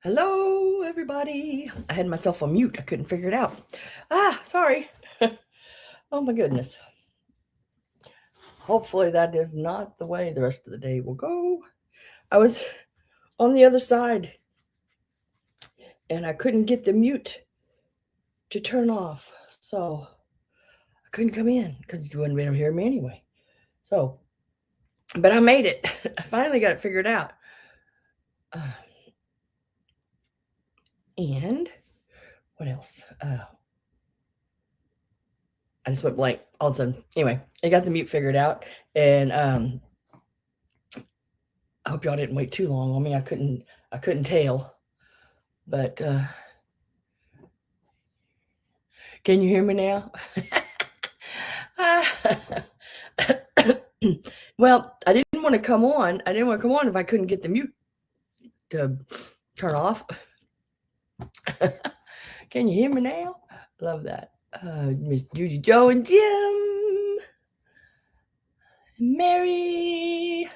Hello, everybody. I had myself on mute. I couldn't figure it out. Sorry. Oh, my goodness. Hopefully, that is not the way the rest of the day will go. I was on the other side and I couldn't get the mute to turn off. So I couldn't come in because you wouldn't be able to hear me anyway. So, but I made it. I finally got it figured out. And what else? I just went blank all of a sudden. Anyway, I got the mute figured out, and I hope y'all didn't wait too long on me. I couldn't tell, but can you hear me now? Well, I didn't want to come on. I didn't want to come on if I couldn't get the mute to turn off. Can you hear me now? Love that. Miss Judy, Joe, and Jim, Mary.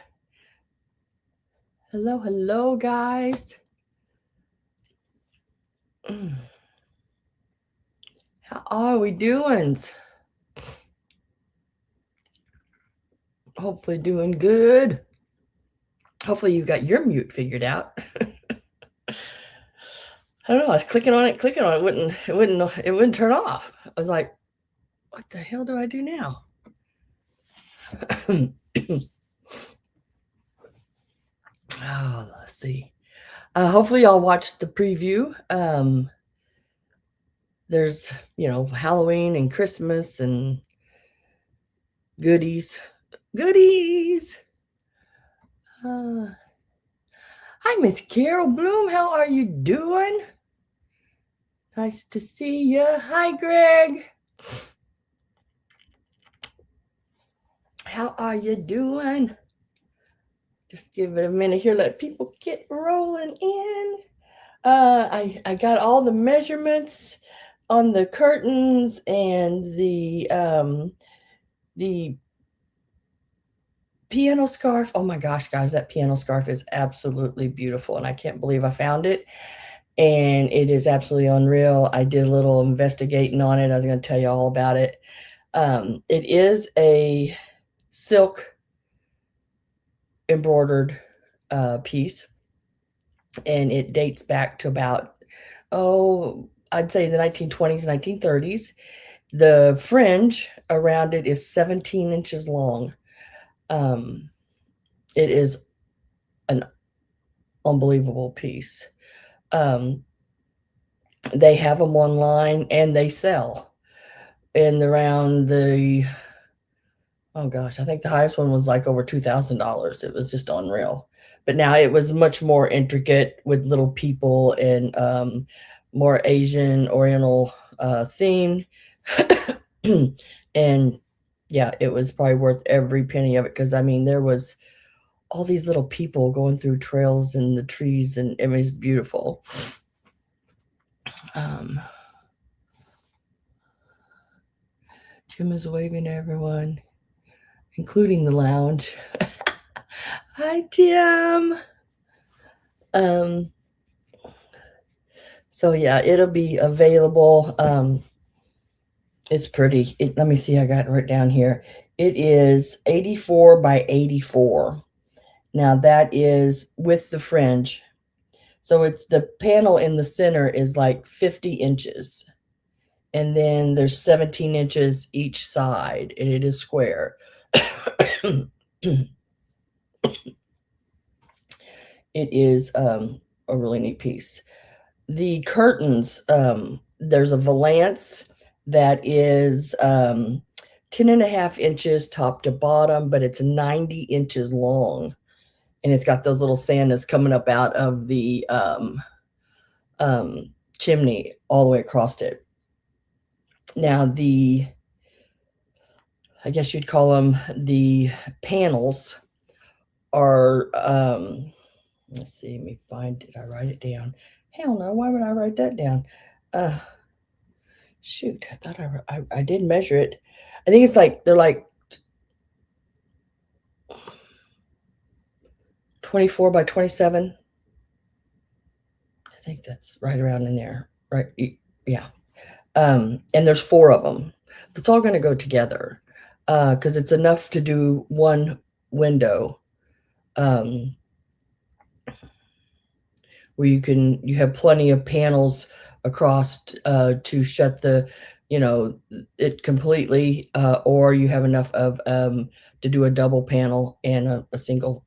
Hello, hello, guys. How are we doing? Hopefully doing good. Hopefully you got your mute figured out. I don't know. I was clicking on it. It wouldn't turn off. I was like, what the hell do I do now? Oh, let's see. Hopefully y'all watched the preview. There's, Halloween and Christmas and goodies. Hi, Miss Carol Bloom. How are you doing? Nice to see you. Hi, Greg. How are you doing? Just give it a minute here. Let people get rolling in. I got all the measurements on the curtains and the piano scarf. Oh my gosh, guys, that piano scarf is absolutely beautiful, and I can't believe I found it. And it is absolutely unreal. I did a little investigating on it. I was going to tell you all about it. It is a silk embroidered piece, and it dates back to about, I'd say the 1920s, 1930s. The fringe around it is 17 inches long. It is an unbelievable piece. They have them online and they sell. And around oh gosh, I think the highest one was like over $2,000. It was just unreal. But now it was much more intricate with little people and more Asian Oriental theme. And yeah, it was probably worth every penny of it, because I mean there was all these little people going through trails in the trees, and it was beautiful. Jim is waving to everyone, including the lounge. Hi, Jim. So yeah, it'll be available. It's pretty. Let me see. I got it right down here. It is 84 by 84. Now that is with the fringe. So it's the panel in the center is like 50 inches. And then there's 17 inches each side, and it is square. It is a really neat piece. The curtains, there's a valance that is 10 and a half inches top to bottom, but it's 90 inches long. And it's got those little Santas coming up out of the chimney all the way across it. Now I guess you'd call them the panels are, let's see, let me find, did I write it down? Hell no, why would I write that down? Shoot, I thought I did measure it. I think it's like, they're like 24 by 27. I think that's right around in there, right? Yeah. And there's 4 of them. It's all gonna go together, because it's enough to do 1 window, um, where you have plenty of panels across, to shut it completely, or you have enough of, to do a double panel and a single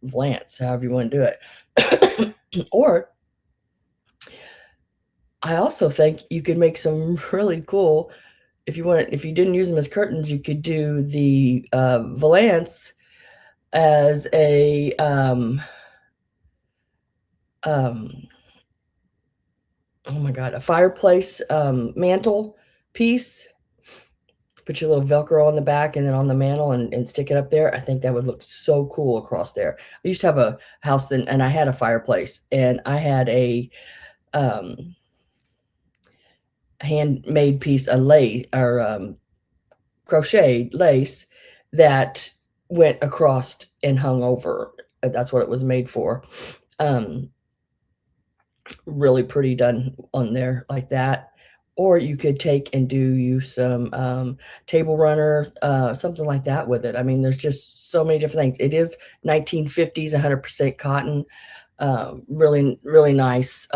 glance, however you wanna do it. Or I also think you could make some really cool if you didn't use them as curtains, you could do the, valance as um, oh my god, a fireplace, mantle piece. Put your little Velcro on the back and then on the mantle and stick it up there. I think that would look so cool across there. I used to have a house and I had a fireplace, and I had a, um, handmade piece of lace or, crocheted lace that went across and hung over. That's what it was made for. Um, really pretty done on there like that. Or you could take and use some table runner, something like that with it. I mean, there's just so many different things. It is 1950s, 100% cotton. Really, really nice,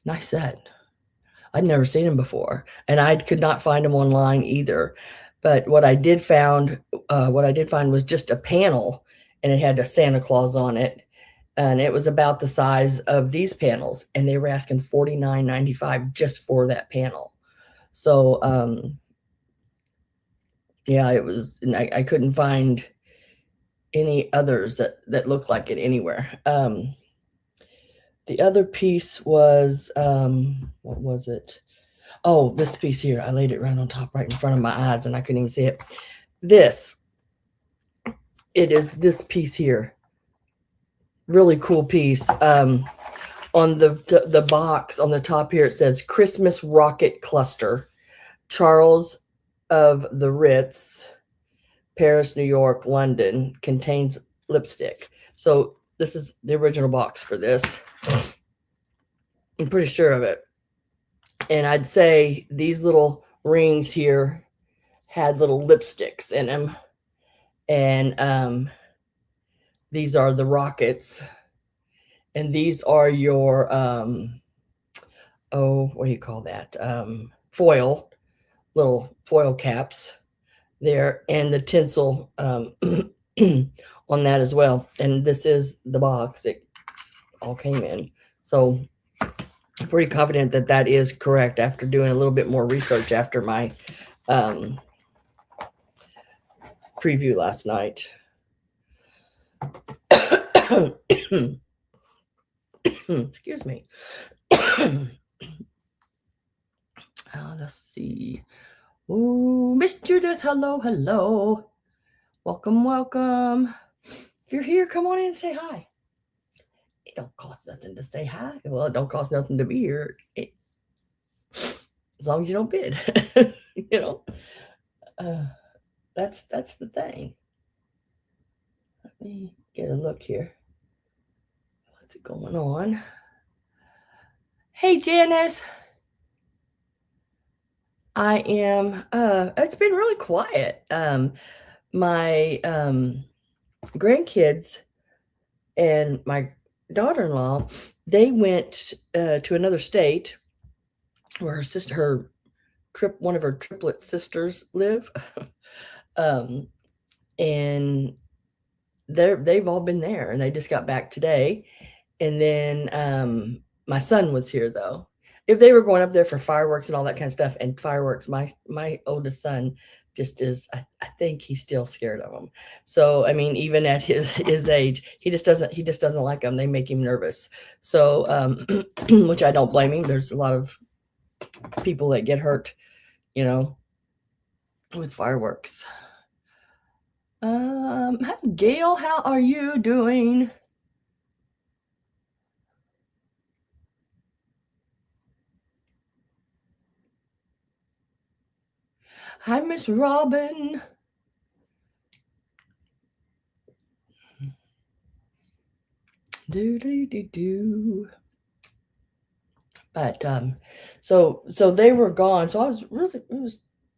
nice set. I'd never seen them before, and I could not find them online either. But what I did find was just a panel, and it had a Santa Claus on it, and it was about the size of these panels, and they were asking $49.95 just for that panel. So, yeah, it was, and I couldn't find any others that looked like it anywhere. The other piece was, what was it? Oh, this piece here, I laid it right on top, right in front of my eyes, and I couldn't even see it. This, it is this piece here. Really cool piece. On the box on the top here, it says Christmas Rocket Cluster, Charles of the Ritz, Paris, New York, London, contains lipstick. So this is the original box for this. I'm pretty sure of it. And I'd say these little rings here had little lipsticks in them. And these are the rockets. And these are your, what do you call that? Little foil caps there, and the tinsel on that as well. And this is the box it all came in. So I'm pretty confident that that is correct after doing a little bit more research after my preview last night. Excuse me. Let's see. Oh, Miss Judith, hello, hello. Welcome, welcome. If you're here, come on in and say hi. It don't cost nothing to say hi. Well, it don't cost nothing to be here. As long as you don't bid. You know, that's the thing. Let me get a look here. What's going on? Hey, Janice. I am, it's been really quiet. My grandkids and my daughter-in-law, they went to another state where one of her triplet sisters live. And they've all been there, and they just got back today. And then my son was here though. If they were going up there for fireworks and all that kind of stuff, and fireworks, my oldest son just is, I think he's still scared of them. So I mean, even at his age, he just doesn't like them. They make him nervous. So which I don't blame him. There's a lot of people that get hurt, with fireworks. Hi, Gail, how are you doing? Hi, Miss Robin. Do do do do. But so they were gone. So I was really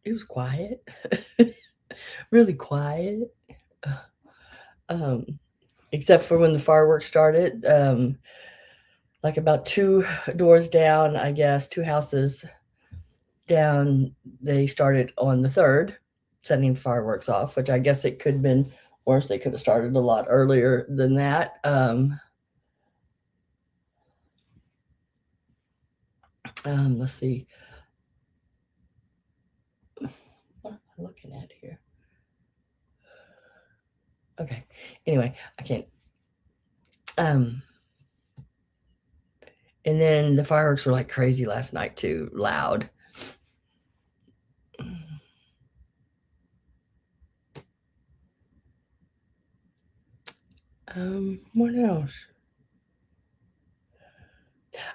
it was quiet, really quiet. Um, except for when the fireworks started. Like about 2 doors down, I guess, 2 houses down, they started on the third, setting fireworks off, which I guess it could have been worse. They could have started a lot earlier than that. Let's see. What am I looking at here? Okay. Anyway, I can't. And then the fireworks were like crazy last night too, loud. What else?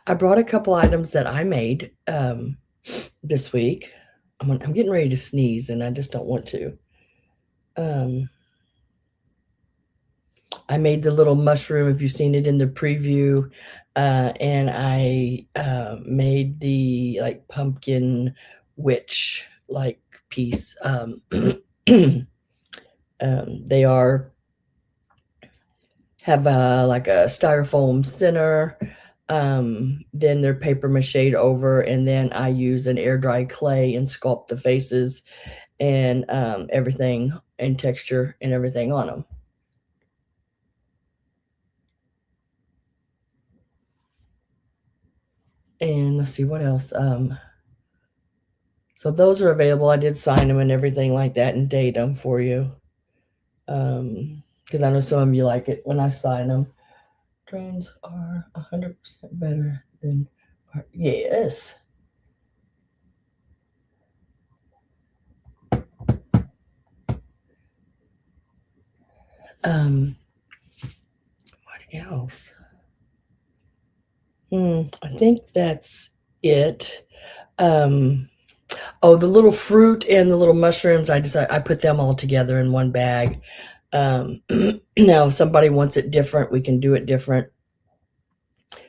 I brought a couple items that I made this week. I'm getting ready to sneeze, and I just don't want to. I made the little mushroom, if you've seen it in the preview, and I made the like pumpkin witch like piece. They are have like a styrofoam center. Then they're paper mache over, and then I use an air dry clay and sculpt the faces and everything and texture and everything on them. And let's see what else. So those are available. I did sign them and everything like that and date them for you. Because I know some of you like it when I sign them. Drones are 100% better than yes. What else? I think that's it. Oh, the little fruit and the little mushrooms, I put them all together in one bag. Now, if somebody wants it different, we can do it different.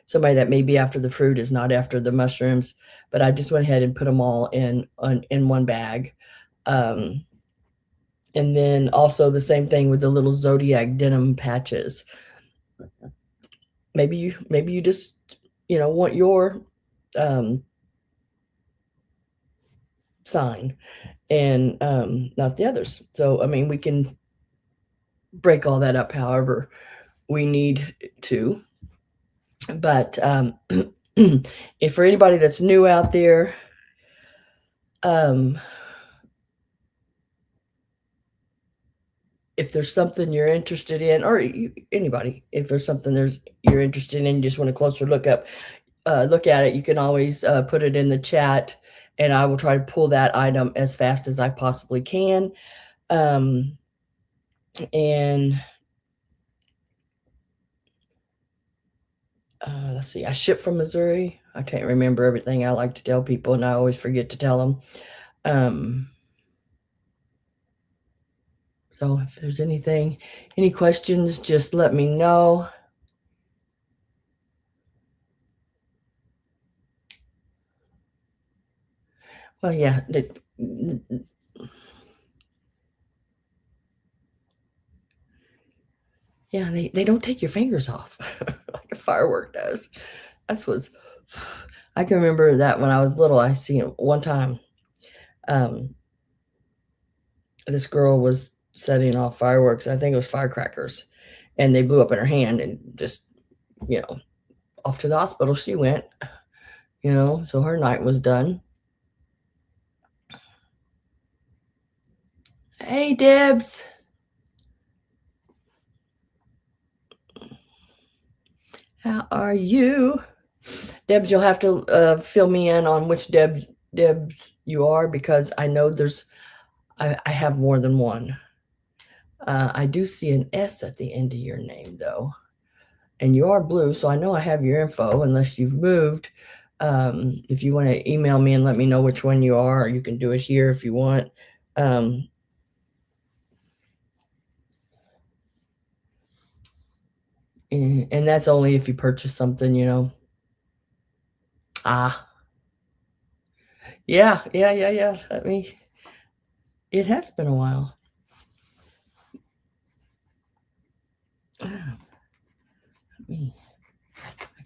Somebody that may be after the fruit is not after the mushrooms, but I just went ahead and put them all in one bag. And then also the same thing with the little zodiac denim patches. Maybe you just want your sign and not the others. So I mean, we can break all that up however we need to. But if for anybody that's new out there, if there's something you're interested in, or anybody, if there's something you're interested in, you just want a closer look at it, you can always put it in the chat, and I will try to pull that item as fast as I possibly can. And let's see, I ship from Missouri. I can't remember everything I like to tell people, and I always forget to tell them. So if there's any questions, just let me know. Well, yeah, yeah, they don't take your fingers off like a firework does. That's what's I can remember that when I was little. I seen it one time. This girl was setting off fireworks. I think it was firecrackers, and they blew up in her hand, and just off to the hospital she went. So her night was done. Hey, Debs. How are you? Debs, you'll have to fill me in on which Debs you are, because I know I have more than one. I do see an S at the end of your name, though. And you are blue, so I know I have your info, unless you've moved. If you want to email me and let me know which one you are, or you can do it here if you want. And that's only if you purchase something, you know. Ah, yeah, yeah, yeah, yeah. I mean, it has been a while. Ah, I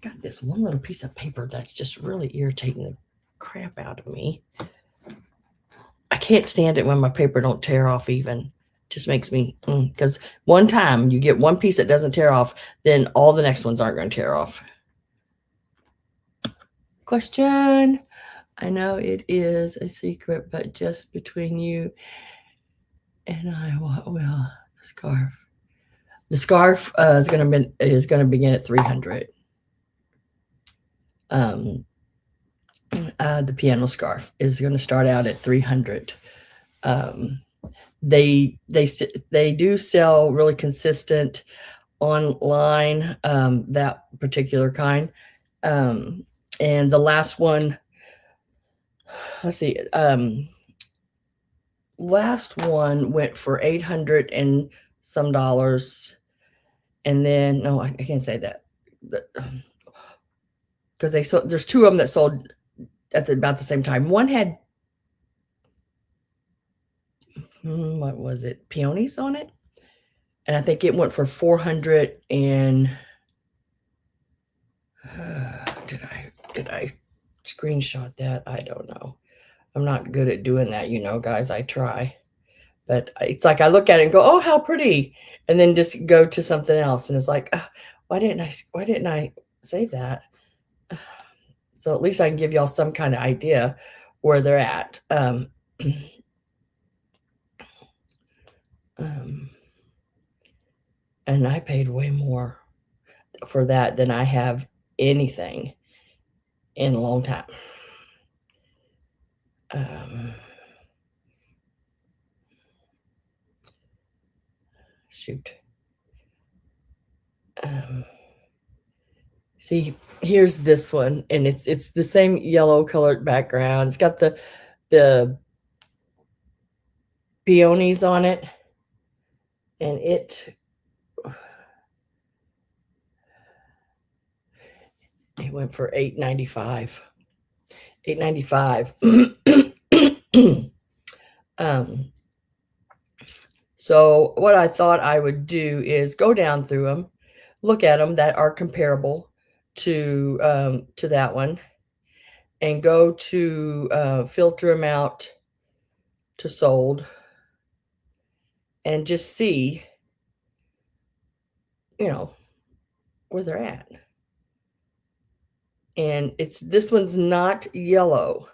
got this one little piece of paper that's just really irritating the crap out of me. I can't stand it when my paper don't tear off even. Just makes me, because one time you get one piece that doesn't tear off, then all the next ones aren't going to tear off. Question. I know it is a secret, but just between you and I, what will the scarf? The scarf is going to begin at 300. The piano scarf is going to start out at 300. Um, they do sell really consistent online, that particular kind. And the last one, let's see, last one went for 800 and some dollars. And then, no, I can't say that. Because there's two of them that sold at about the same time. One had, what was it, peonies on it? And I think it went for 400 and did I screenshot that? I don't know. I'm not good at doing that, you know, guys. I try. But it's like I look at it and go, "Oh, how pretty." And then just go to something else and it's like, why didn't I save that? So at least I can give y'all some kind of idea where they're at. And I paid way more for that than I have anything in a long time. Shoot. See, here's this one, and it's the same yellow colored background. It's got the peonies on it, and it went for $8.95. $8.95. So what I thought I would do is go down through them, look at them that are comparable to that one, and go to filter them out to sold, and just see, you know, where they're at. And this one's not yellow.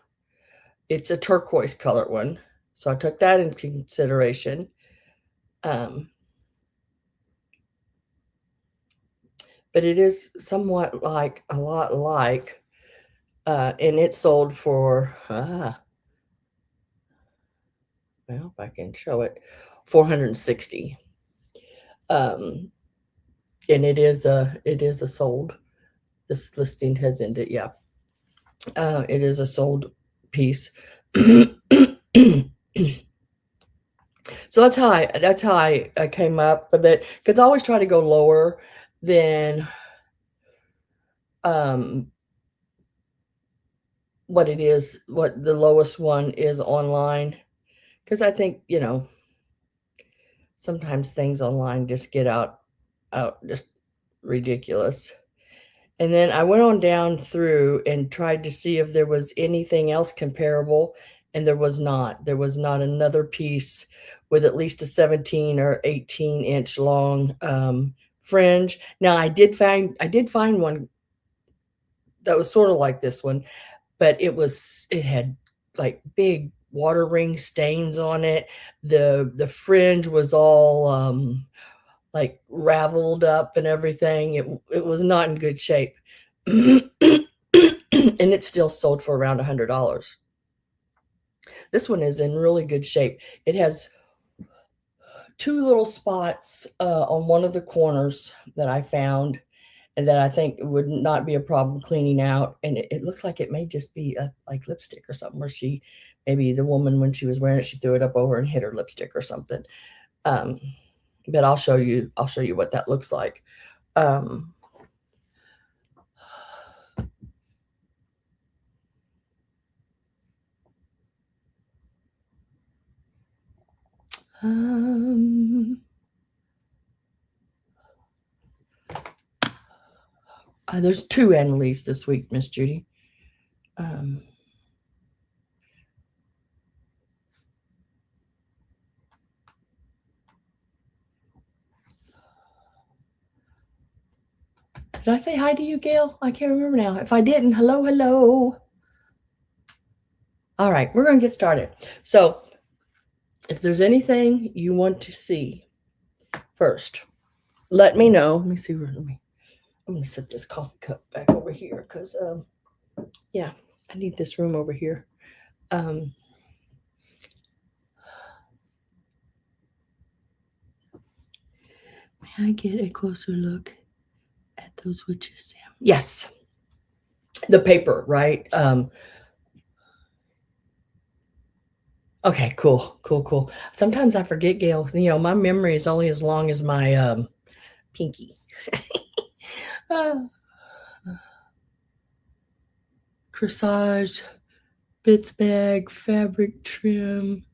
It's a turquoise colored one. So I took that into consideration. But it is somewhat like, a lot like, and it sold for, well, if I can show it, 460. And it is a sold. This listing has ended. Yeah. It is a sold piece. So that's how I came up with it, because I always try to go lower than what the lowest one is online, because I think, you know, sometimes things online just get out just ridiculous. And then I went on down through and tried to see if there was anything else comparable, and there was not. There was not another piece with at least a 17 or 18-inch long fringe. Now I did find one that was sort of like this one, but it had like big water ring stains on it. The fringe was all like raveled up and everything. It was not in good shape. And it still sold for around $100. This one is in really good shape. It has two little spots on one of the corners that I found, and that I think would not be a problem cleaning out. And it looks like it may just be like lipstick or something, where maybe the woman, when she was wearing it, she threw it up over and hit her lipstick or something. But I'll show you what that looks like. Um, there's 2 Annalees this week, Miss Judy. Did I say hi to you, Gail? I can't remember now. If I didn't, hello, hello. All right, we're going to get started. So if there's anything you want to see first, let me know. Let me see. I'm going to set this coffee cup back over here because, yeah, I need this room over here. May I get a closer look at those witches, Sam? Yes. The paper, right? Okay, cool. Sometimes I forget, Gail. My memory is only as long as my pinky. Corsage, bits bag, fabric trim,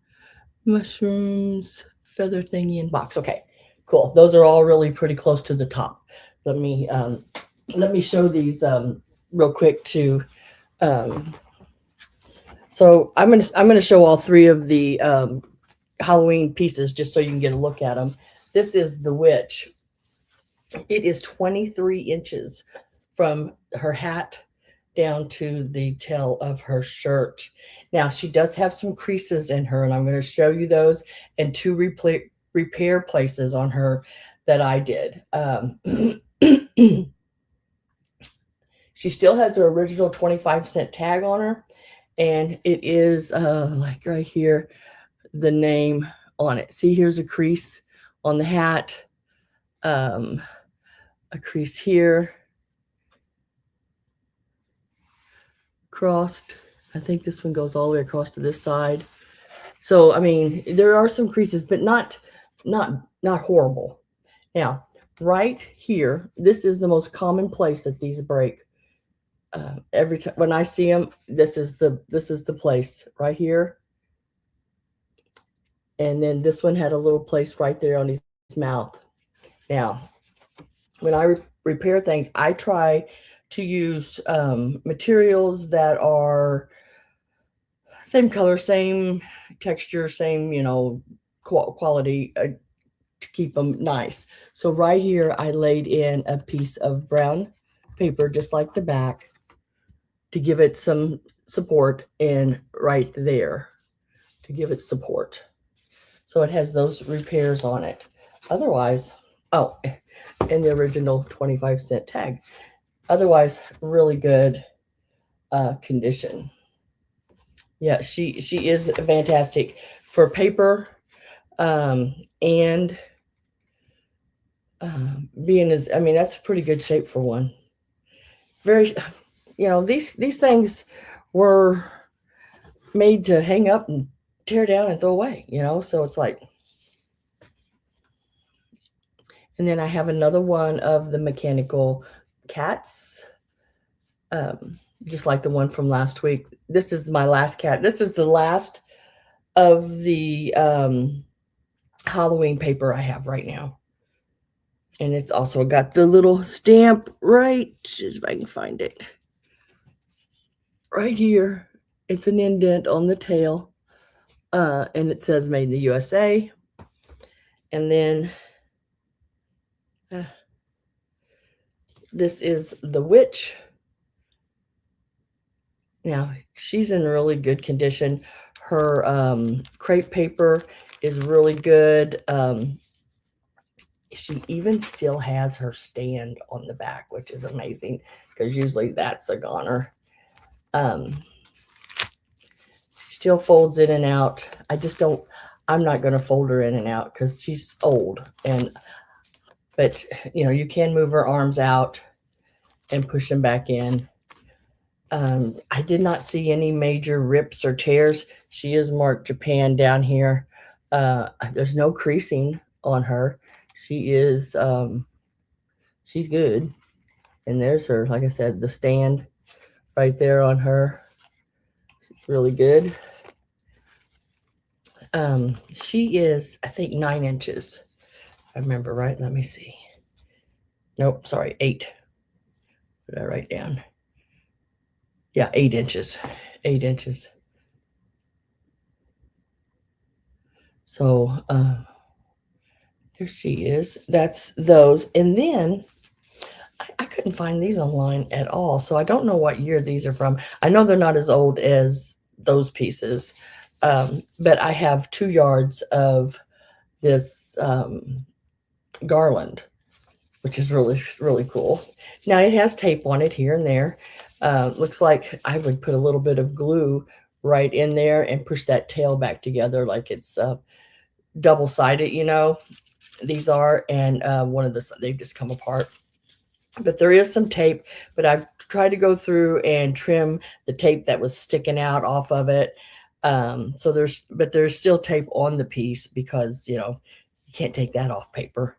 mushrooms, feather thingy, and box. Okay, cool. Those are all really pretty close to the top. Let me show these real quick too. So I'm gonna show all 3 of the Halloween pieces just so you can get a look at them. This is the witch. It is 23 inches from her hat down to the tail of her shirt. Now, she does have some creases in her, and I'm going to show you those and 2 repair places on her that I did. She still has her original 25-cent tag on her, and it is like right here, the name on it. See, here's a crease on the hat, a crease here, crossed. I think this one goes all the way across to this side. So, I mean, there are some creases, but not horrible. Now, right here, this is the most common place that these break. Every time when I see them, this is the place right here. And then this one had a little place right there on his mouth. Now, when I repair things, I try to use materials that are same color, same texture, same, quality to keep them nice. So right here, I laid in a piece of brown paper, just like the back, to give it some support, and right there to give it support. So it has those repairs on it. Otherwise, oh, and the original 25-cent tag. Otherwise, really good condition. Yeah, she is fantastic for paper, and being as, I mean, that's a pretty good shape for one. Very, these things were made to hang up and tear down and throw away, so it's like. And then I have another one of the mechanical cats, just like the one from last week. This is my last cat. This is the last of the Halloween paper I have right now. And it's also got the little stamp right, if I can find it, right here. It's an indent on the tail, and it says made in the USA. And then this is the witch. Now, she's in really good condition. Her crepe paper is really good. She even still has her stand on the back, which is amazing because usually that's a goner. She still folds in and out. I'm not going to fold her in and out because she's old. But you can move her arms out and push them back in. I did not see any major rips or tears. She is marked Japan down here. There's no creasing on her. She is she's good. And there's her, like I said, the stand right there on her. She's really good. She is, I think, 9 inches. I remember right. Let me see. Nope, sorry, 8. What did I write down? Yeah, 8 inches. 8 inches. So there she is. That's those. And then I couldn't find these online at all. So I don't know what year these are from. I know they're not as old as those pieces. But I have 2 yards of this garland, which is really, really cool. Now it has tape on it here and there. Looks like I would put a little bit of glue right in there and push that tail back together like it's double-sided, you know. These are, and one of the, they've just come apart. But there is some tape, but I've tried to go through and trim the tape that was sticking out off of it. So there's still tape on the piece because, you know, you can't take that off paper.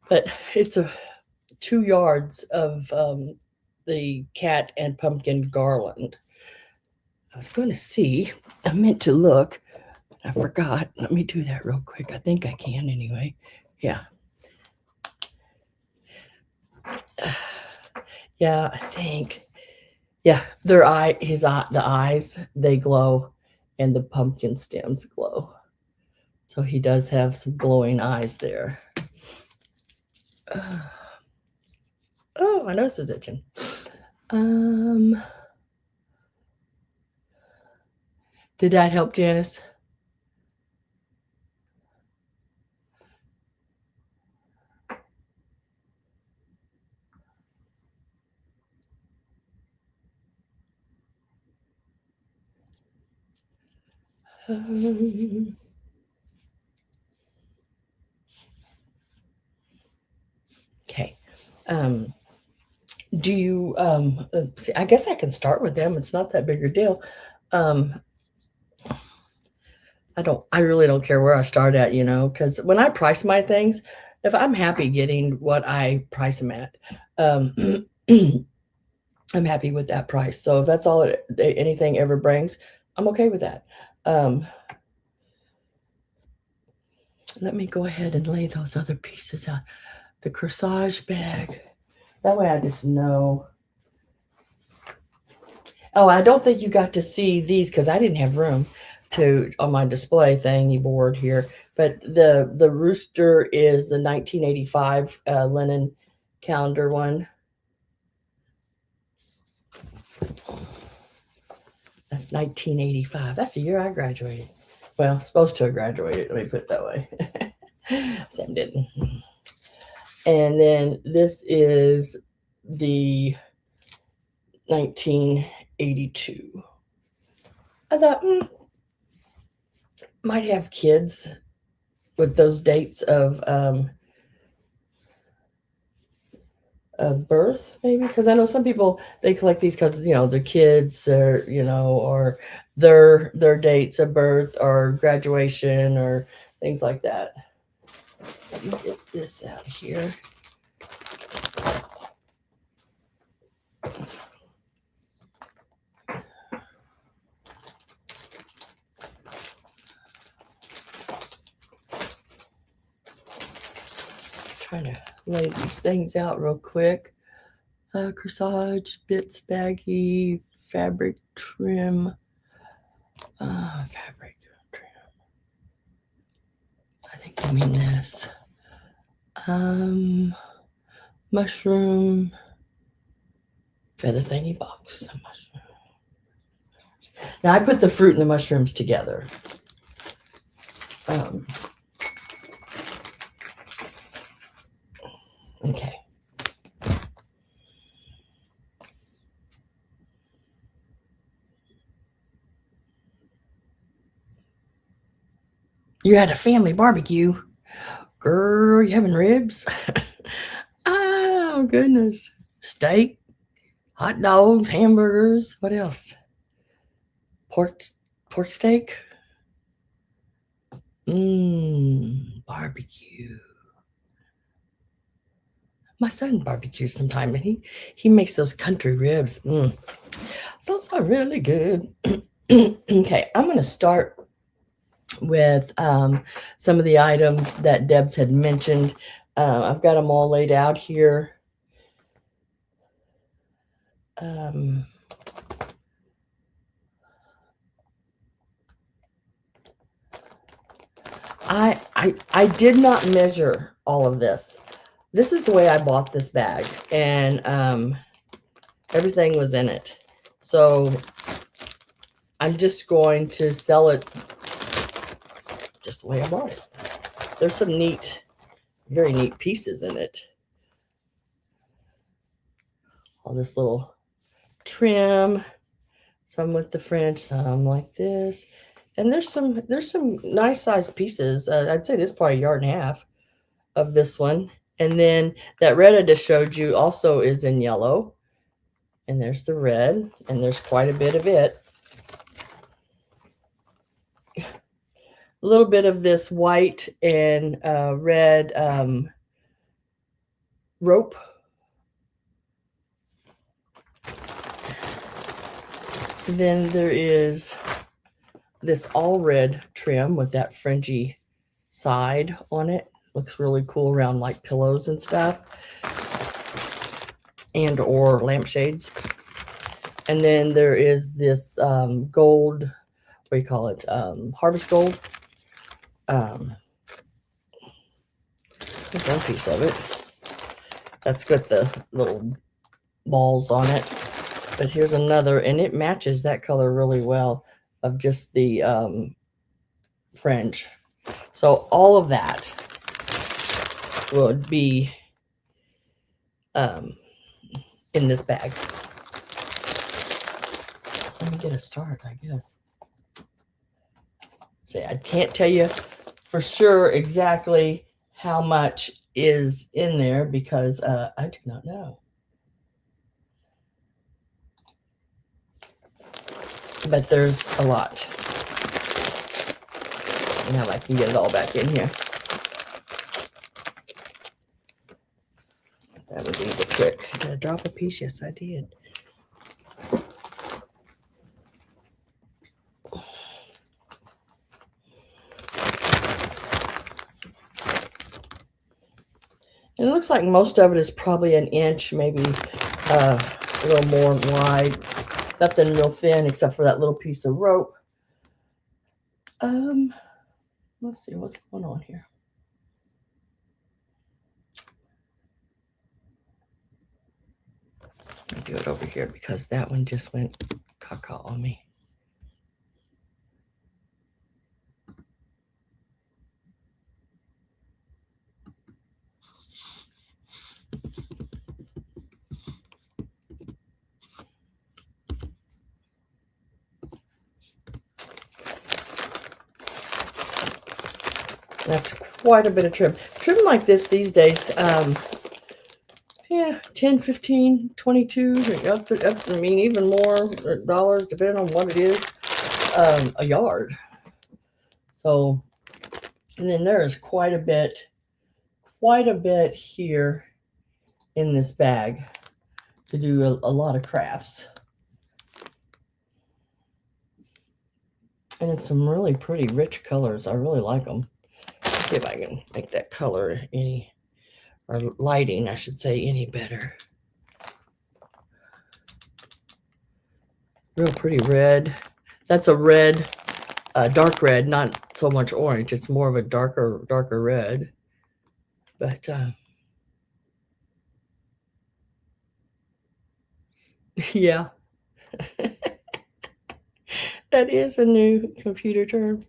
But it's a 2 yards of the cat and pumpkin garland. I was going to see, I meant to look, I forgot. Let me do that real quick. I think I can anyway. Yeah. Yeah, I think. Yeah, their eye, the eyes, they glow, and the pumpkin stems glow. So he does have some glowing eyes there. Oh, my nose is itching. Did that help, Janice? Okay. Do you see, I guess I can start with them. It's not that big a deal. I really don't care where I start at, you know, because when I price my things, if I'm happy getting what I price them at, um, I'm happy with that price. So if that's all anything ever brings, I'm okay with that. Let me go ahead and lay those other pieces out. The corsage bag. That way I just know. Oh, I don't think you got to see these because I didn't have room to on my display thingy board here. But the rooster is the 1985 linen calendar one. That's 1985. That's the year I graduated. Well, supposed to have graduated. Let me put it that way. Sam didn't. And then this is the 1982. I thought, might have kids with those dates of birth, maybe, because I know some people they collect these because you know their kids or you know or their dates of birth or graduation or things like that. Let me get this out of here. Trying to lay these things out real quick. Corsage, bits, baggy, fabric trim. Fabric trim. I think I mean this. Mushroom. Feather thingy box. Mushroom. Now I put the fruit and the mushrooms together. Okay. You had a family barbecue. Girl, you having ribs? Oh, goodness. Steak, hot dogs, hamburgers. What else? Pork steak? Barbecue. My son barbecues sometime, and he makes those country ribs. Those are really good. Okay, I'm going to start with some of the items that Debs had mentioned. I've got them all laid out here. I did not measure all of this. This is the way I bought this bag, and everything was in it. So I'm just going to sell it just the way I bought it. There's some neat, very neat pieces in it. All this little trim, some with the French, some like this. And there's some nice sized pieces. I'd say this is probably 1.5 yards of this one. And then that red I just showed you also is in yellow. And there's the red, and there's quite a bit of it. A little bit of this white and red rope. Then there is this all red trim with that fringy side on it. Looks really cool around like pillows and stuff, and or lampshades. And then there is this gold, what do you call it? Harvest gold. One piece of it. That's got the little balls on it. But here's another, and it matches that color really well of just the fringe. So all of that would be in this bag. Let me get a start, I guess. See, I can't tell you for sure exactly how much is in there because I do not know. But there's a lot. Now I can get it all back in here. That would be the trick. Did I drop a piece? Yes, I did. And it looks like most of it is probably 1 inch, maybe a little more wide. Nothing real thin except for that little piece of rope. Let's see what's going on here. Let me do it over here because that one just went caca on me. That's quite a bit of trim. Trim like this these days, yeah, 10, 15, 22, up to, I mean, even more dollars, depending on what it is, a yard. So, and then there is quite a bit here in this bag to do a lot of crafts. And it's some really pretty rich colors. I really like them. Let's see if I can make that color any, or lighting, I should say, any better. Real pretty red. That's a red, dark red, not so much orange. It's more of a darker red. But yeah, that is a new computer term.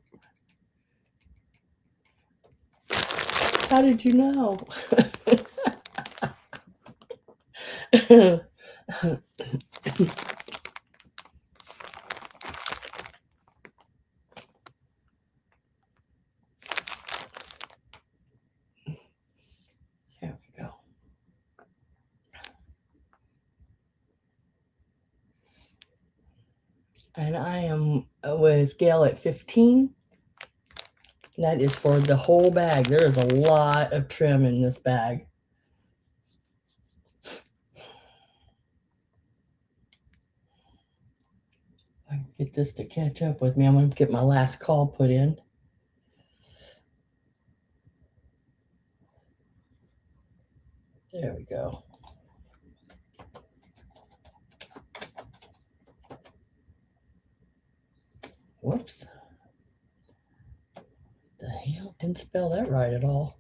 How did you know? There we go. And I am with Gail at 15. That is for the whole bag. There is a lot of trim in this bag. get this to catch up with me. I'm going to get my last call put in. There we go. Whoops. The hell? Didn't spell that right at all.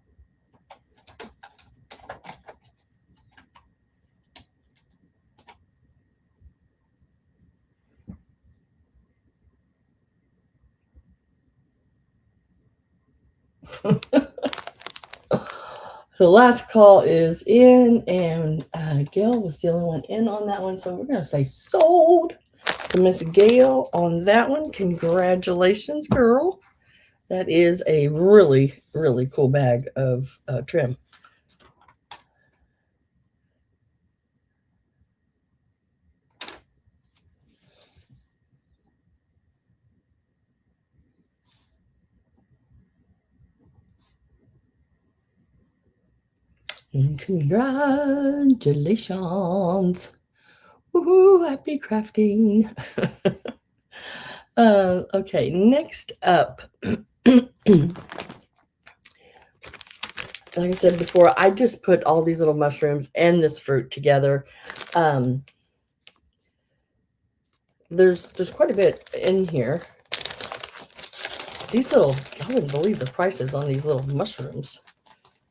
So last call is in, and Gail was the only one in on that one. So we're going to say sold to Miss Gail on that one. Congratulations, girl. That is a really, really cool bag of trim. And congratulations. Woohoo, happy crafting. Okay, next up. Like I said before, I just put all these little mushrooms and this fruit together. There's quite a bit in here. These little, I wouldn't believe the prices on these little mushrooms.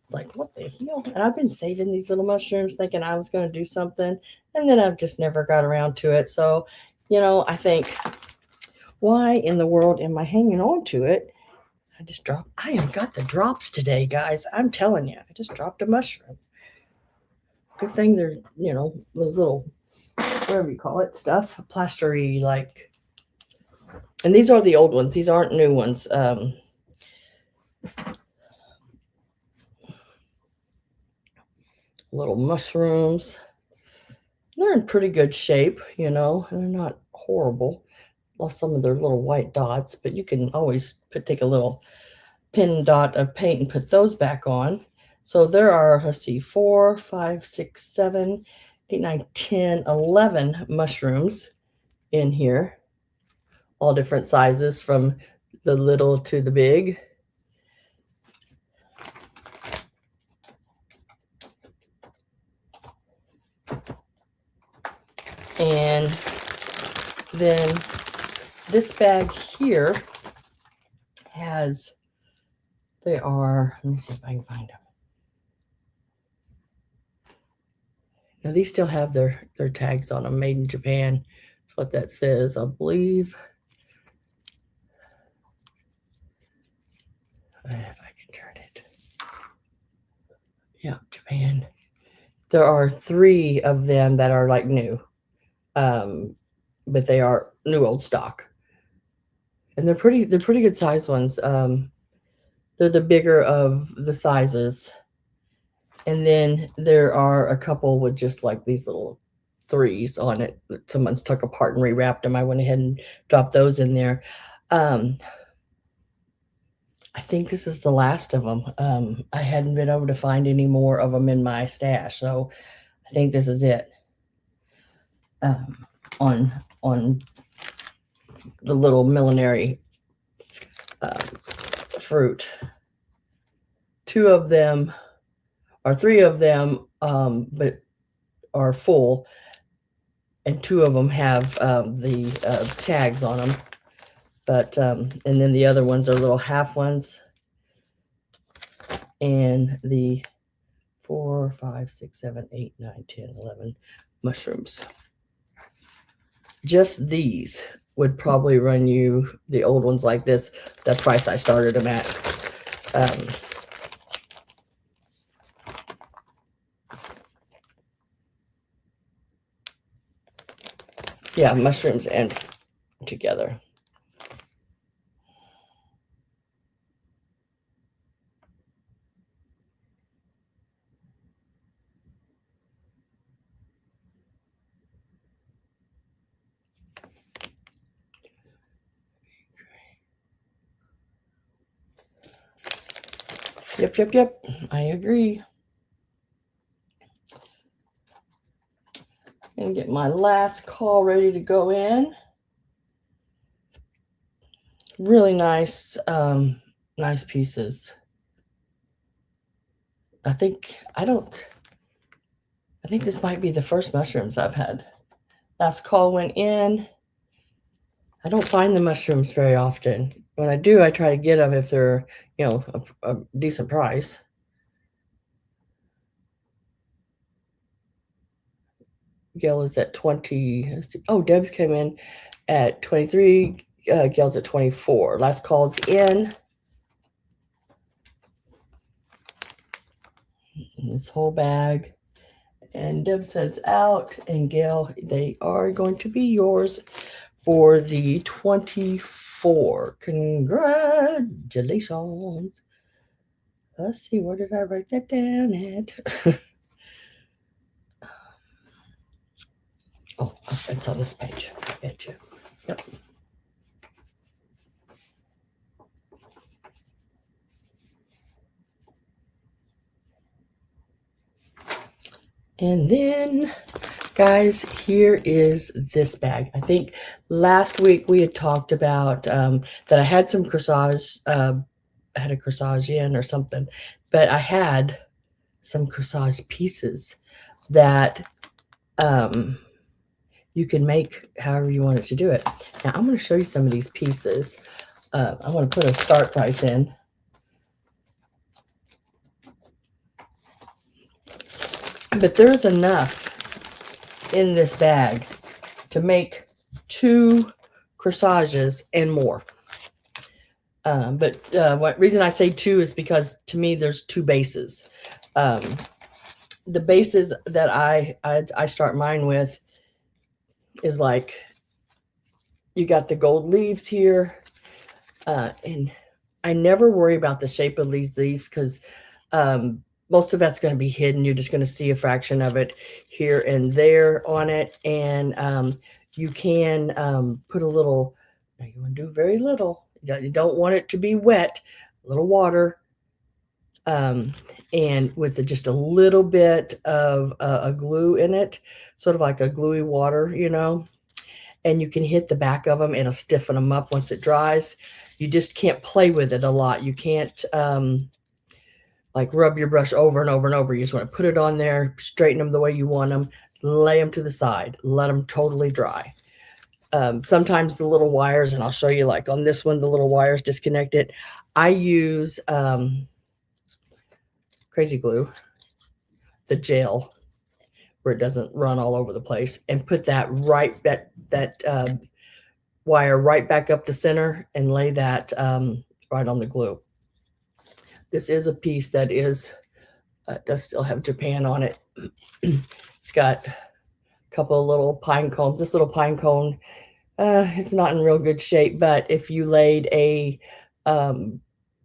It's like, what the hell? And I've been saving these little mushrooms thinking I was going to do something, and then I've just never got around to it. So, I think, why in the world am I hanging on to it? I have got the drops today, guys. I'm telling you, I just dropped a mushroom. Good thing they're, those little, whatever you call it, stuff, plastery, like, and these are the old ones. These aren't new ones. Little mushrooms. They're in pretty good shape, and they're not horrible. Lost some of their little white dots, but you can always take a little pin dot of paint and put those back on. So there are, let's see, 4, 5, 6, 7, 8, 9, 10, 11 mushrooms in here. All different sizes from the little to the big. And then this bag here has, let me see if I can find them. Now these still have their tags on them, made in Japan. That's what that says, I believe. If I can turn it. Yeah, Japan. There are 3 of them that are like new. But they are new old stock. And they're pretty good size ones. They're the bigger of the sizes. And then there are a couple with just like these little 3s on it that someone's took apart and rewrapped them. I went ahead and dropped those in there. I think this is the last of them. I hadn't been able to find any more of them in my stash, so I think this is it. On the little millinery fruit. 2 of them, or 3 of them, but are full, and 2 of them have the tags on them. But and then the other ones are little half ones. And the 4, 5, 6, 7, 8, 9, 10, 11 mushrooms. Just these would probably run you, the old ones like this, the price I started them at. Yeah, mushrooms and together. Yep. I agree. And get my last call ready to go in. really nice, nice pieces. I think this might be the first mushrooms I've had. Last call went in. I don't find the mushrooms very often. When I do, I try to get them if they're, a decent price. Gail is at 20. Oh, Debs came in at 23. Gail's at 24. Last call's in. And this whole bag. And Deb says out. And Gail, they are going to be yours for the 24. Congratulations. Let's see, where did I write that down at? Oh, it's on this page. I bet you. Yep. And then, guys, here is this bag. I think last week we had talked about that I had some corsage, I had a corsage in or something, but I had some corsage pieces that you can make however you want it to do it. Now, I'm going to show you some of these pieces. I'm going to put a start price in. But there's enough in this bag to make 2 corsages and more. But what reason I say 2 is because to me there's 2 bases. The bases that I start mine with is like, you got the gold leaves here, and I never worry about the shape of these leaves because most of that's going to be hidden. You're just going to see a fraction of it here and there on it. And you can put a little, now you want to do very little. You don't want it to be wet, a little water. And with just a little bit of a glue in it, sort of like a gluey water, and you can hit the back of them. It'll stiffen them up once it dries. You just can't play with it a lot. You can't like rub your brush over and over and over. You just want to put it on there, straighten them the way you want them, lay them to the side, let them totally dry. Sometimes the little wires, and I'll show you, like on this one, the little wires disconnected. I use crazy glue, the gel, where it doesn't run all over the place, and put that wire right back up the center and lay that right on the glue. This is a piece that is does still have Japan on it. It's got a couple of little pine cones. This little pine cone, it's not in real good shape, but if you laid a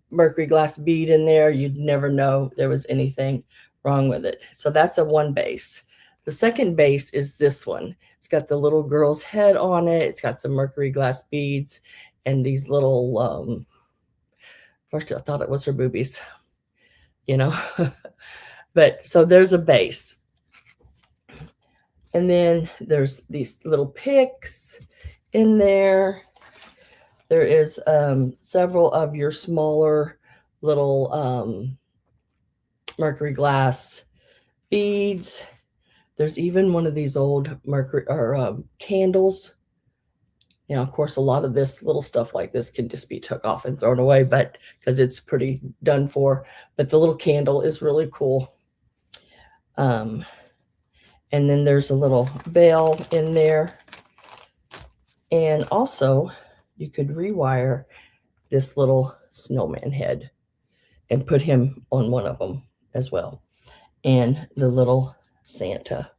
mercury glass bead in there, you'd never know there was anything wrong with it. So that's a 1 base. The second base is this one. It's got the little girl's head on it. It's got some mercury glass beads and these little first I thought it was her boobies, but so there's a base. And then there's these little picks in there. There is several of your smaller little mercury glass beads. There's even one of these old mercury or candles. Of course, a lot of this little stuff like this can just be took off and thrown away, but because it's pretty done for. But the little candle is really cool. And then there's a little bell in there. And also, you could rewire this little snowman head and put him on one of them as well. And the little Santa.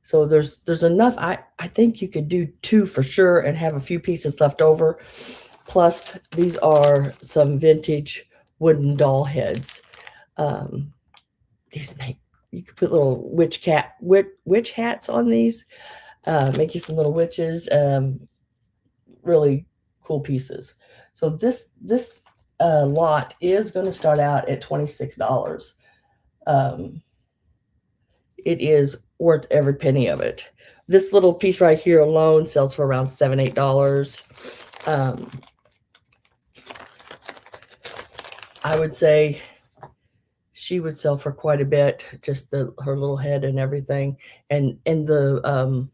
So there's enough. I think you could do 2 for sure and have a few pieces left over. Plus, these are some vintage wooden doll heads. These you could put little witch hats on these. Make you some little witches. Really cool pieces. So this lot is going to start out at $26. It is worth every penny of it. This little piece right here alone sells for around $7, $8. I would say she would sell for quite a bit, just her little head and everything. And the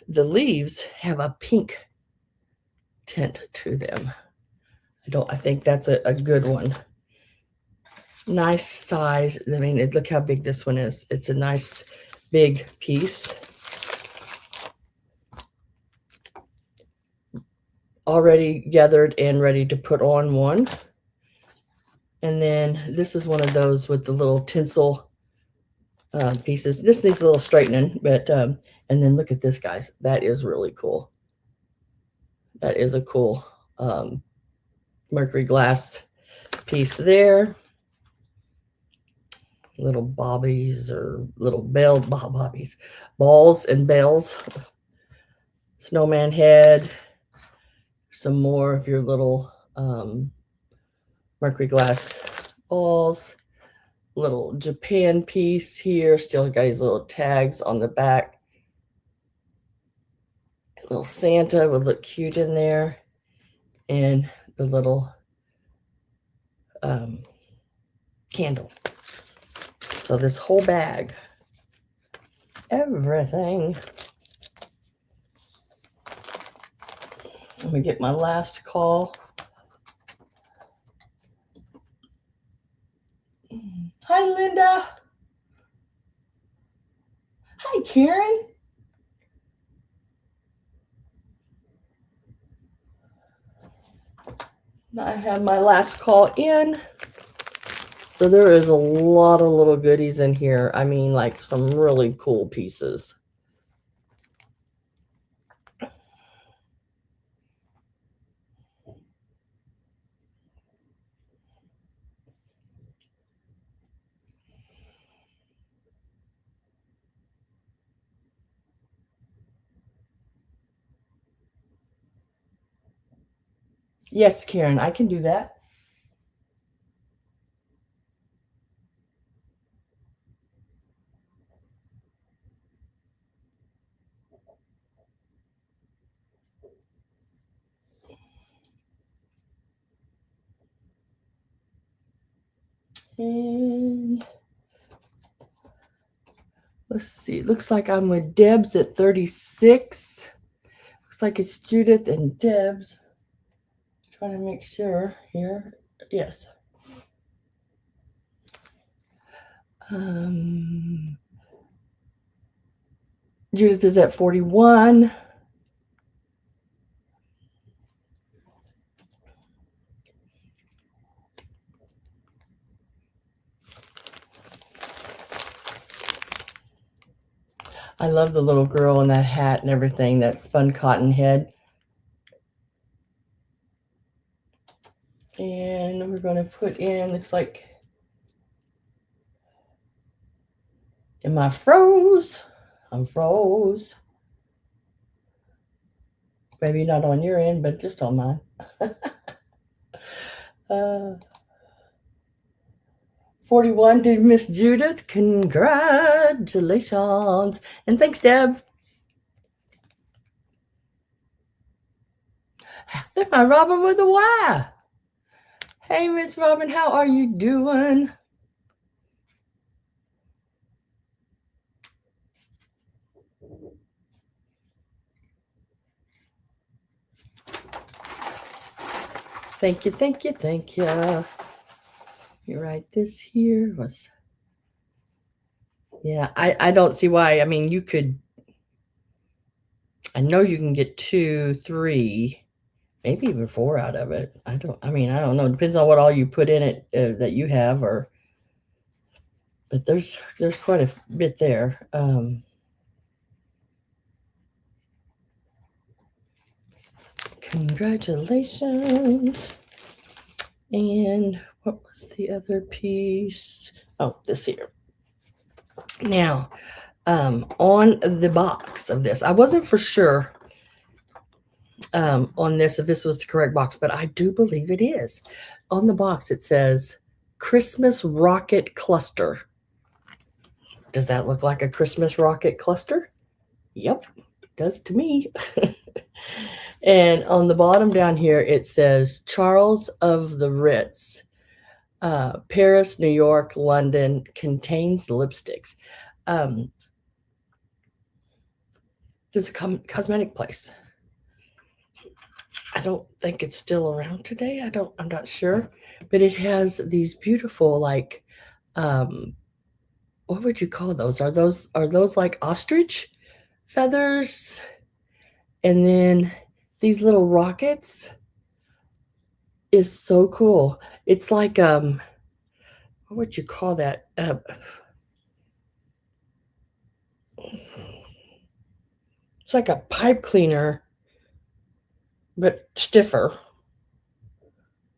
leaves have a pink tint to them. I think that's a good one. Nice size. I mean, look how big this one is. It's a nice big piece. Already gathered and ready to put on one. And then this is one of those with the little tinsel pieces. This needs a little straightening, but and then look at this, guys. That is really cool. That is a cool mercury glass piece there. Little bobbies or little bobbies, balls and bells. Snowman head. Some more of your little mercury glass balls. Little Japan piece here. Still got these little tags on the back. A little Santa would look cute in there. And the little candle. So this whole bag, everything. Let me get my last call. Hi, Linda. Hi, Karen. I have my last call in. So there is a lot of little goodies in here. I mean, like some really cool pieces. Yes, Karen, I can do that. And let's see. It looks like I'm with Deb's at 36. Looks like it's Judith and Deb's. Trying to make sure here. Yes. Judith is at 41. I love the little girl in that hat and everything, that spun cotton head. And we're going to put in, looks like, am I froze? I'm froze. Maybe not on your end, but just on mine. 41 to Miss Judith. Congratulations. And thanks, Deb. There's my Robin with a Y. Hey, Miss Robin, how are you doing? Thank you, thank you, thank you. You write this here. Yeah, I don't see why. I mean, you could, I know you can get 2, 3, maybe even 4 out of it. I don't know. It depends on what all you put in it that you have, but there's quite a bit there. Congratulations. And what was the other piece? Oh, this here. Now, on the box of this, I wasn't for sure on this if this was the correct box, but I do believe it is. On the box, it says Christmas rocket cluster. Does that look like a Christmas rocket cluster? Yep, it does to me. And on the bottom down here, it says Charles of the Ritz, Paris, New York, London, contains lipsticks. Um, there's a cosmetic place. I don't think it's still around today. I'm not sure, but it has these beautiful, like, um, what would you call those? Are those like ostrich feathers? And then these little rockets is so cool. It's like, what would you call that? It's like a pipe cleaner, but stiffer,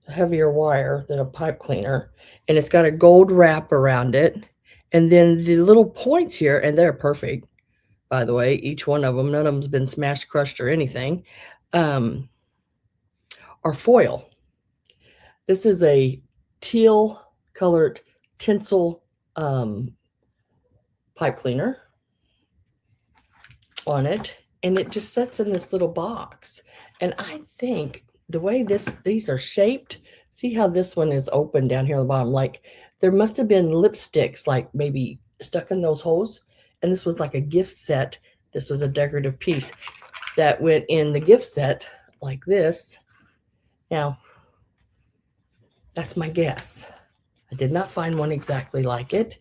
heavier wire than a pipe cleaner, and it's got a gold wrap around it. And then the little points here, and they're perfect, by the way, each one of them, none of them's been smashed, crushed, or anything, um, are foil. This is a teal colored tinsel pipe cleaner on it, and it just sits in this little box. And I think the way these are shaped, see how this one is open down here on the bottom, like there must have been lipsticks like maybe stuck in those holes, and this was like a gift set. This was a decorative piece that went in the gift set like this. Now, that's my guess. I did not find one exactly like it.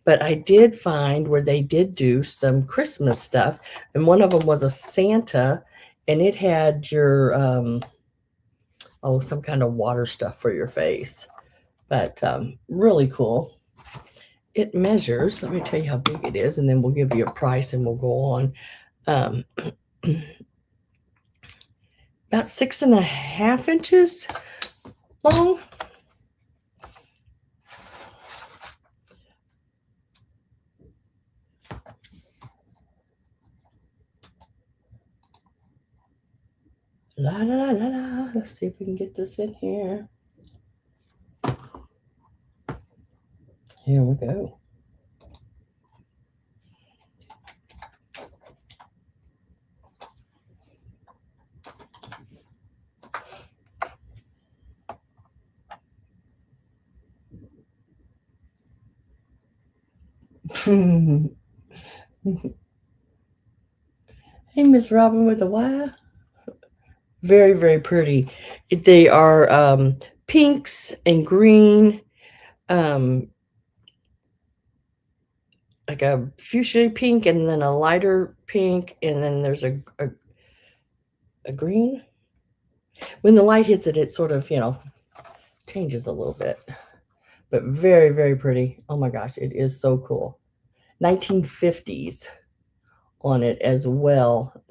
But I did find where they did do some Christmas stuff, and one of them was a Santa, and it had your some kind of water stuff for your face. But really cool. It measures. Let me tell you how big it is, and then we'll give you a price, and we'll go on. Um, about 6.5 inches long. La la la la. Let's see if we can get this in here. Here we go. Hey, Miss Robin with the Y. Very, very pretty. They are pinks and green, um, like a fuchsia pink, and then a lighter pink, and then there's a green. When the light hits it, it sort of, changes a little bit, but very, very pretty. Oh my gosh, it is so cool. 1950s on it as well.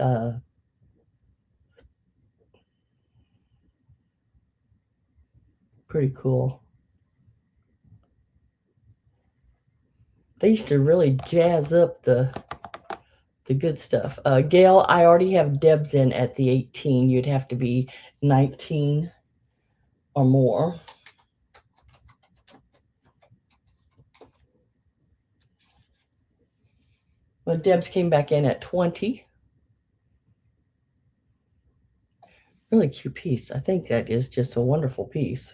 Pretty cool. They used to really jazz up the good stuff. Gail, I already have Debs in at the 18. You'd have to be 19 or more. Well, Debs came back in at 20. Really cute piece. I think that is just a wonderful piece.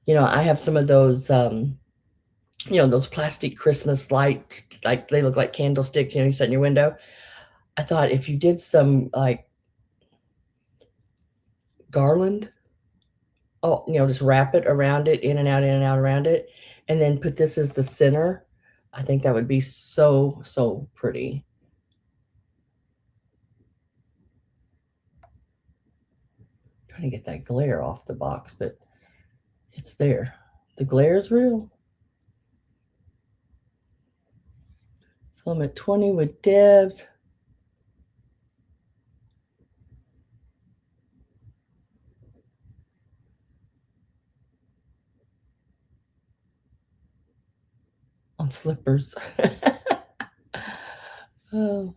I have some of those, those plastic Christmas lights, like they look like candlesticks, you set in your window. I thought if you did some like garland, just wrap it around it, in and out around it, and then put this as the center. I think that would be so, so pretty. Trying to get that glare off the box, but it's there. The glare is real. So I'm at 20 with Debs. On slippers. Oh.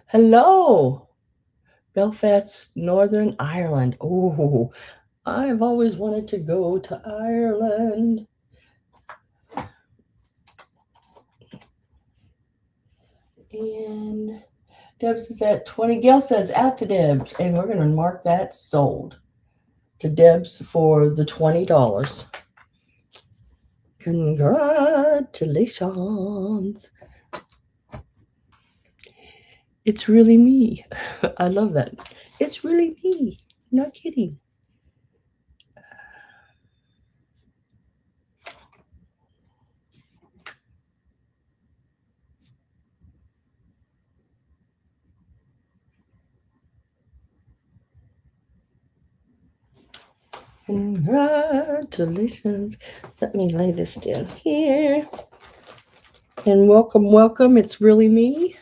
Hello, Belfast, Northern Ireland. Oh, I've always wanted to go to Ireland. And Debs is at 20. Gail says out to Debs, and we're going to mark that sold to Debs for the $20. Congratulations. It's really me. I love that. It's really me. Not kidding. Congratulations. Let me lay this down here. And welcome, welcome. It's really me.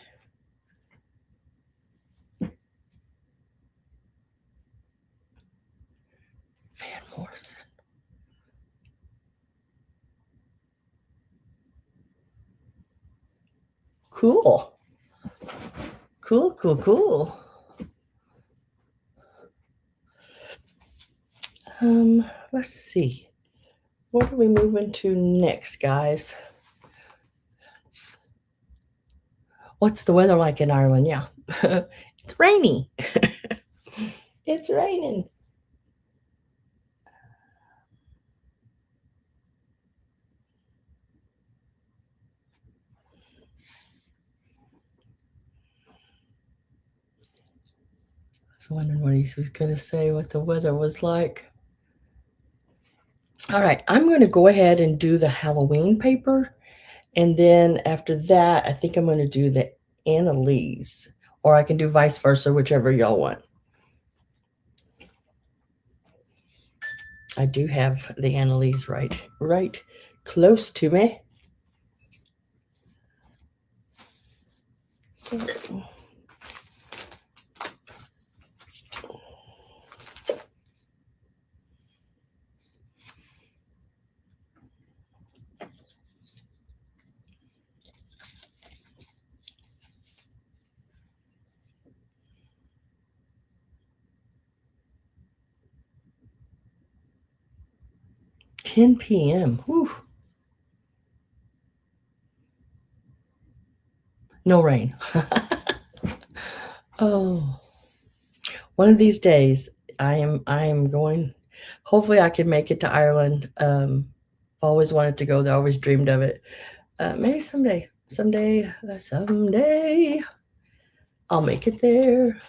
Van Morrison. Cool. Cool, cool, cool. Let's see. What are we moving to next, guys? What's the weather like in Ireland? Yeah. It's rainy. It's raining. I was wondering what he was going to say, what the weather was like. All right, I'm going to go ahead and do the Halloween paper. And then after that, I think I'm going to do the Annalee's. Or I can do vice versa, whichever y'all want. I do have the Annalee's right close to me. So, 10 p.m. Whew. No rain. Oh, one of these days I am going. Hopefully, I can make it to Ireland. Always wanted to go there. Always dreamed of it. Maybe someday. Someday I'll make it there.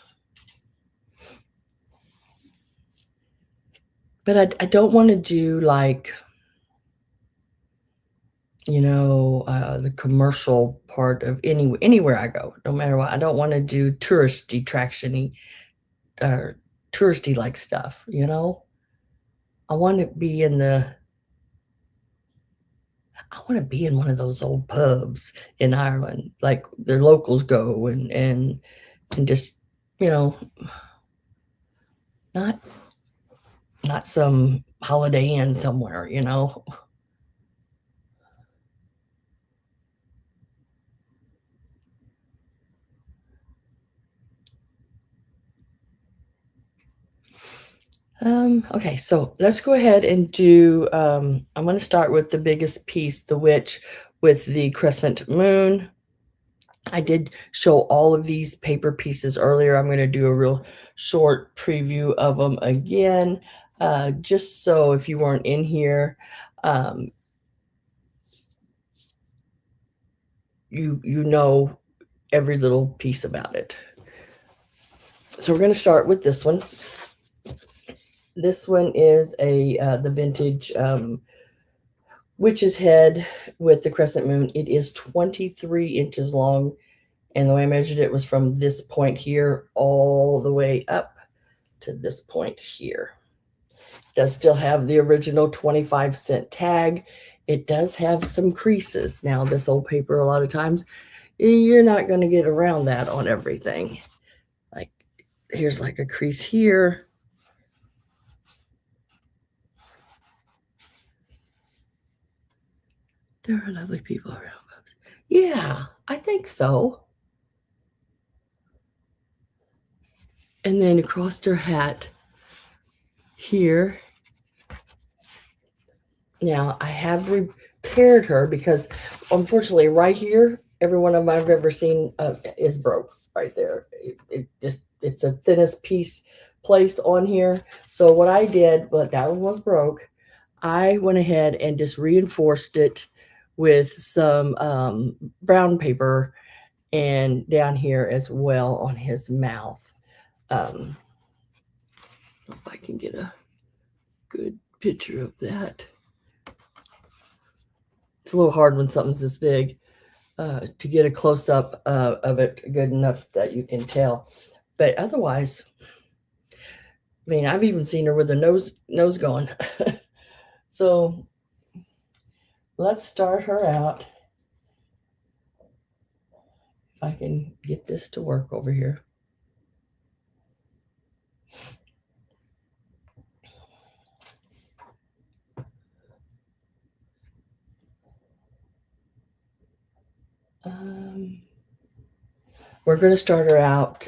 But I don't want to do like, the commercial part of anywhere I go, no matter what. I don't want to do touristy attraction-y, touristy like stuff. I want to be in one of those old pubs in Ireland, like their locals go and just, not some Holiday Inn somewhere. Okay, so let's go ahead and do, I'm going to start with the biggest piece, the witch with the crescent moon. I did show all of these paper pieces earlier. I'm going to do a real short preview of them again, just so if you weren't in here, you know every little piece about it. So we're going to start with this one. This one is the vintage witch's head with the crescent moon. It is 23 inches long, and the way I measured it was from this point here all the way up to this point here. It does still have the original 25-cent tag. It does have some creases. Now, this old paper, a lot of times, you're not going to get around that on everything. Like, here's like a crease here. There are lovely people around. Yeah, I think so. And then across her hat here. Now I have repaired her because unfortunately right here, every one of them I've ever seen is broke right there. It's the thinnest place on here. So what I did, but that one was broke. I went ahead and just reinforced it with some brown paper and down here as well on his mouth. If I can get a good picture of that. It's a little hard when something's this big to get a close-up of it good enough that you can tell. But otherwise, I mean, I've even seen her with the nose going. So let's start her out. If I can get this to work over here. We're going to start her out.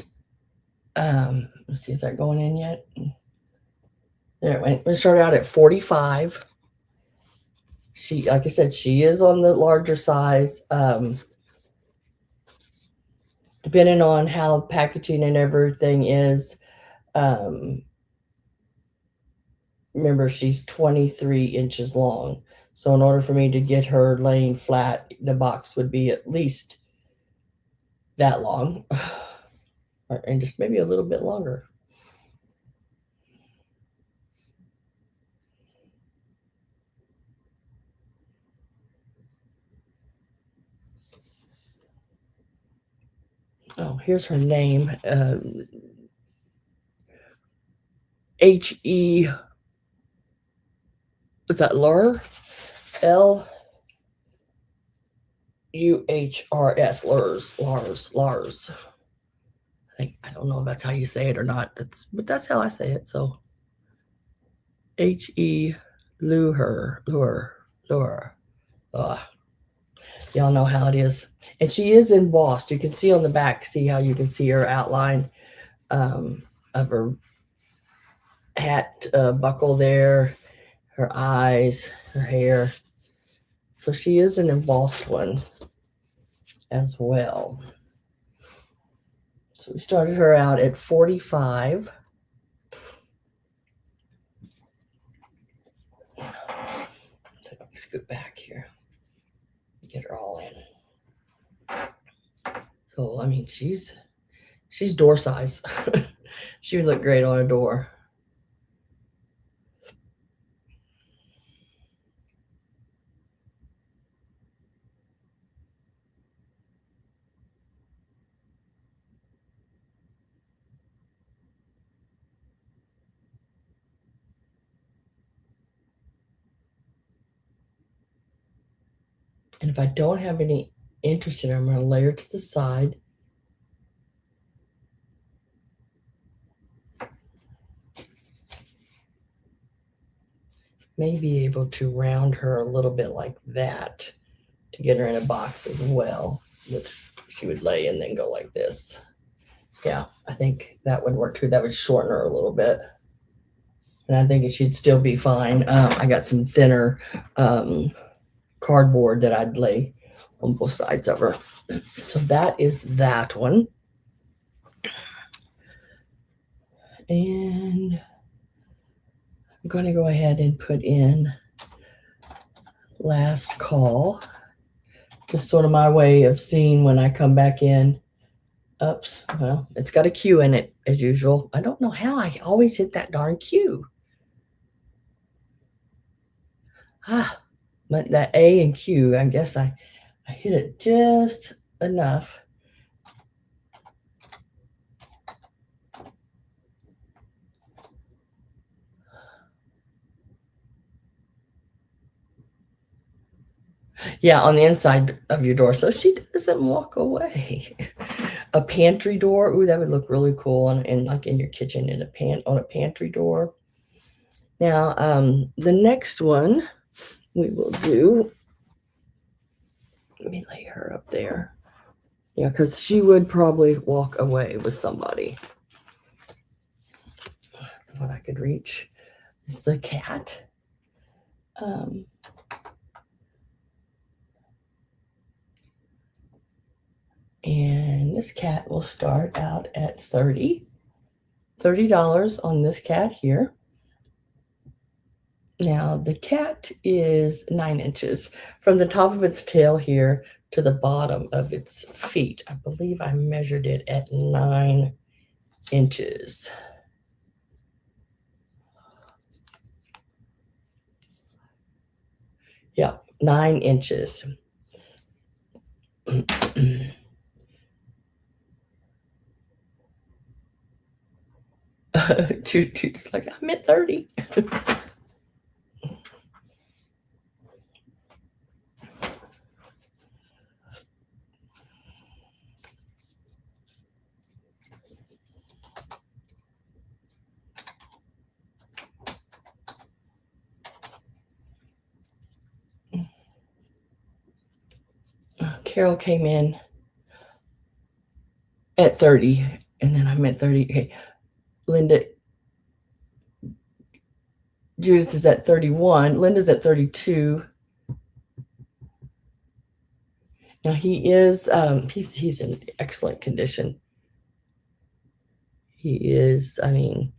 Let's see, is that going in yet? There it went. We're going to start out at 45. She, like I said, she is on the larger size. Depending on how packaging and everything is. Remember, she's 23 inches long. So in order for me to get her laying flat, the box would be at least that long. And just maybe a little bit longer. Oh, here's her name. H-E, is that Lur? L-U-H-R-S, Lars. I don't know if that's how you say it or not. But that's how I say it. So H-E, Lure. Y'all know how it is. And she is embossed. You can see on the back, see how you can see her outline of her hat buckle there, her eyes, her hair. So she is an embossed one as well. So we started her out at 45. So let me scoot back here. Get her all in. So I mean, she's door size. She would look great on a door. And if I don't have any interest in her, I'm going to lay her to the side. May be able to round her a little bit like that to get her in a box as well, which she would lay and then go like this. Yeah, I think that would work too. That would shorten her a little bit. And I think she'd still be fine. I got some thinner cardboard that I'd lay on both sides of her. So that is that one. And I'm going to go ahead and put in last call. Just sort of my way of seeing when I come back in. Oops, well, it's got a Q in it as usual. I don't know how I always hit that darn Q. But that A and Q, I guess I hit it just enough. Yeah, on the inside of your door, so she doesn't walk away. A pantry door, ooh, that would look really cool in like in your kitchen on a pantry door. Now, the next one we will do. Let me lay her up there. Yeah, because she would probably walk away with somebody. What I could reach. is the cat. And this cat will start out at $30 on this cat here. Now the cat is 9 inches from the top of its tail here to the bottom of its feet. I believe I measured it at 9 inches. Yeah, 9 inches. Just like, I'm at 30. Carol came in at 30, and then I'm at 30. Okay, Linda, Judith is at 31. Linda's at 32. Now he is, he's in excellent condition. He is, I mean,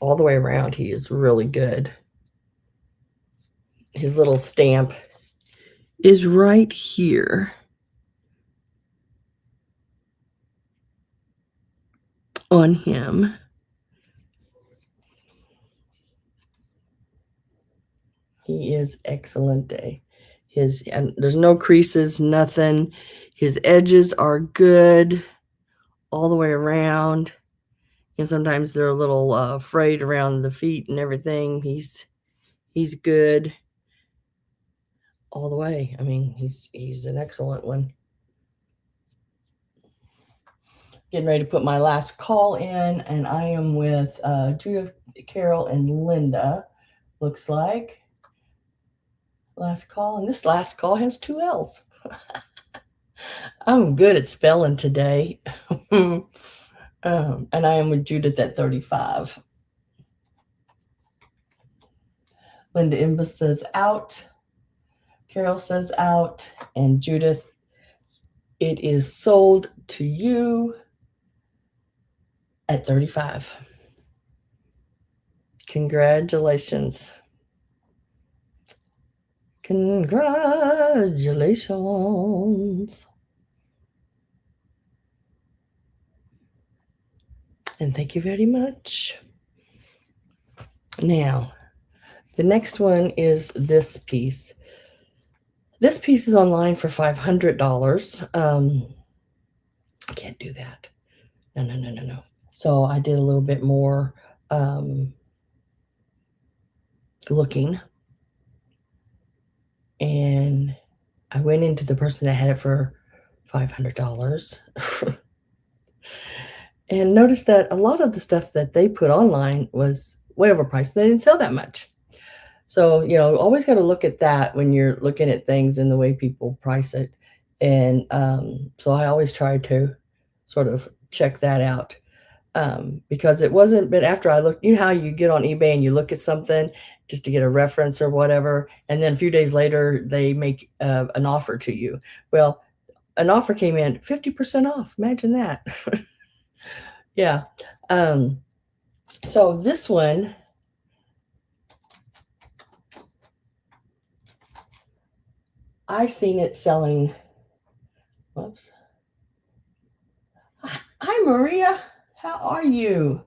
all the way around, he is really good. His little stamp is right here on him. He is excellent day. And there's no creases, nothing. His edges are good all the way around. And sometimes they're a little frayed around the feet and everything. He's good all the way. I mean, he's an excellent one. Getting ready to put my last call in, and I am with Judith, Carol, and Linda. Looks like last call, and this last call has 2 L's. I'm good at spelling today. And I am with Judith at 35. Linda Imba says out. Carol says out. And Judith, it is sold to you at 35. Congratulations. Congratulations. And thank you very much. Now, the next one is this piece. This piece is online for $500. I can't do that. No. So I did a little bit more looking. And I went into the person that had it for $500. And noticed that a lot of the stuff that they put online was way overpriced. They didn't sell that much. So, always got to look at that when you're looking at things and the way people price it. And so I always try to sort of check that out because it wasn't, but after I looked, how you get on eBay and you look at something just to get a reference or whatever, and then a few days later, they make an offer to you. Well, an offer came in 50% off. Imagine that. Yeah. So this one, I seen it selling. Whoops. Hi, Maria. How are you?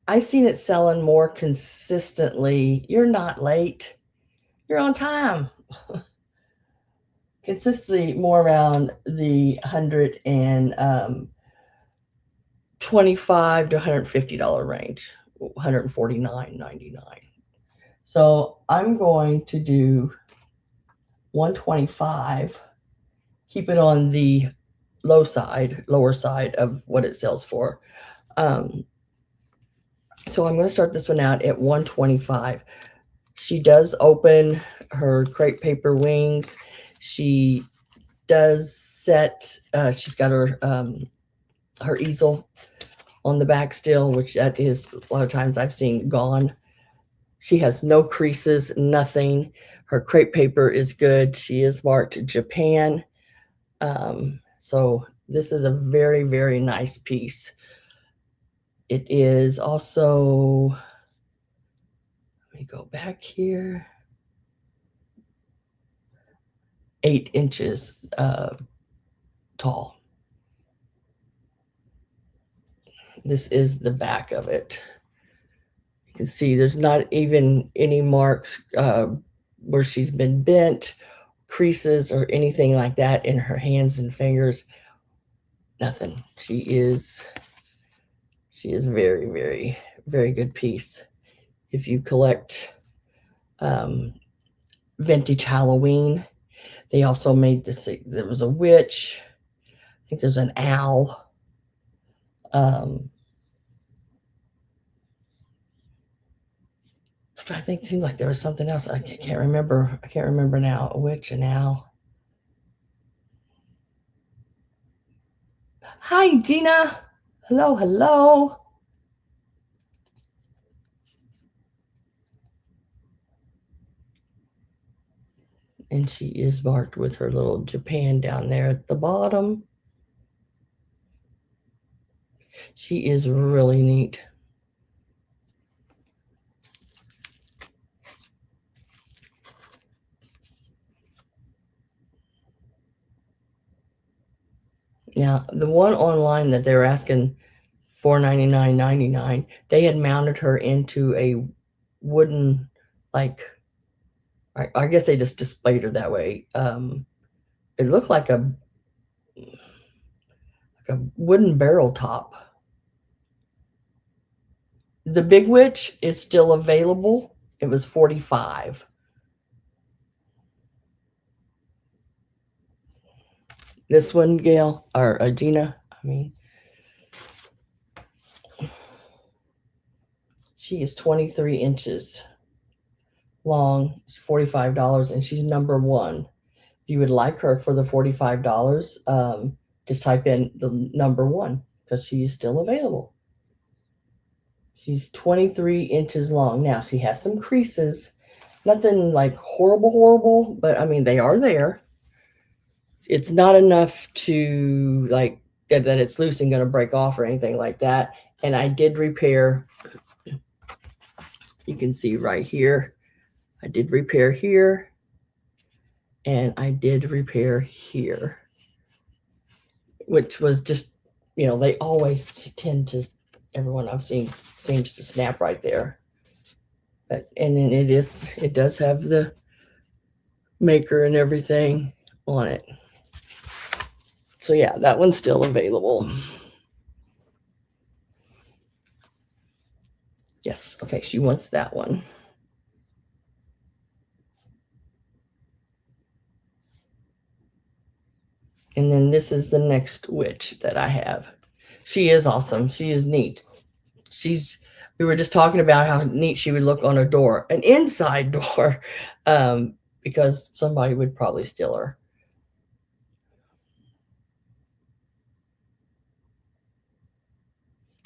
I seen it selling more consistently. You're not late. You're on time. Consistently more around the $125 to $150 range, $149.99. So I'm going to do $125. Keep it on the lower side of what it sells for. So I'm going to start this one out at $125. She does open her crepe paper wings. She does set. She's got her easel on the back still, which that is a lot of times I've seen gone. She has no creases, nothing. Her crepe paper is good. She is marked Japan. So this is a very, very nice piece. It is also, let me go back here, 8 inches tall. This is the back of it. You can see there's not even any marks where she's been bent, creases, or anything like that in her hands and fingers. Nothing. She is very, very, very good piece. If you collect vintage Halloween, they also made this. There was a witch. I think there's an owl. I think it seemed like there was something else. I can't remember. I can't remember now. A witch, an owl. Hi, Gina. Hello, hello. And she is marked with her little Japan down there at the bottom. She is really neat. Now, the one online that they were asking $499.99, they had mounted her into a wooden, like, I guess they just displayed her that way. It looked like a wooden barrel top. The Big Witch is still available. It was $45. This one, Gail, or Gina, I mean, she is 23 inches long. It's $45, and she's number 1. If you would like her for the $45, just type in the number 1 because she's still available. She's 23 inches long. Now, she has some creases. Nothing like horrible, but I mean, they are there. It's not enough to like that it's loose and going to break off or anything like that. And I did repair. You can see right here. I did repair here. And I did repair here. Which was just, they always tend to, everyone I've seen seems to snap right there. But, and then it does have the maker and everything on it. So yeah, that one's still available. Yes, okay, she wants that one. And then this is the next witch that I have. She is awesome. She is neat. We were just talking about how neat she would look on a door, an inside door, because somebody would probably steal her.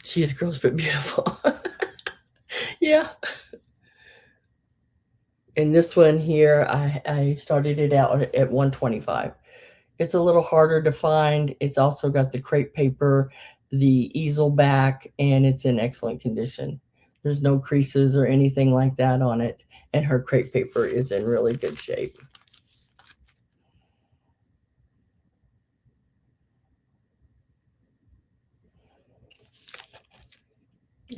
She is gross but beautiful. Yeah. And this one here, I started it out at $125. It's a little harder to find. It's also got the crepe paper, the easel back, and it's in excellent condition. There's no creases or anything like that on it, and her crepe paper is in really good shape.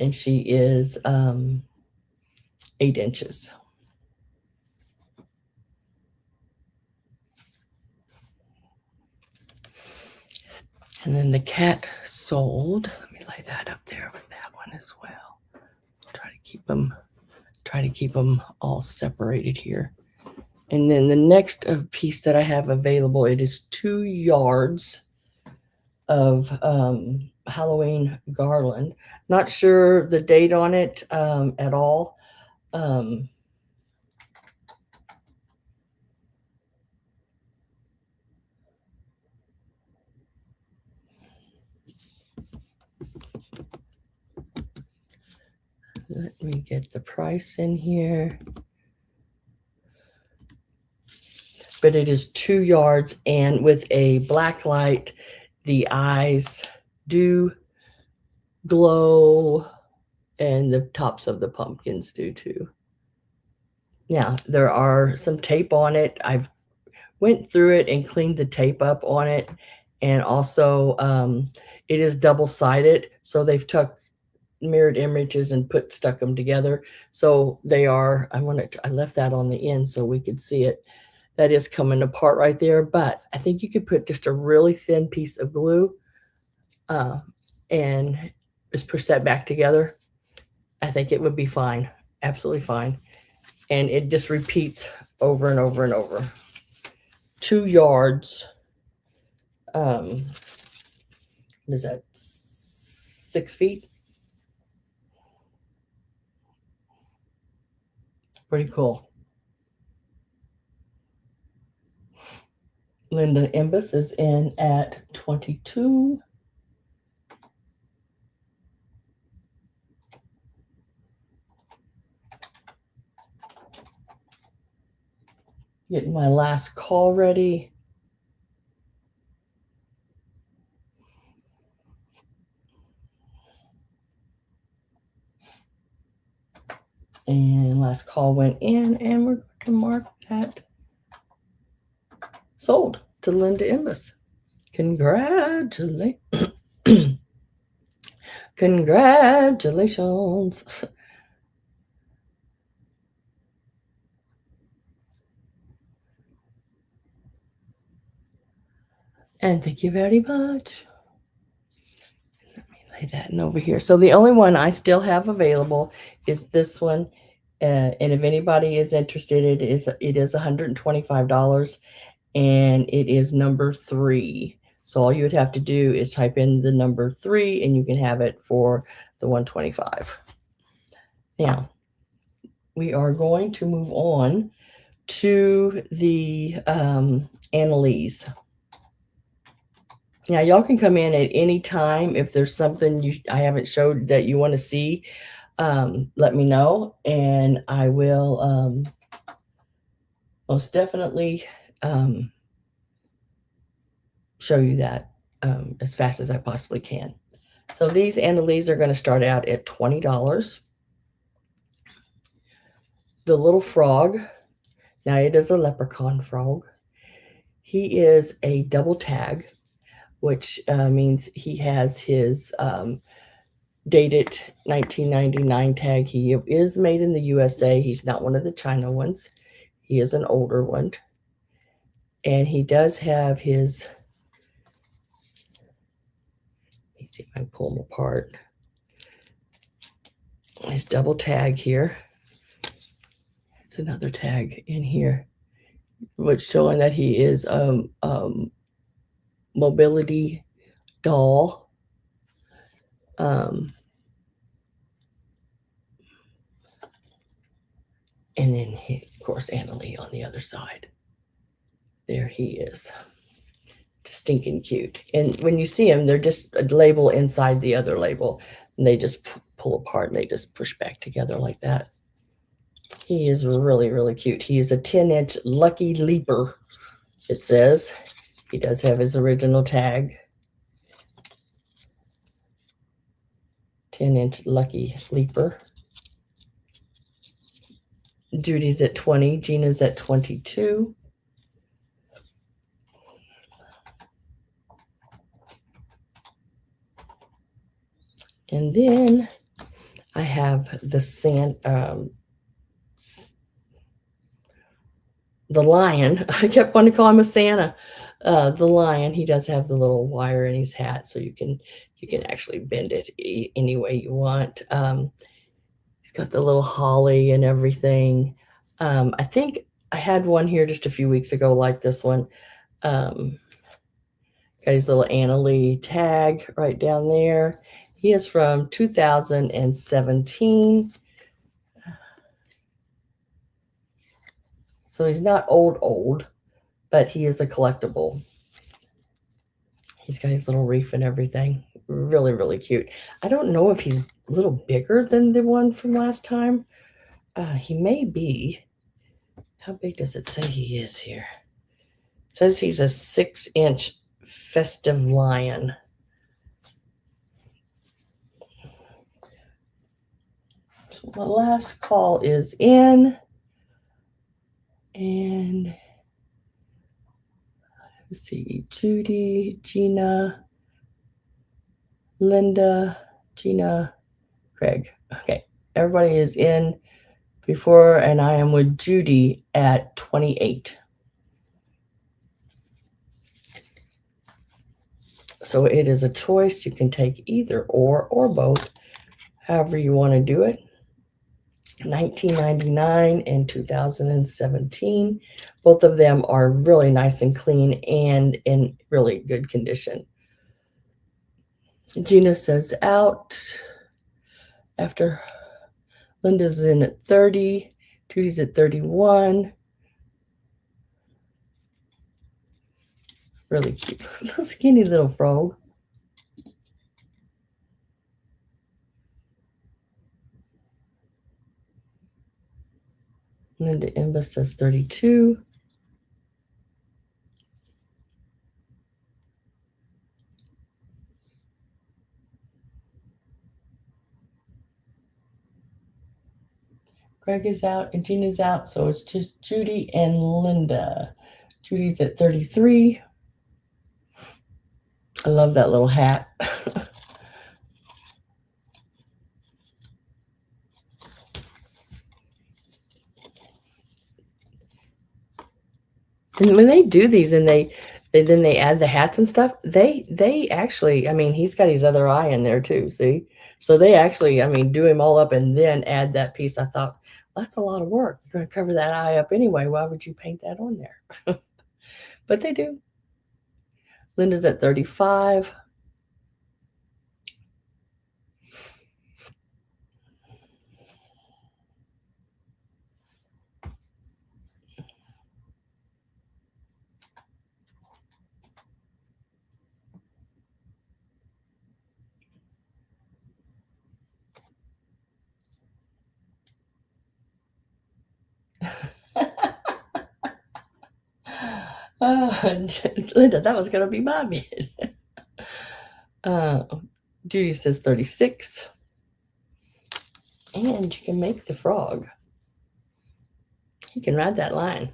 And she is 8 inches. And then the cat sold. Let me lay that up there with that one as well. Try to keep them all separated here. And then the next piece that I have available, it is 2 yards of Halloween garland. Not sure the date on it at all. Let me get the price in here. But it is 2 yards, and with a black light, the eyes do glow, and the tops of the pumpkins do too. Now, there are some tape on it. I've went through it and cleaned the tape up on it, and also it is double-sided, so they've tucked mirrored images and stuck them together. So they are, I left that on the end so we could see it. That is coming apart right there, but I think you could put just a really thin piece of glue and just push that back together. I think it would be fine, absolutely fine. And it just repeats over and over and over. 2 yards. What is that? 6 feet? Pretty cool. Linda Imbus is in at 22. Getting my last call ready. And last call went in, and we're going to mark that sold to Linda Imbus. Congratulations. Congratulations. And thank you very much. Let me lay that in over here. So the only one I still have available is this one. And if anybody is interested, it is $125, and it is number 3. So all you would have to do is type in the number 3, and you can have it for the $125. Now, we are going to move on to the Annalee's. Now, y'all can come in at any time. If there's something I haven't showed that you want to see, let me know, and I will most definitely show you that as fast as I possibly can. So these Annalees are going to start out at $20. The little frog, now it is a leprechaun frog. He is a double tag, which means he has his dated 1999 tag. He is made in the USA. He's not one of the China ones. He is an older one. And he does have his, let me see if I can pull him apart. His double tag here. It's another tag in here, which showing that he is a mobility doll. And then, of course, Annalee on the other side. There he is. Just stinking cute. And when you see him, they're just a label inside the other label. And they just pull apart, and they just push back together like that. He is really, really cute. He is a 10-inch Lucky Leaper, it says. He does have his original tag. 10-inch Lucky Leaper. Judy's at 20. Gina's at 22. And then I have the lion. I kept wanting to call him a Santa. The lion. He does have the little wire in his hat, so you can actually bend it any way you want. He's got the little holly and everything. I think I had one here just a few weeks ago like this one. Got his little Annalee tag right down there. He is from 2017. So he's not old, but he is a collectible. He's got his little reef and everything. really, really cute. I don't know if he's a little bigger than the one from last time. He may be. How big does it say he is here? It says he's a 6-inch festive lion. So my last call is in. And let's see, Judy, Gina, Linda, Gina, Craig. Okay, everybody is in before, and I am with Judy at 28. So it is a choice. You can take either or both, however you want to do it. 1999 and 2017. Both of them are really nice and clean and in really good condition. Gina says out after Linda's in at 30, Judy's at 31. Really cute, little skinny little frog. Linda Imba says 32. Greg is out and Gina's out, so it's just Judy and Linda. Judy's at 33. I love that little hat. And when they do these and then they add the hats and stuff, they actually, I mean, he's got his other eye in there too, see? So they actually, I mean, do him all up and then add that piece. I thought, well, that's a lot of work. You're going to cover that eye up anyway. Why would you paint that on there? But they do. Linda's at 35. Linda, that was going to be my bid. Judy says 36. And you can make the frog. You can ride that line.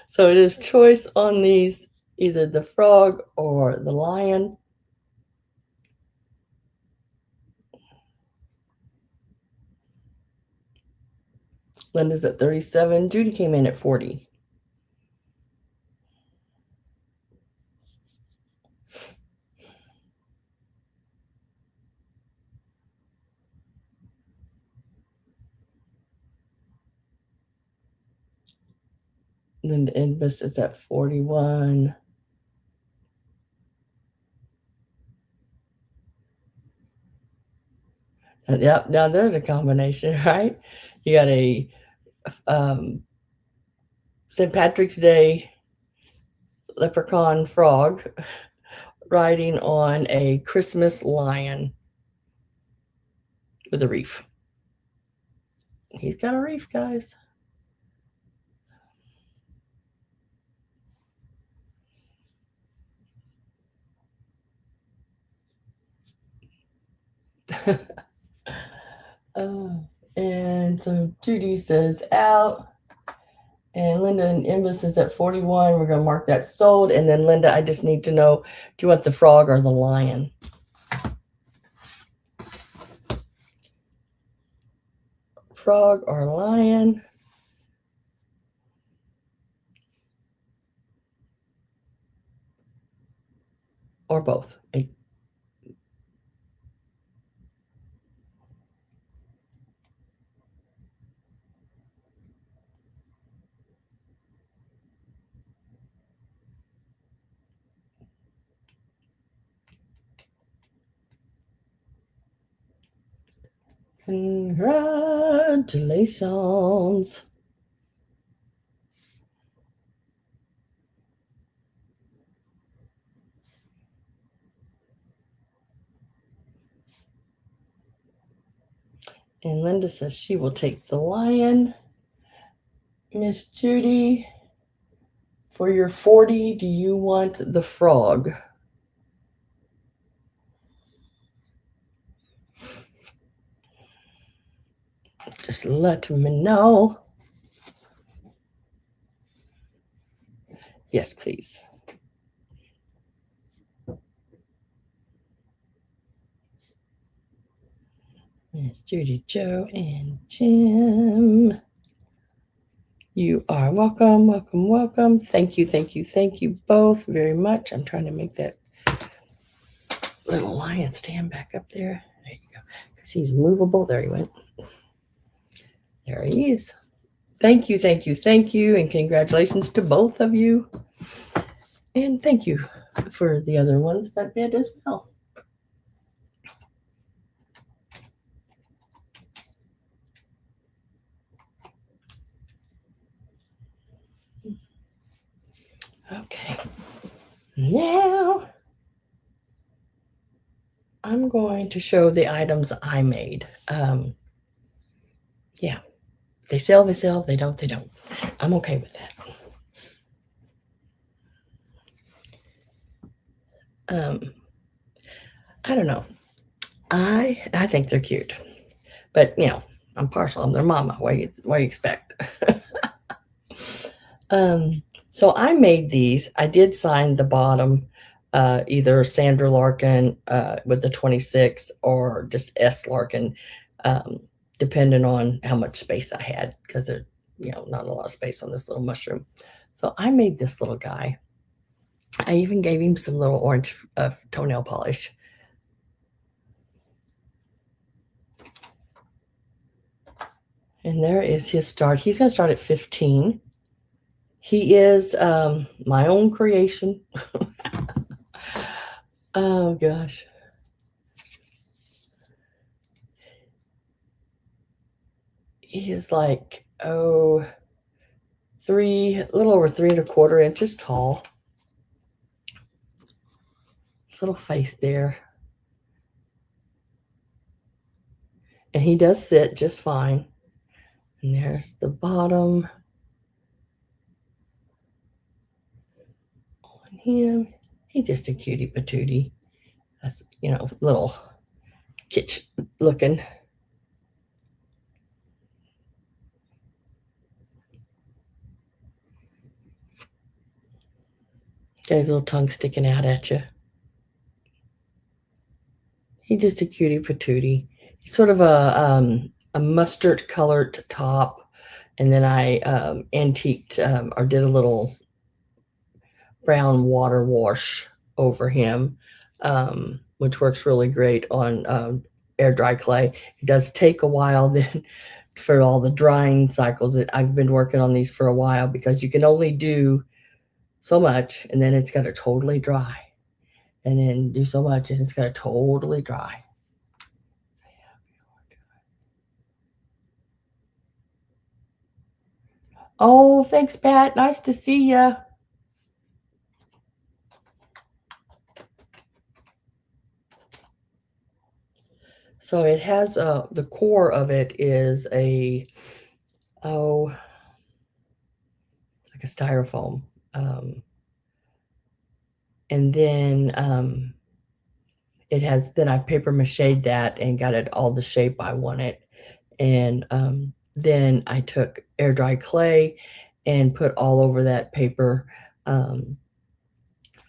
So it is choice on these, either the frog or the lion. Linda's at 37. Judy came in at 40. Linda Inbus is at 41. Yep, now there's a combination, right? You got a St. Patrick's Day leprechaun frog riding on a Christmas lion with a reef. He's got a reef, guys. And so Judy says out, and Linda and Imbus is at 41. We're going to mark that sold. And then Linda, I just need to know, do you want the frog or the lion? Frog or lion? Or both? Congratulations. And Linda says she will take the lion. Miss Judy, for your 40, do you want the frog? Just let me know. Yes, please. Miss Judy, Joe, and Jim. You are welcome, welcome, welcome. Thank you, thank you, thank you both very much. I'm trying to make that little lion stand back up there. There you go. Because he's movable. There he went. There he is. Thank you, thank you, thank you. And congratulations to both of you. And thank you for the other ones that bid as well. Okay. Now I'm going to show the items I made. Yeah. They sell, they don't, they don't. I'm okay with that. I don't know. I think they're cute. But you know, I'm partial. I'm their mama. What do you expect? So I made these. I did sign the bottom, either Sandra Larkin with the 26 or just S Larkin, depending on how much space I had, because there's not a lot of space on this little mushroom. So I made this little guy. I even gave him some little orange toenail polish. And there is his start. He's going to start at 15. He is my own creation. Oh, gosh. He is like, a little over 3¼ inches tall. His little face there. And he does sit just fine. And there's the bottom on him. He's just a cutie patootie. That's, little kitsch looking. Got his little tongue sticking out at you. He's just a cutie patootie. He's sort of a mustard colored top. And then I antiqued or did a little brown water wash over him, which works really great on air dry clay. It does take a while then for all the drying cycles. I've been working on these for a while because you can only do so much and then it's got to totally dry, and then do so much and it's got to totally dry. Oh, thanks, Pat. Nice to see you. So it has the core of it is like a styrofoam, and then it has. Then I paper mache'd that and got it all the shape I wanted, and then I took air dry clay and put all over that paper, and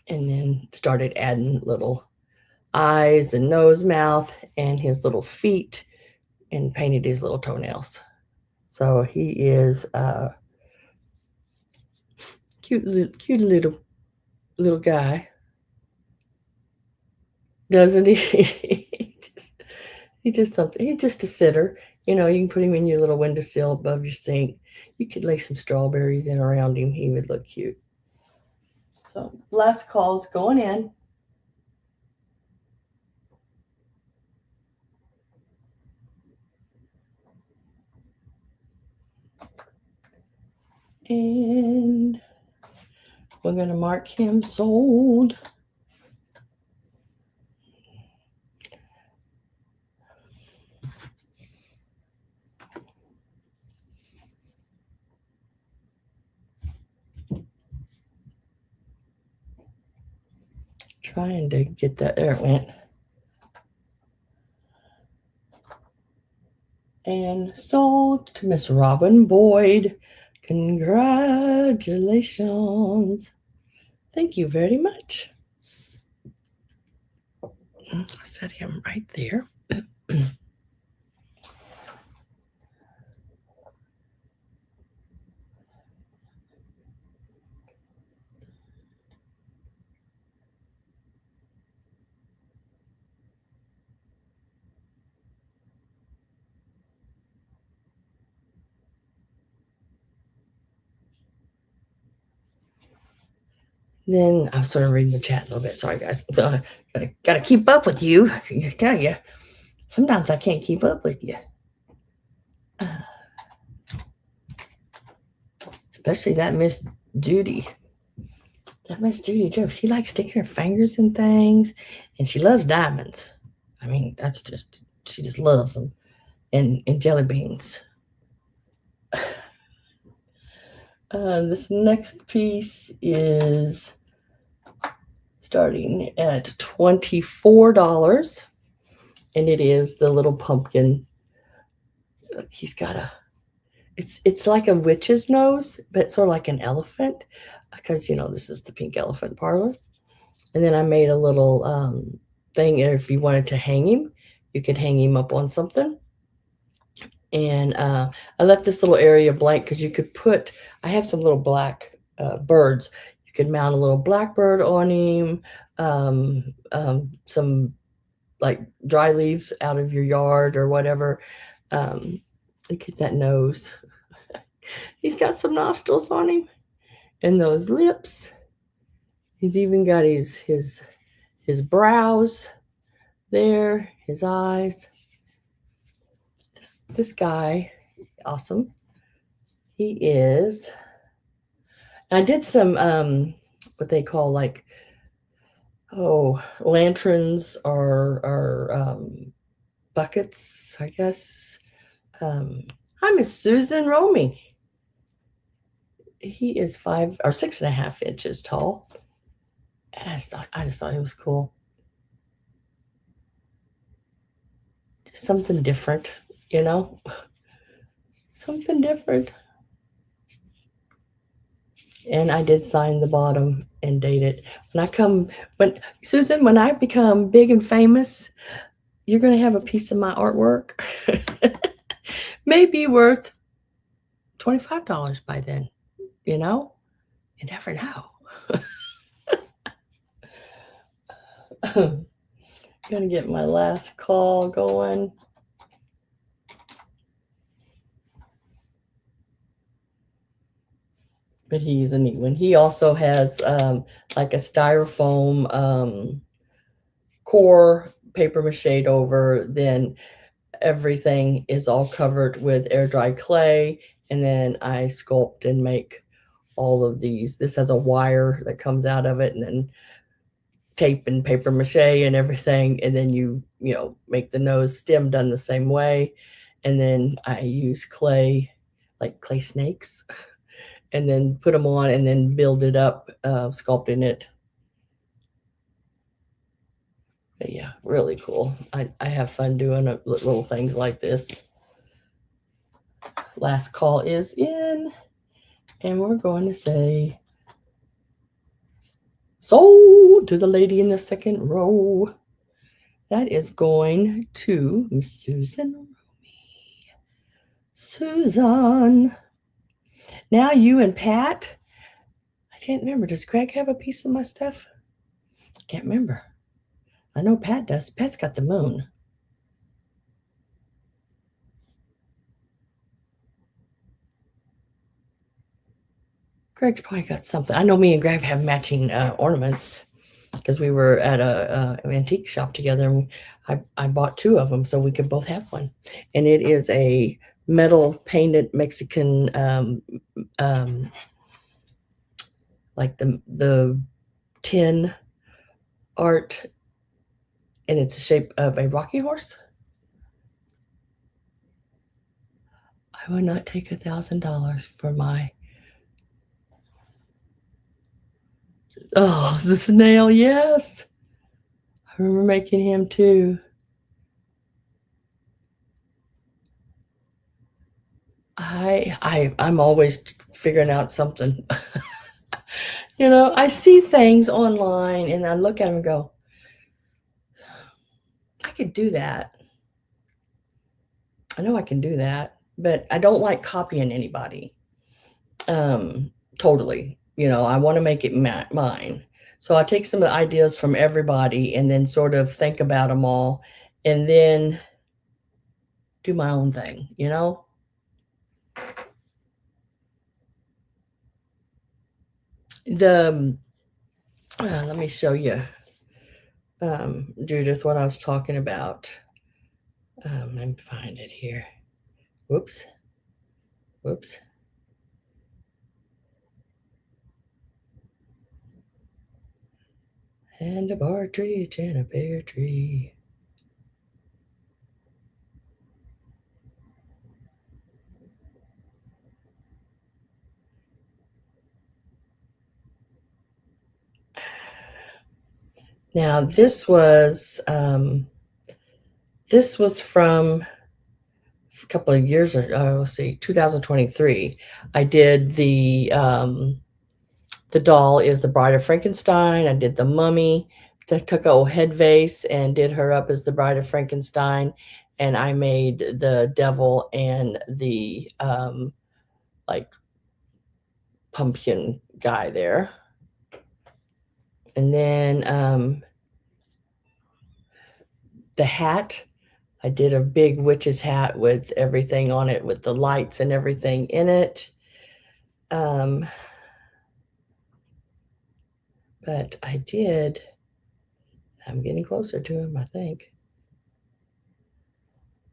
then started adding little eyes and nose, mouth, and his little feet, and painted his little toenails. So he is cute little guy, doesn't he? He's just something. He's just a sitter. You can put him in your little windowsill above your sink. You could lay some strawberries in around him. He would look cute. So last call's going in. And we're going to mark him sold. Trying to get that. There it went. And sold to Miss Robin Boyd. Congratulations. Thank you very much. I'll set him right there. Then I was sort of reading the chat a little bit. Sorry, guys. Gotta keep up with you. I tell you, sometimes I can't keep up with you. Especially that Miss Judy. That Miss Judy Joe. She likes sticking her fingers in things, and she loves diamonds. I mean, that's just, she just loves them. And jelly beans. This next piece is starting at $24, and it is the little pumpkin. He's got a, it's like a witch's nose, but sort of like an elephant, because this is the pink elephant parlor. And then I made a little thing. If you wanted to hang him, you could hang him up on something. And I left this little area blank because you could put, I have some little black birds. You could mount a little blackbird on him, some like dry leaves out of your yard or whatever. Look at that nose. He's got some nostrils on him and those lips. He's even got his brows there, his eyes. This guy, awesome. He is. I did some what they call like lanterns or buckets, I guess. Hi, Miss Susan Romy. He is 5 or 6.5 inches tall. I just thought he was cool. Just something different, something different. And I did sign the bottom and date it. Susan, when I become big and famous, you're going to have a piece of my artwork. Maybe worth $25 by then. You never know. Gonna get my last call going. But he's a neat one. He also has like a styrofoam core paper mache over. Then everything is all covered with air dry clay. And then I sculpt and make all of these. This has a wire that comes out of it, and then tape and paper mache and everything. And then you make the nose stem done the same way. And then I use clay, like clay snakes, and then put them on and then build it up, sculpting it. But yeah, really cool. I have fun doing little things like this. Last call is in, and we're going to say sold to the lady in the second row. That is going to Miss Susan Romy. Susan. Now you and Pat. I can't remember. Does Greg have a piece of my stuff? I can't remember. I know Pat does. Pat's got the moon. Greg's probably got something. I know me and Greg have matching ornaments because we were at an antique shop together, and I bought 2 of them so we could both have one. And it is a metal painted Mexican, like the tin art, and it's the shape of a rocking horse. I would not take $1,000 for my. Oh, the snail, yes. I remember making him too. I'm always figuring out something. I see things online and I look at them and go, I could do that. I know I can do that, but I don't like copying anybody. Totally. I want to make it mine. So I take some of the ideas from everybody and then sort of think about them all and then do my own thing. The Let me show you, Judith, what I was talking about. Let me find it here. Whoops. Whoops. And a partridge and a pear tree. Now this was from a couple of years ago. Let's see, 2023. I did the doll is the Bride of Frankenstein. I did the Mummy. I took a old head vase and did her up as the Bride of Frankenstein, and I made the devil and the like pumpkin guy there. And then the hat, I did a big witch's hat with everything on it, with the lights and everything in it. But I'm getting closer to him, I think.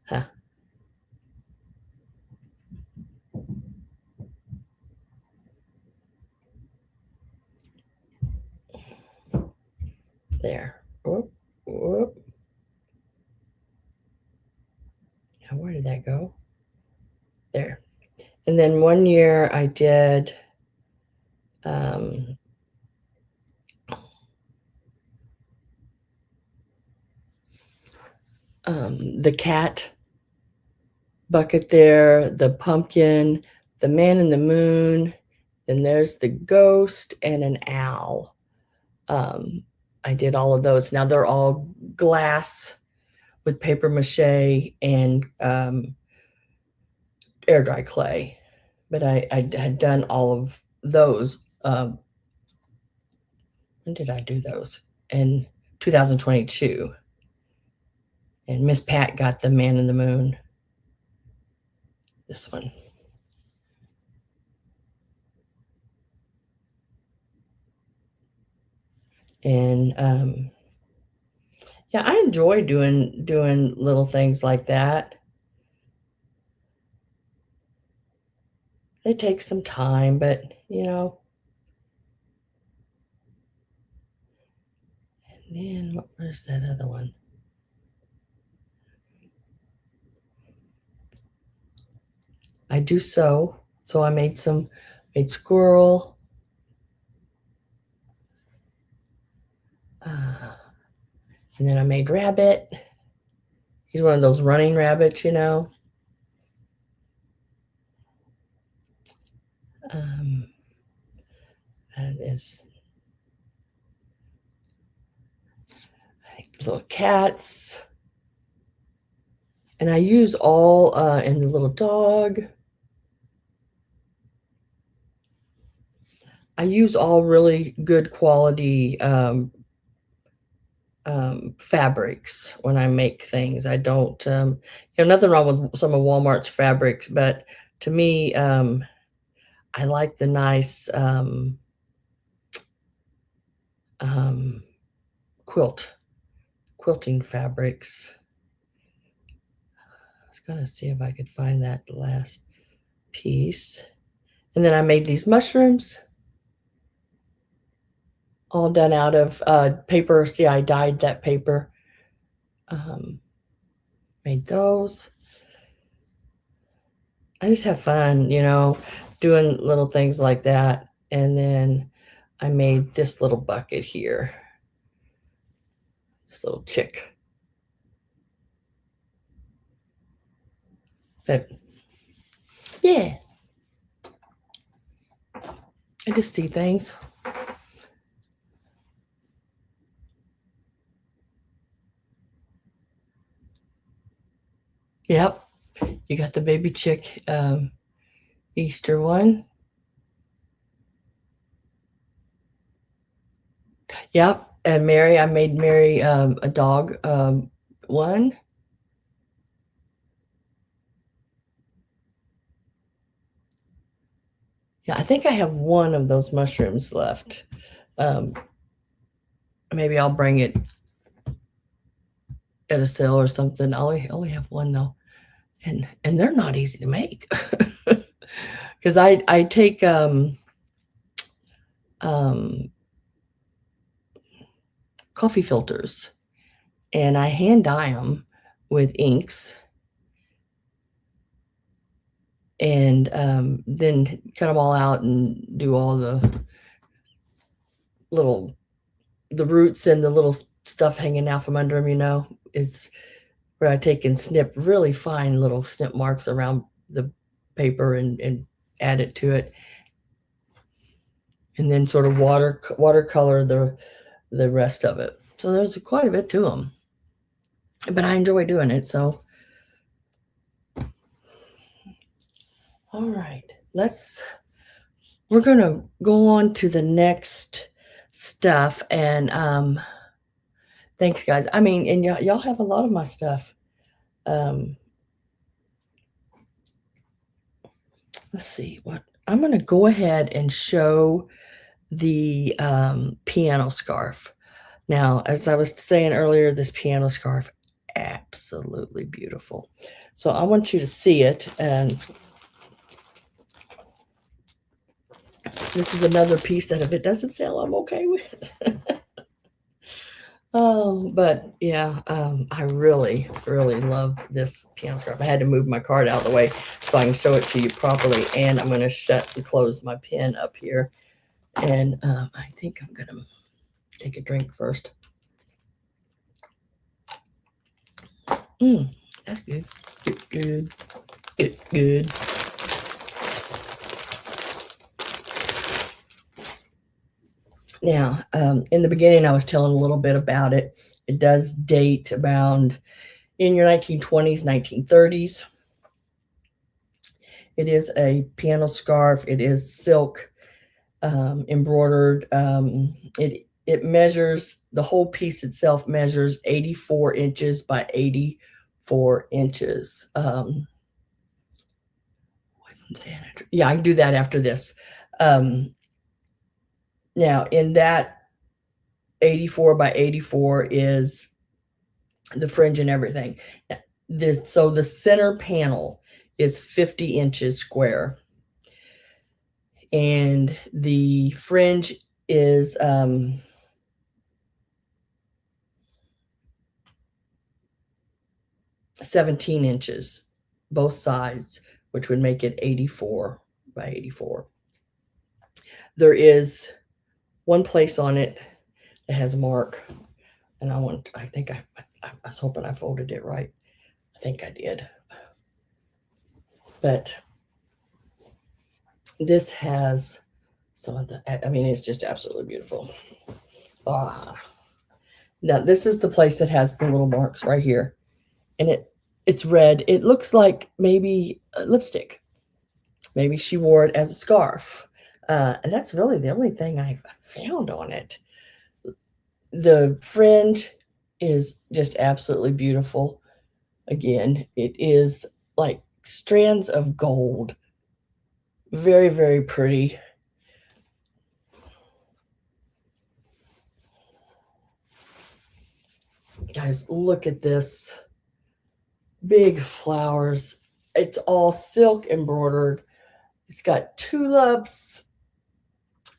Huh. There. Whoop, whoop. Now, where did that go? There. And then one year I did the cat bucket there, the pumpkin, the man in the moon, then there's the ghost and an owl. I did all of those. Now they're all glass with paper mache and air dry clay. But I had done all of those. When did I do those? In 2022. And Miss Pat got the man in the moon. This one. And yeah, I enjoy doing little things like that. They take some time, but And then what was that other one? I do sew. So I made squirrel. And then I made rabbit. He's one of those running rabbits. That is little cats. And I use all, and the little dog. I use all really good quality fabrics when I make things. I don't, nothing wrong with some of Walmart's fabrics, but to me, I like the nice quilting fabrics. I was gonna see if I could find that last piece. And then I made these mushrooms, all done out of paper. See, I dyed that paper. Made those. I just have fun, doing little things like that. And then I made this little bucket here. Just little chick. But yeah, I just see things. Yep, you got the baby chick Easter one. Yep, and Mary, I made Mary a dog one. Yeah, I think I have one of those mushrooms left. Um, maybe I'll bring it at a sale or something. I only have one though, and they're not easy to make because I take coffee filters and I hand dye them with inks and then cut them all out and do all the roots and the little stuff hanging out from under them, is where I take and snip really fine little snip marks around the paper and add it to it. And then sort of watercolor the rest of it. So there's quite a bit to them. But I enjoy doing it, so. All right, we're gonna go on to the next stuff, and thanks guys. I mean, and y'all have a lot of my stuff. Let's see what I'm gonna go ahead and show the piano scarf. Now, as I was saying earlier, this piano scarf, absolutely beautiful. So I want you to see it, and this is another piece that if it doesn't sell, I'm okay with. Oh, but yeah, I really, really love this piano scarf. I had to move my card out of the way so I can show it to you properly. And I'm going to shut and close my pen up here. And I think I'm going to take a drink first. That's good. Good. Now, in the beginning, I was telling a little bit about it. It does date around in your 1920s, 1930s. It is a piano scarf. It is silk embroidered. It measures, the whole piece itself measures 84 inches by 84 inches. Yeah, I can do that after this. Now, in that 84 by 84 is the fringe and everything. So the center panel is 50 inches square. And the fringe is 17 inches, both sides, which would make it 84 by 84. There is one place on it that has a mark, and I was hoping I folded it right. I think I did. But this has some of it's just absolutely beautiful. Now this is the place that has the little marks right here, and it's red. It looks like maybe a lipstick. Maybe she wore it as a scarf. And that's really the only thing I found on it. The fringe is just absolutely beautiful. Again, it is like strands of gold. Very, very pretty. Guys, look at this. Big flowers. It's all silk embroidered. It's got tulips.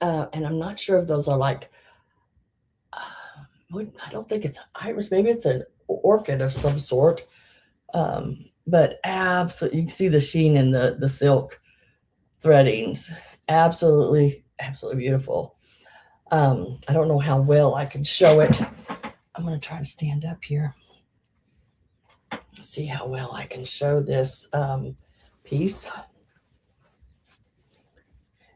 And I'm not sure if those are like, I don't think it's iris. Maybe it's an orchid of some sort. But absolutely, you can see the sheen in the silk threadings. Absolutely, absolutely beautiful. I don't know how well I can show it I'm going to try to stand up here. See how well I can show this piece.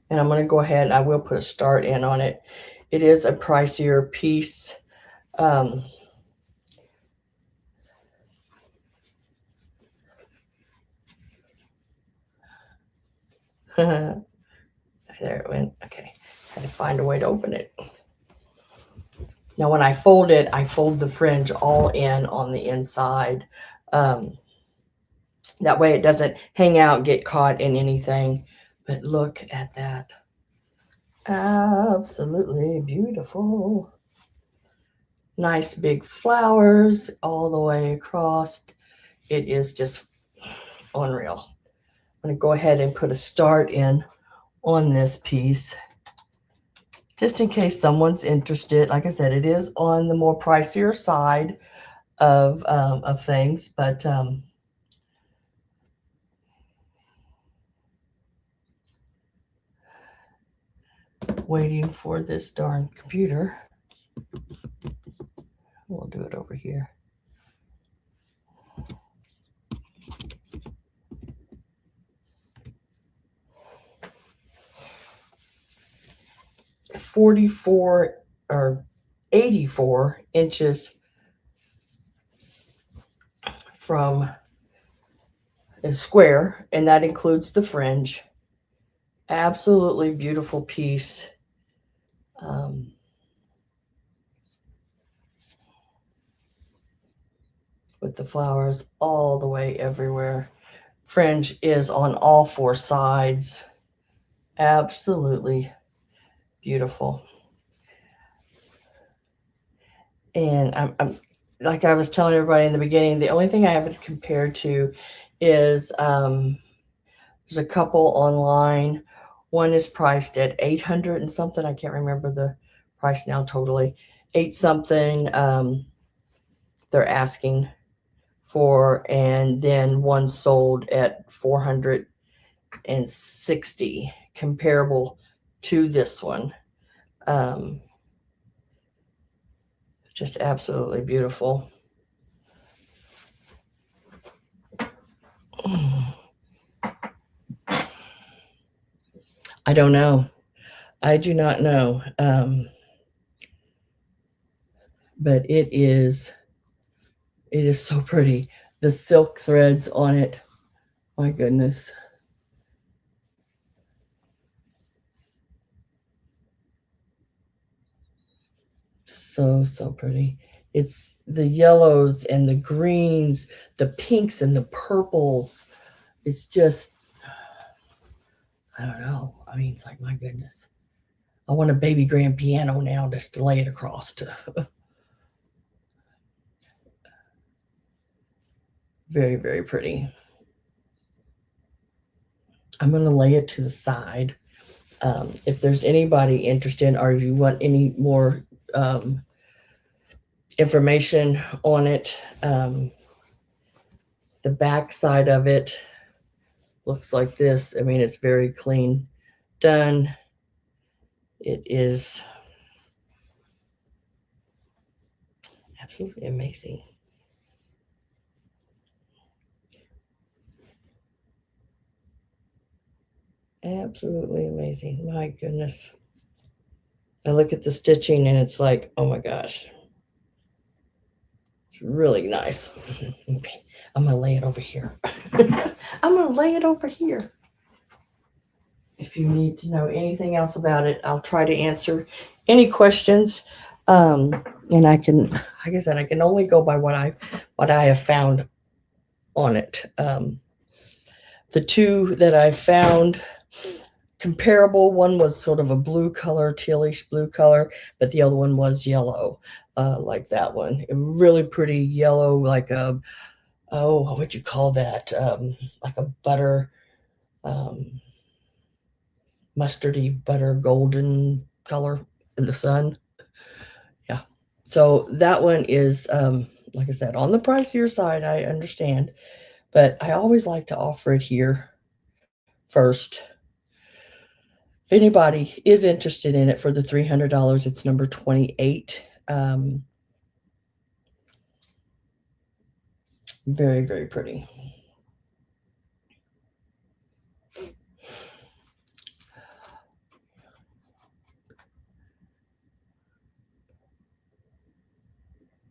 And I'm going to go ahead, I will put a start in on it. It is a pricier piece. There it went. Okay, had to find a way to open it. Now when I fold it, I fold the fringe all in on the inside. That way it doesn't hang out, get caught in anything. But look at that. Absolutely beautiful. Nice big flowers all the way across. It is just unreal. I'm going to go ahead and put a start in on this piece just in case someone's interested. Like I said, it is on the more pricier side of things, but waiting for this darn computer. We'll do it over here. $44 or 84 inches from a square, and that includes the fringe. Absolutely beautiful piece. With the flowers all the way everywhere. Fringe is on all four sides. Absolutely beautiful. And I'm like I was telling everybody in the beginning, the only thing I haven't compared to is there's a couple online. One is priced at 800 and something. I can't remember the price now totally. 8 something they're asking for, and then one sold at 460, comparable to this one. Just absolutely beautiful. I don't know. I do not know. But it is so pretty. The silk threads on it. My goodness. So pretty. It's the yellows and the greens, the pinks and the purples. It's just, I don't know. I mean, it's like, my goodness. I want a baby grand piano now just to lay it across to. Very, very pretty. I'm going to lay it to the side. If there's anybody interested, or if you want any more information on it, the back side of it looks like this. I mean, it's very clean done. It is absolutely amazing. Absolutely amazing. My goodness. I look at the stitching and it's like, oh my gosh. It's really nice. Okay, I'm going to lay it over here. I'm going to lay it over here. If you need to know anything else about it, I'll try to answer any questions. And I can, like I said, I can only go by what I have found on it. The two that I found comparable, one was sort of a blue color, tealish blue color, but the other one was yellow, like that one. A really pretty yellow, like a, oh, what would you call that? Like a butter, mustardy butter, golden color in the sun. Yeah. So that one is, like I said, on the pricier side, I understand, but I always like to offer it here first. If anybody is interested in it for the $300, it's number 28. Very, very pretty.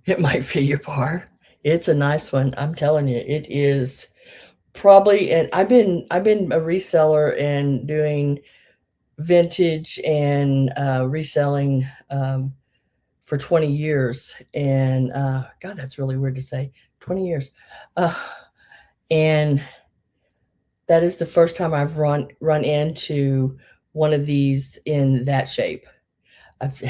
It might fit your bar. It's a nice one. I'm telling you, it is probably. And I've been a reseller and doing vintage and reselling for 20 years. And God, that's really weird to say. 20 years. Uh, and that is the first time I've run into one of these in that shape. I've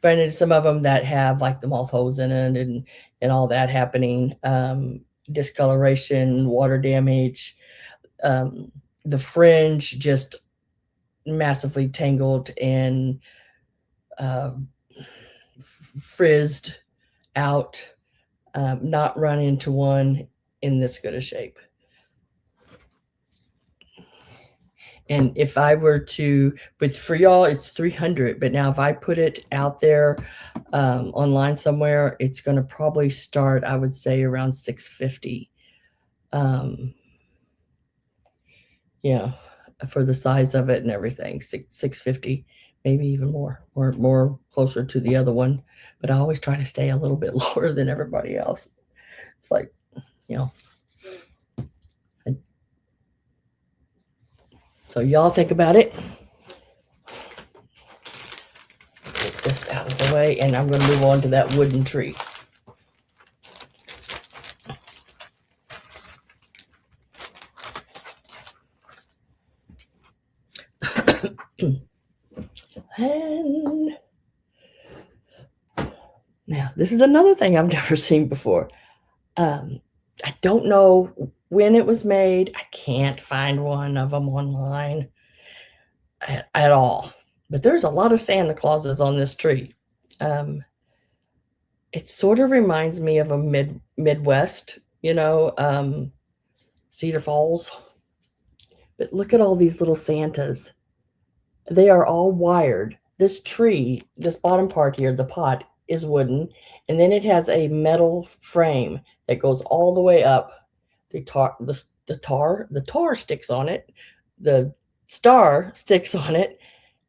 run into some of them that have like the moth holes in it and all that happening, discoloration, water damage, um, the fringe just massively tangled and uh, frizzed out. Not run into one in this good a shape. And if I were to, with for y'all, it's 300. But now if I put it out there online somewhere, it's going to probably start, I would say, around 650. Yeah, for the size of it and everything, 650, maybe even more, or more closer to the other one. But I always try to stay a little bit lower than everybody else. It's like, you know. So y'all think about it. Get this out of the way, and I'm going to move on to that wooden tree. And now this is another thing I've never seen before. I don't know when it was made. I can't find one of them online at all. But there's a lot of Santa Clauses on this tree. It sort of reminds me of a Midwest, Cedar Falls. But look at all these little Santas. They are all wired. This tree, this bottom part here, the pot, is wooden, and then it has a metal frame that goes all the way up. The tar sticks on it. The star sticks on it,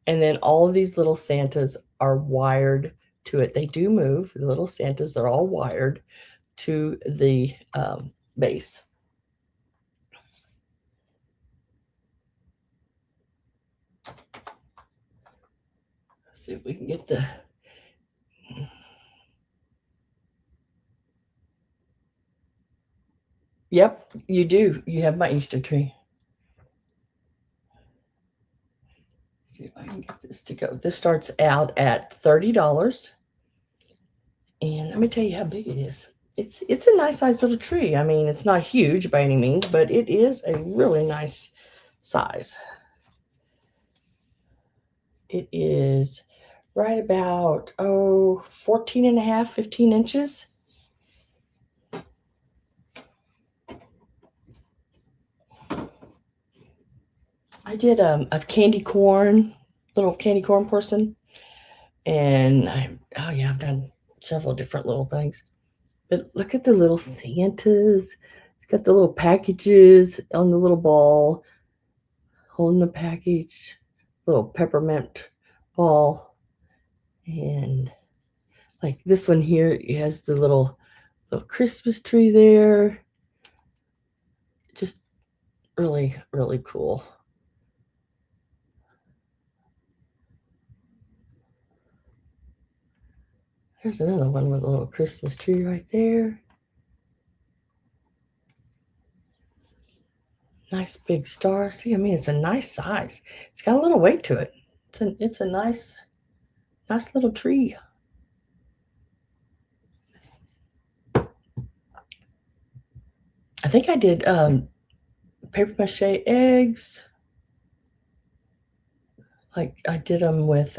and then all of these little Santas are wired to it. They do move. The little Santas, they're all wired to the base. Let's see if we can get the. Yep, you do. You have my Easter tree. Let's see if I can get this to go. This starts out at $30. And let me tell you how big it is. It's a nice sized little tree. I mean, it's not huge by any means, but it is a really nice size. It is right about 14 and a half, 15 inches. I did a candy corn, little candy corn person. And I've done several different little things. But look at the little Santas. It's got the little packages on the little ball, holding the package, little peppermint ball. And like this one here, it has the little Christmas tree there. Just really, really cool. There's another one with a little Christmas tree right there. Nice big star. See, I mean, it's a nice size. It's got a little weight to it. It's a nice little tree. I think I did paper mache eggs. Like I did them with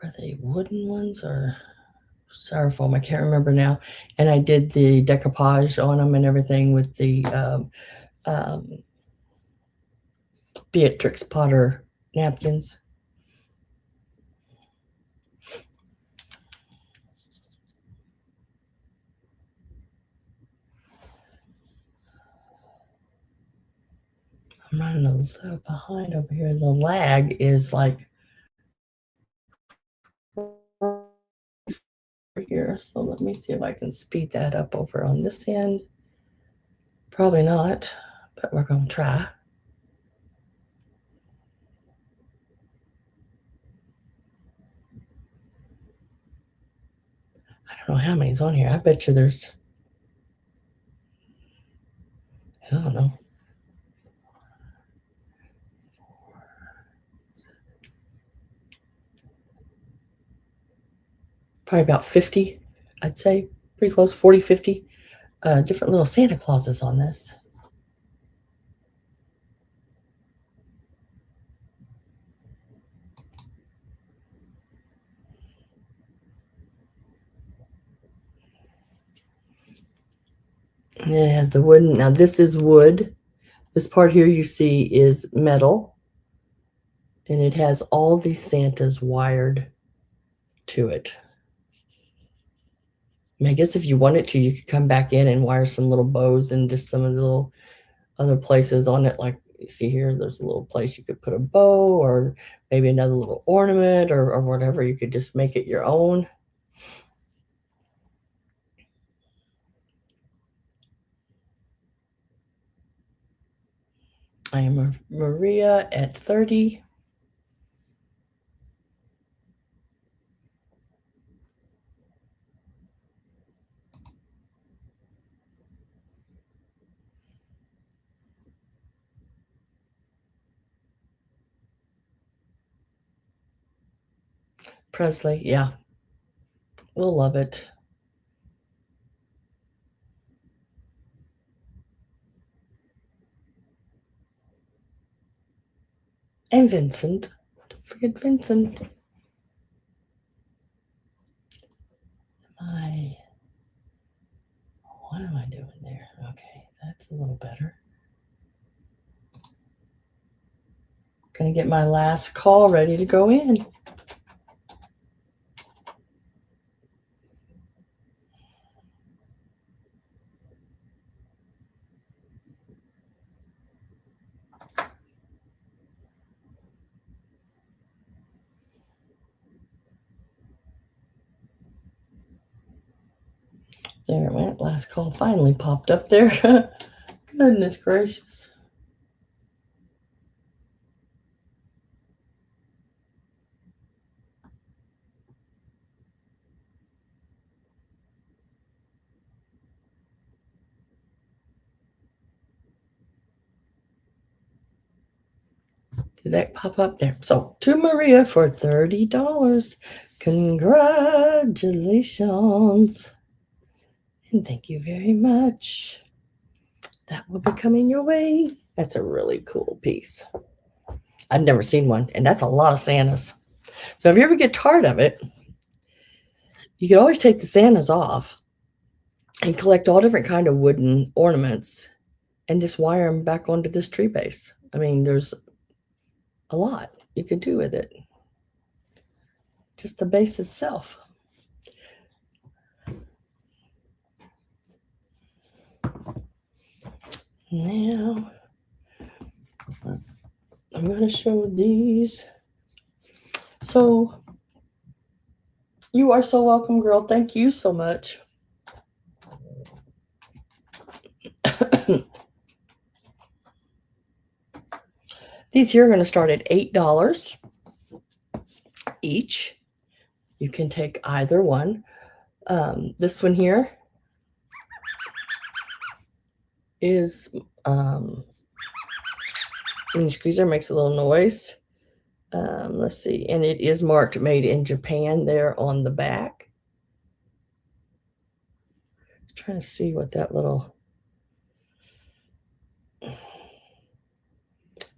are they wooden ones or styrofoam? I can't remember now. And I did the decoupage on them and everything with the Beatrix Potter napkins. I'm running a little behind over here. The lag is like here. So let me see if I can speed that up over on this end. Probably not, but we're going to try. I don't know how many's on here. I bet you there's, I don't know, probably about 50, I'd say, pretty close, 40, 50 different little Santa Clauses on this. And then it has the wooden. Now this is wood. This part here you see is metal. And it has all these Santas wired to it. I mean, I guess if you wanted to, you could come back in and wire some little bows into some of the little other places on it. Like you see here, there's a little place you could put a bow or maybe another little ornament or whatever. You could just make it your own. I am Maria at 30. Presley, yeah. We'll love it. And Vincent. Don't forget Vincent. What am I doing there? Okay, that's a little better. Gonna get my last call ready to go in. There it went. Last call finally popped up there. Goodness gracious. Did that pop up there? So to Maria for $30. Congratulations. And thank you very much. That will be coming your way. That's a really cool piece. I've never seen one, and that's a lot of Santas. So if you ever get tired of it, you can always take the Santas off and collect all different kind of wooden ornaments and just wire them back onto this tree base. I mean, there's a lot you could do with it. Just the base itself. Now, I'm going to show these. So, you are so welcome, girl. Thank you so much. These here are going to start at $8 each. You can take either one. This one here is, when you squeeze it, makes a little noise. Let's see. And it is marked made in Japan there on the back. Just trying to see what that little,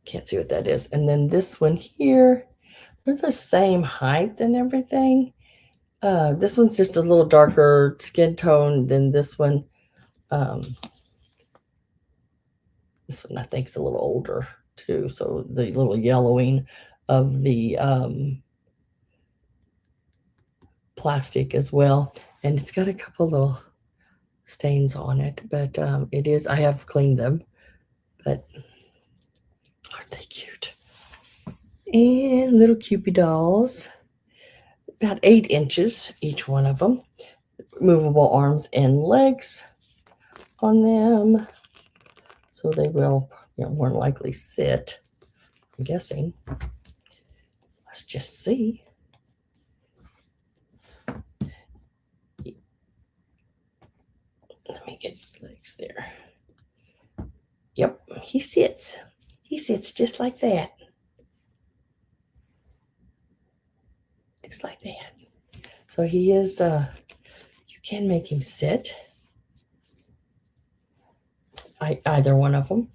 can't see what that is. And then this one here, they're the same height and everything. This one's just a little darker skin tone than this one. This one I think is a little older too. So the little yellowing of the plastic as well. And it's got a couple little stains on it, but it is, I have cleaned them, but And little Cupid dolls, about 8 inches, each one of them. Movable arms and legs on them. So they will, more than likely sit, I'm guessing. Let's just see. Let me get his legs there. Yep, he sits. He sits just like that. Just like that. So he is, you can make him sit. Either one of them.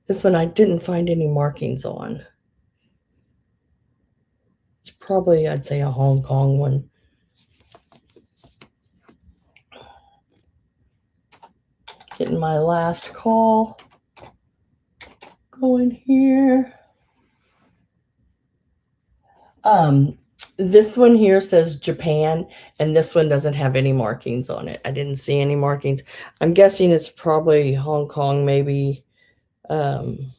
This one I didn't find any markings on. It's probably, I'd say, a Hong Kong one. Getting my last call going here. This one here says Japan, and this one doesn't have any markings on it. I didn't see any markings. I'm guessing it's probably Hong Kong, maybe. I'm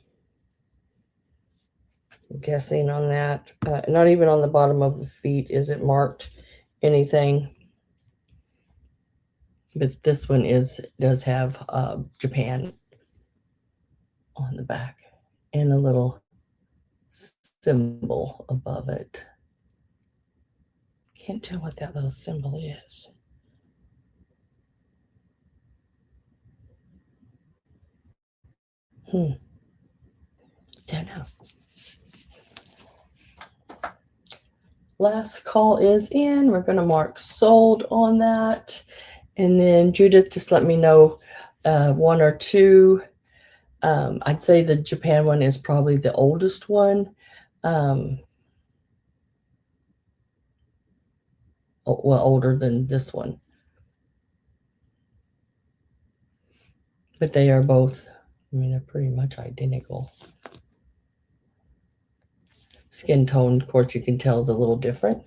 guessing on that. Not even on the bottom of the feet is it marked anything. But this one does have Japan on the back and a little symbol above it. Can't tell what that little symbol is. Don't know. Last call is in. We're going to mark sold on that. And then Judith, just let me know one or two. I'd say the Japan one is probably the oldest one. Well, older than this one. But they are both, they're pretty much identical. Skin tone, of course, you can tell is a little different.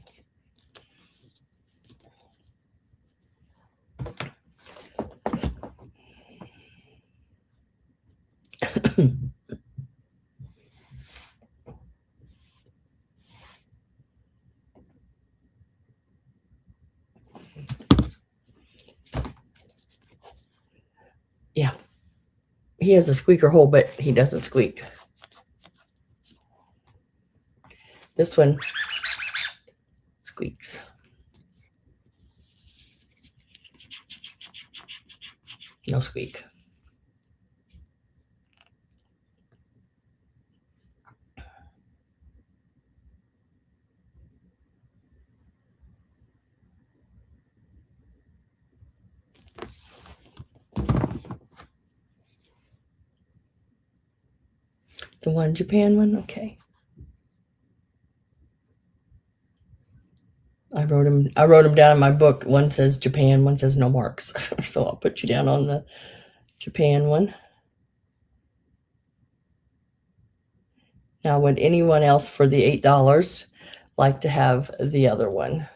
Yeah. He has a squeaker hole, but he doesn't squeak. This one squeaks. No squeak. The one Japan one, okay. I wrote them down in my book. One says Japan, one says no marks. So I'll put you down on the Japan one. Now, would anyone else for the $8 like to have the other one?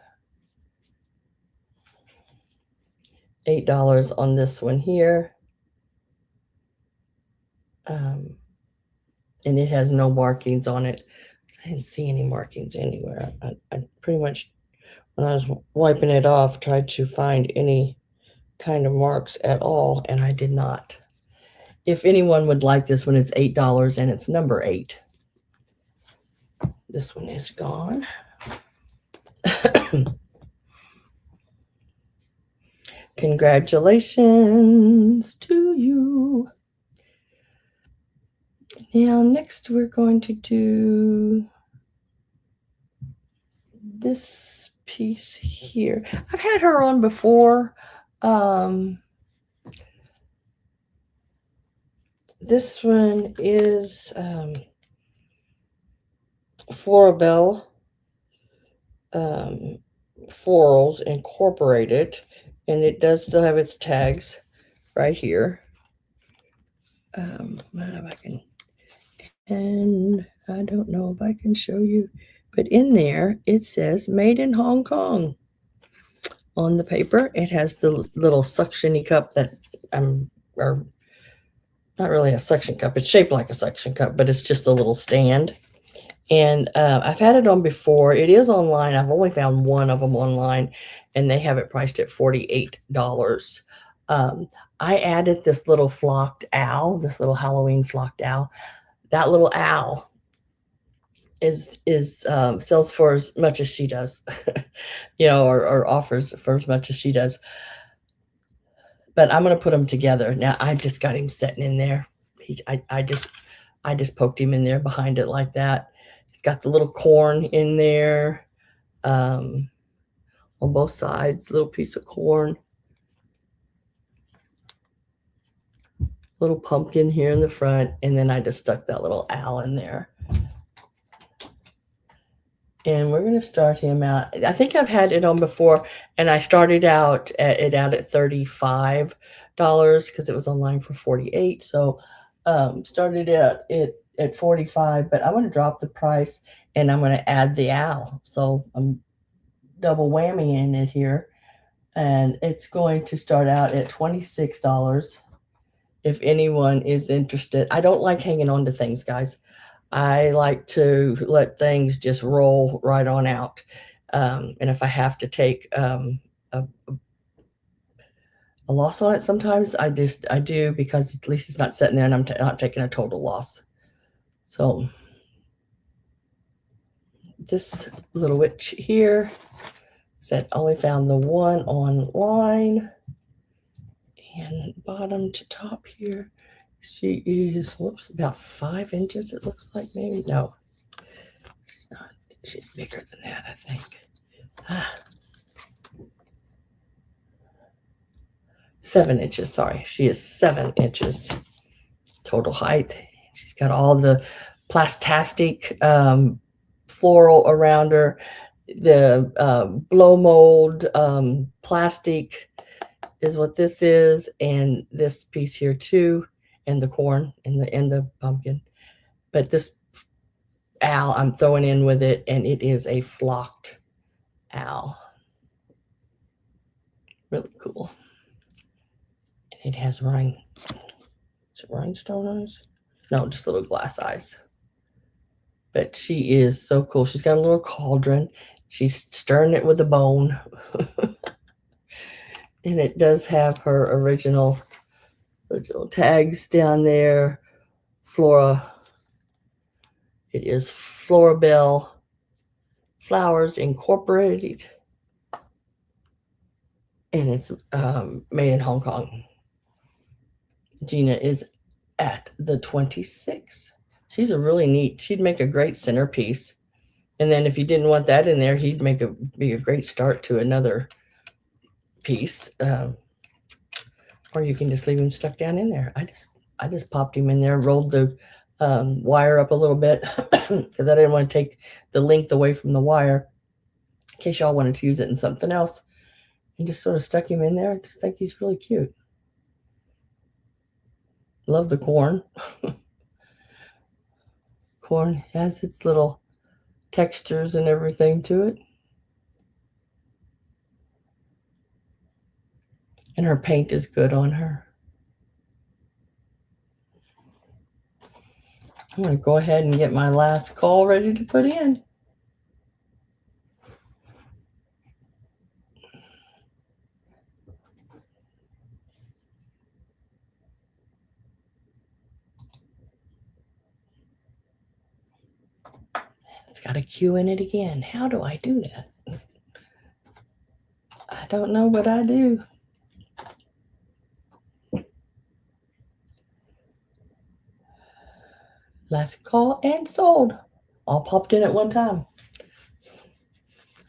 $8 on this one here. And it has no markings on it. I didn't see any markings anywhere. I pretty much, when I was wiping it off, tried to find any kind of marks at all, and I did not. If anyone would like this one, it's $8 and it's number 8. This one is gone. Congratulations to you. Now, next we're going to do this piece here. I've had her on before. This one is Florabelle Florals Incorporated, and it does still have its tags right here. If I can, and I don't know if I can show you, but in there it says made in Hong Kong on the paper. It has the little suction-y cup that or not really a suction cup. It's shaped like a suction cup, but it's just a little stand. And I've had it on before. It is online. I've only found one of them online, and they have it priced at $48. Um, I added this little flocked owl, this little Halloween flocked owl. That little owl is sells for as much as she does, or offers for as much as she does. But I'm gonna put them together now. I just got him sitting in there. I just poked him in there behind it like that. It's got the little corn in there, on both sides. Little piece of corn, little pumpkin here in the front, and then I just stuck that little owl in there. And we're going to start him out. I think I've had it on before, and I started out at $35 because it was online for 48. So started out at 45, but I'm going to drop the price and I'm going to add the owl. So I'm double whammying it here, and it's going to start out at $26. If anyone is interested, I don't like hanging on to things, guys. I like to let things just roll right on out. And if I have to take a loss on it sometimes, I do, because at least it's not sitting there and I'm not taking a total loss. So this little witch here said only found the one online, and bottom to top here. She is, about 5 inches, it looks like, maybe. No, she's not. She's bigger than that, I think. 7 inches, sorry. She is 7 inches total height. She's got all the plastastic floral around her, the blow mold plastic is what this is, and this piece here too, and the corn and the pumpkin. But this owl I'm throwing in with it, and it is a flocked owl. Really cool. And it has rhinestone eyes? No, just little glass eyes. But she is so cool. She's got a little cauldron. She's stirring it with a bone. And it does have her original tags down there. Flora. It is Florabelle Flowers Incorporated. And it's made in Hong Kong. Gina is at the 26. She's a really neat. She'd make a great centerpiece. And then if you didn't want that in there, he'd be a great start to another piece. Or you can just leave him stuck down in there. I just popped him in there, rolled the wire up a little bit because I didn't want to take the length away from the wire in case y'all wanted to use it in something else, and just sort of stuck him in there. I just think he's really cute. Love the corn. Corn has its little textures and everything to it. And her paint is good on her. I'm going to go ahead and get my last call ready to put in. It's got a Q in it again. How do I do that? I don't know, but I do. Last call and sold. All popped in at one time.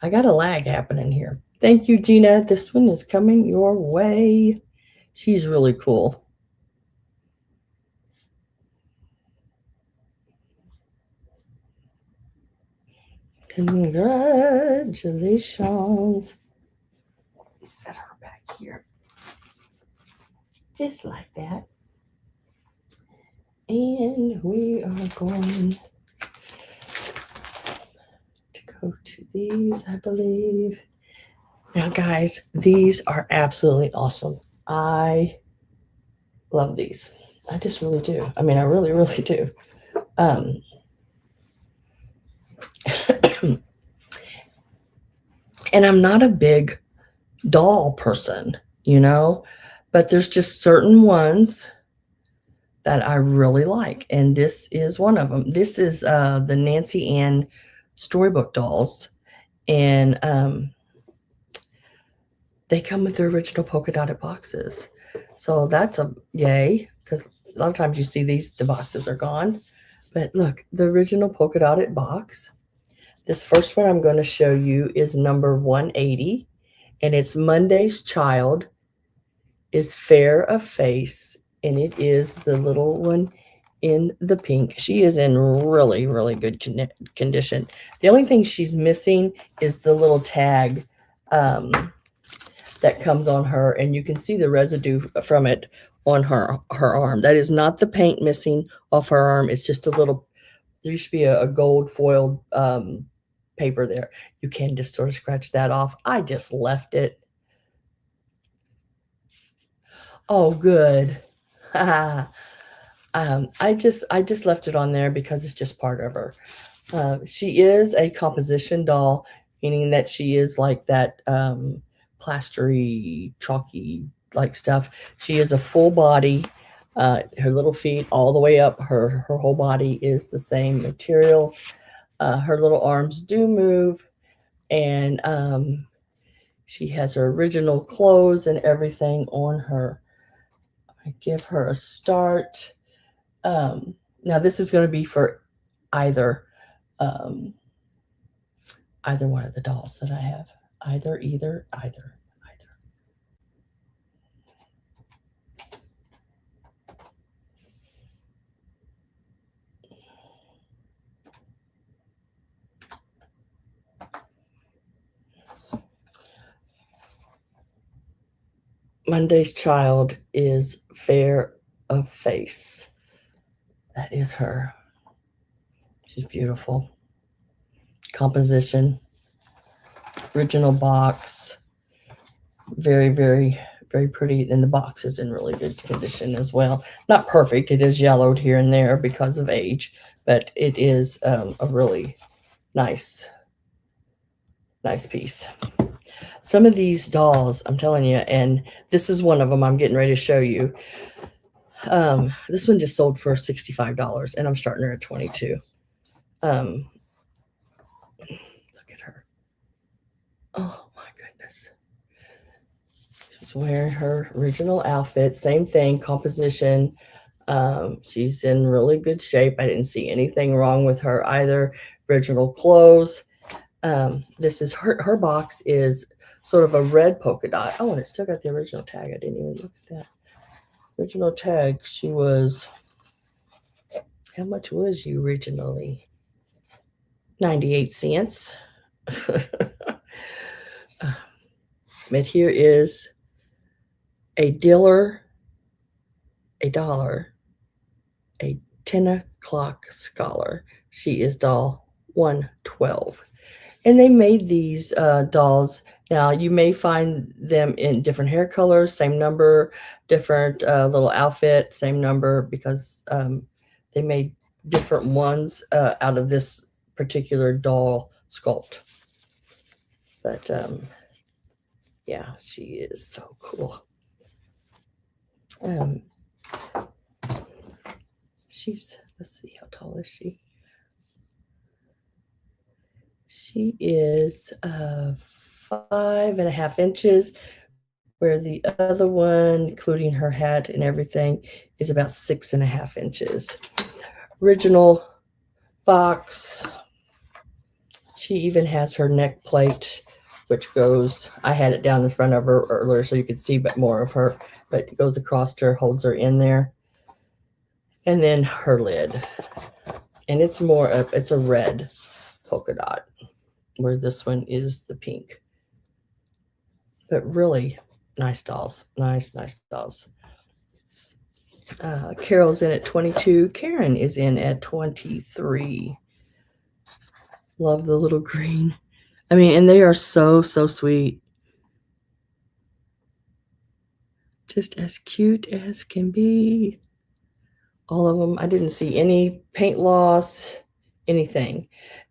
I got a lag happening here. Thank you, Gina. This one is coming your way. She's really cool. Congratulations. Set her back here. Just like that. And we are going to go to these, I believe. Now, guys, these are absolutely awesome. I love these. I just really do. I mean, I really, really do. And I'm not a big doll person, you know, but there's just certain ones that I really like, and this is one of them. This is the Nancy Ann storybook dolls, and they come with their original polka dotted boxes. So that's a yay, because a lot of times you see these, the boxes are gone. But look, the original polka dotted box. This first one I'm going to show you is number 180, and it's Monday's Child is Fair of Face, and it is the little one in the pink. She is in really, really good condition. The only thing she's missing is the little tag that comes on her, and you can see the residue from it on her arm. That is not the paint missing off her arm. It's just a little, there used to be a gold foiled paper there. You can just sort of scratch that off. I just left it. Oh, good. I just left it on there because it's just part of her. She is a composition doll, meaning that she is like that plastery, chalky like stuff. She is a full body. Her little feet all the way up. Her whole body is the same material. Her little arms do move, and she has her original clothes and everything on her. I give her a start. Now this is going to be for either um, either one of the dolls that I have. Either. Monday's Child is Fair of Face. That is her. She's beautiful. Composition, original box, very, very, very pretty. And the box is in really good condition as well. Not perfect. It is yellowed here and there because of age, but it is a really nice piece. Some of these dolls, I'm telling you, and this is one of them I'm getting ready to show you. This one just sold for $65, and I'm starting her at 22. Look at her. Oh my goodness. She's wearing her original outfit. Same thing, composition. She's in really good shape. I didn't see anything wrong with her either. Original clothes. This is her box is sort of a red polka dot. Oh, and it still got the original tag. I didn't even look at that. Original tag. She was, how much was she originally? 98 cents. But here is a dollar, a 10 o'clock scholar. She is doll 112. And they made these dolls. Now, you may find them in different hair colors, same number, different little outfit, same number, because they made different ones out of this particular doll sculpt. But yeah, she is so cool. She's, let's see, how tall is she? She is 5.5 inches, where the other one, including her hat and everything, is about 6.5 inches. Original box. She even has her neck plate, which goes, I had it down the front of her earlier so you could see more of her, but it goes across her, holds her in there. And then her lid. And it's more of, it's a red polka dot, where this one is the pink. But really nice dolls. Nice dolls. Carol's in at 22. Karen is in at 23. Love the little green. I mean, and they are so sweet. Just as cute as can be. All of them. I didn't see any paint loss, anything.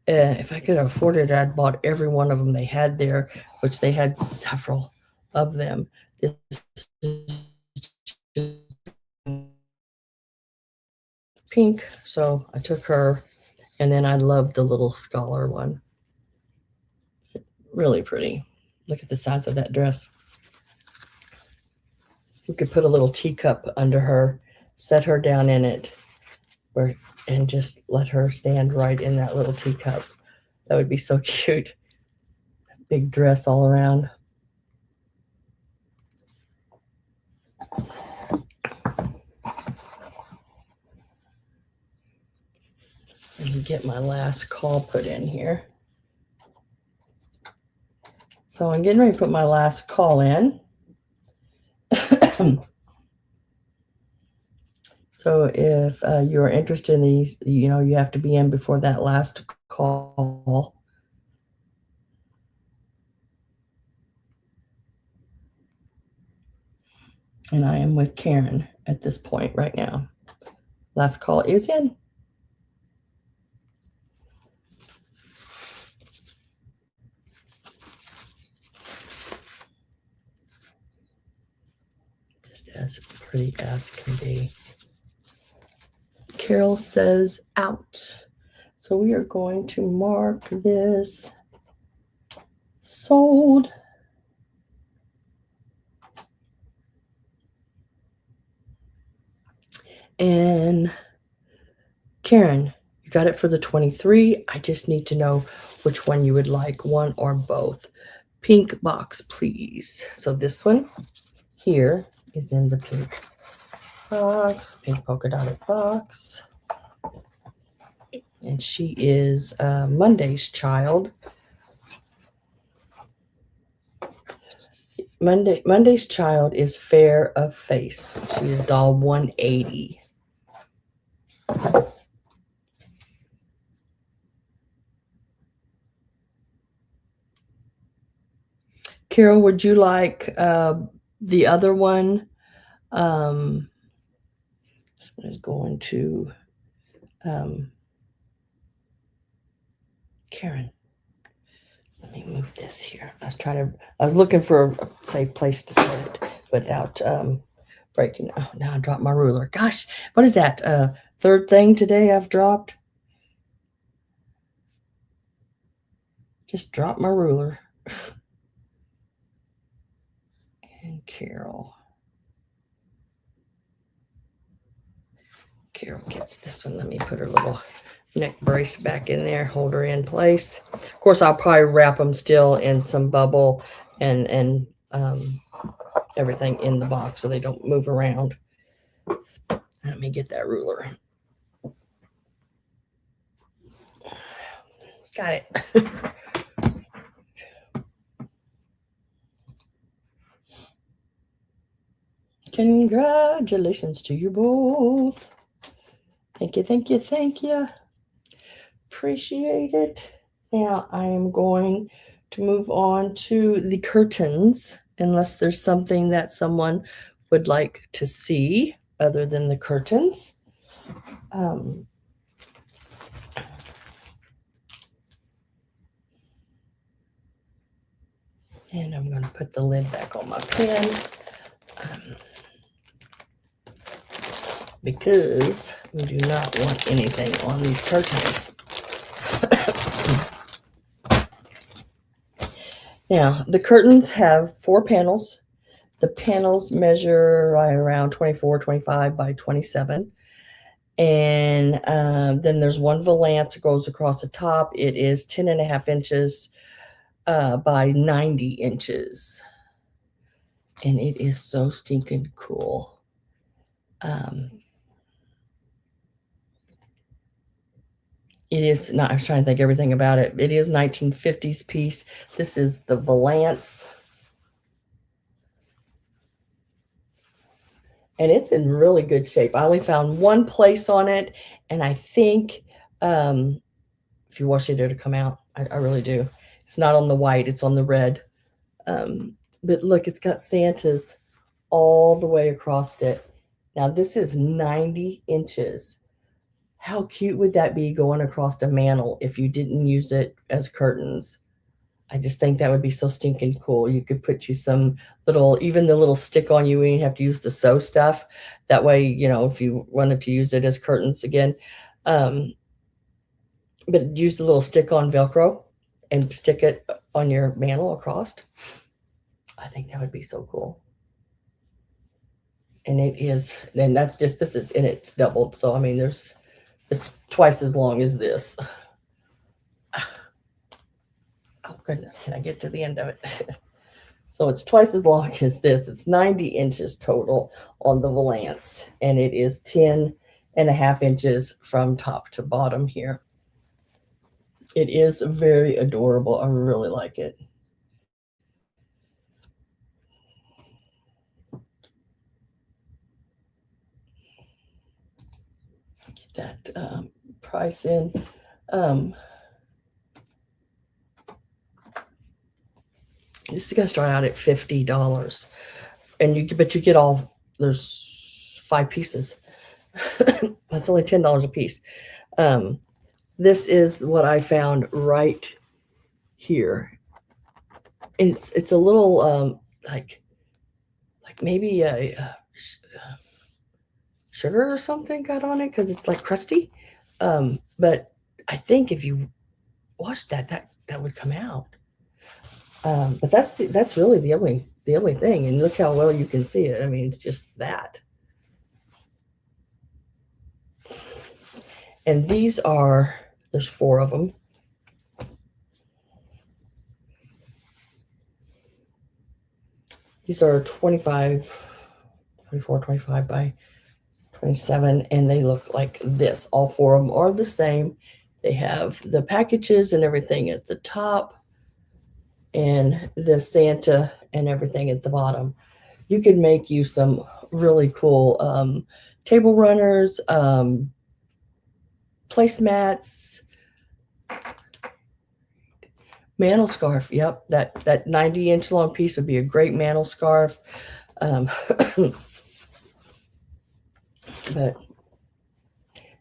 If I could afford it, I'd bought every one of them they had there, which they had several of them. This is pink, so I took her, and then I loved the little scholar one. Really pretty. Look at the size of that dress. You could put a little teacup under her, set her down in it, and just let her stand right in that little teacup. That would be so cute. Big dress all around. Let me get my last call put in here. So I'm getting ready to put my last call in. So if you're interested in these, you know, you have to be in before that last call. And I am with Karen at this point right now. Last call is in. Just as pretty as can be. Carol says out. So we are going to mark this sold. And Karen, you got it for the 23. I just need to know which one you would like, one or both. Pink box, please. So this one here is in the pink box, pink polka dotted box. And she is Monday's child. Monday's child is Fair of Face. She is doll 180. Carol, would you like the other one? This one is going to Karen. Let me move this here. I was looking for a safe place to set it without breaking. Oh, now I dropped my ruler. Gosh, what is that? Third thing today I've dropped. Just dropped my ruler. And Carol gets this one. Let me put her little neck brace back in there, hold her in place. Of course, I'll probably wrap them still in some bubble and everything in the box so they don't move around. Let me get that ruler. Got it. Congratulations to you both. Thank you, thank you, thank you. Appreciate it. Now I am going to move on to the curtains, unless there's something that someone would like to see other than the curtains. And I'm going to put the lid back on my pen because we do not want anything on these curtains. Now, the curtains have 4 panels. The panels measure right around 24, 25 by 27. And then there's one valance that goes across the top. It is 10.5 inches by 90 inches. And it is so stinking cool. It is not, I was trying to think everything about it. It is 1950s piece. This is the valance. And it's in really good shape. I only found one place on it, and I think if you wash it, it'll come out. I really do. It's not on the white, it's on the red. But look, it's got Santa's all the way across it. Now, this is 90 inches. How cute would that be going across a mantle if you didn't use it as curtains? I just think that would be so stinking cool. You could put you some little, even the little stick on you, and you have to use the sew stuff. That way, you know, if you wanted to use it as curtains again, um, but use the little stick on Velcro and stick it on your mantle across. I think that would be so cool. And it is, and that's just, this is, and it's doubled. So, I mean, it's twice as long as this. Oh goodness, can I get to the end of it? So it's twice as long as this. It's 90 inches total on the valance, and it is 10.5 inches from top to bottom here. It is very adorable. I really like it. Get that price in. This is gonna start out at $50, and but you get all, there's 5 pieces. That's only $10 a piece. This is what I found right here. It's a little like maybe a sugar or something got on it because it's like crusty. But I think if you wash that would come out. But that's really the only thing. And look how well you can see it. I mean, it's just that. And these are, there's 4 of them. These are 24, 25 by 27, and they look like this. All 4 of them are the same. They have the packages and everything at the top, and the Santa and everything at the bottom. You could make you some really cool table runners, placemats, mantle scarf. Yep, that 90-inch long piece would be a great mantle scarf. But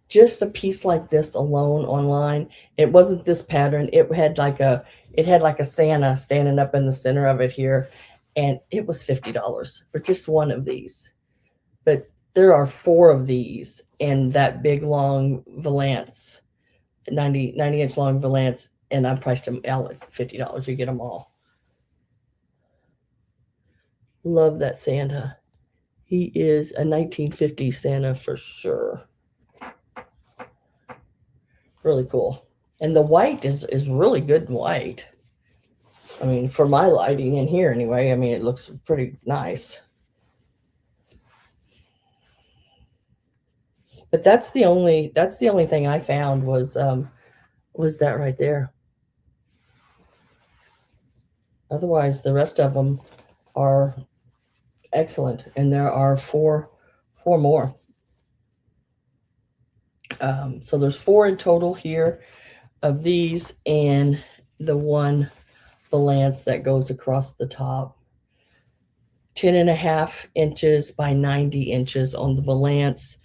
just a piece like this alone online, it wasn't this pattern. It had like a Santa standing up in the center of it here, and it was $50 for just one of these. But there are 4 of these in that big long valance, 90-inch long valance, and I priced them out at $50. You get them all. Love that Santa. He is a 1950s Santa for sure. Really cool. And the white is really good in white. I mean, for my lighting in here anyway, I mean, it looks pretty nice. But that's the only thing I found was that right there. Otherwise, the rest of them are excellent, and there are four more. So there's 4 in total here of these, and the one valance that goes across the top. 10.5 inches by 90 inches on the valance,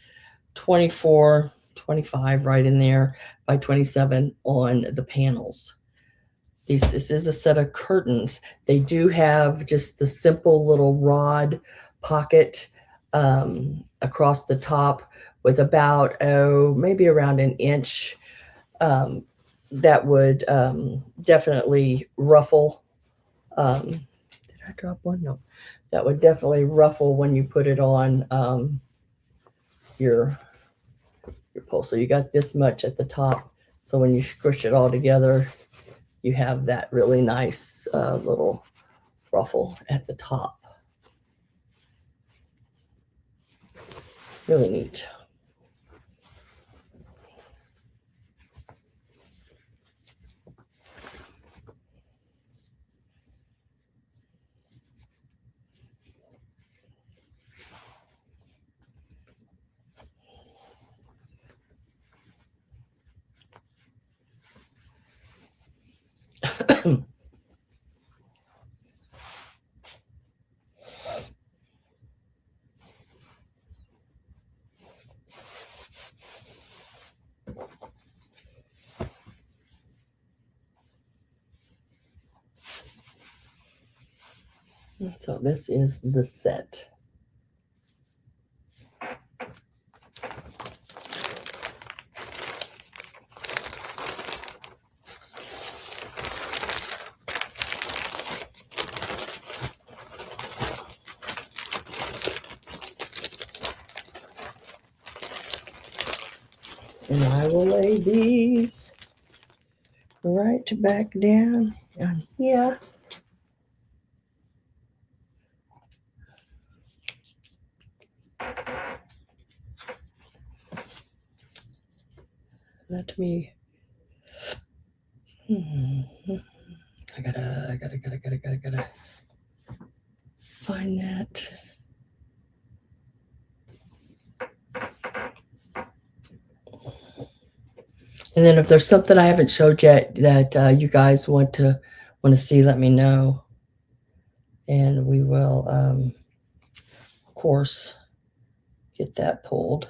24, 25 right in there by 27 on the panels. This is a set of curtains. They do have just the simple little rod pocket across the top with about, maybe around an inch. That would definitely ruffle. Did I drop one? No. That would definitely ruffle when you put it on your pole. So you got this much at the top. So when you squish it all together, you have that really nice little ruffle at the top. Really neat. So this is the set. And I will lay these right back down on here. Let me. I gotta find that. And then if there's something I haven't showed yet that you guys want to see, let me know. And we will, of course, get that pulled.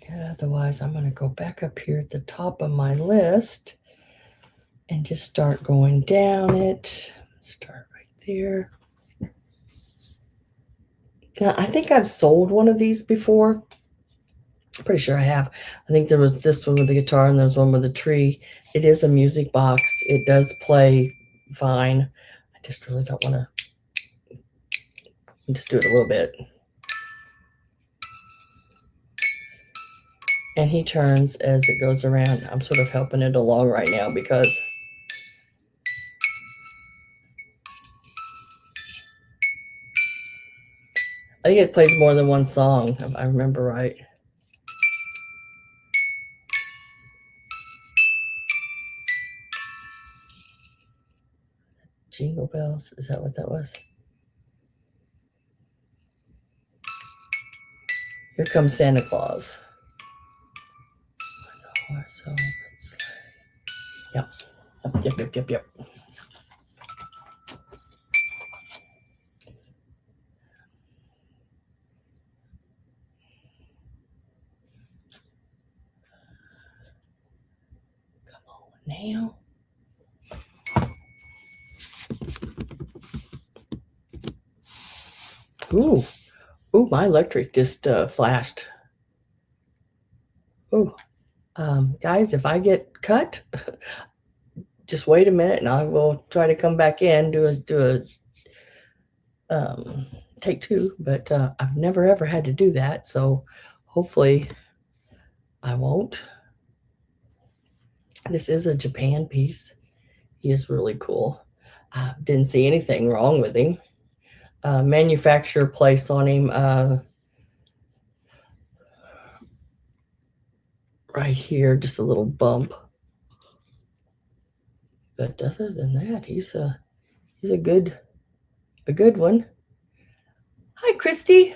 Yeah, otherwise, I'm going to go back up here at the top of my list and just start going down it. Start right there. Now, I think I've sold one of these before. I'm pretty sure I have. I think there was this one with the guitar and there's one with the tree. It is a music box. It does play fine. I just really don't want to just do it a little bit. And he turns as it goes around. I'm sort of helping it along right now because I think it plays more than one song, if I remember right. Jingle bells, is that what that was? Here comes Santa Claus. Yep. Yep. Come on now. Ooh, my electric just flashed. Ooh, guys, if I get cut, just wait a minute and I will try to come back in, do a take two, but I've never ever had to do that, so hopefully I won't. This is a Japan piece. He is really cool. Didn't see anything wrong with him. Manufacturer place on him right here, just a little bump. But other than that, he's a good one. Hi, Christy.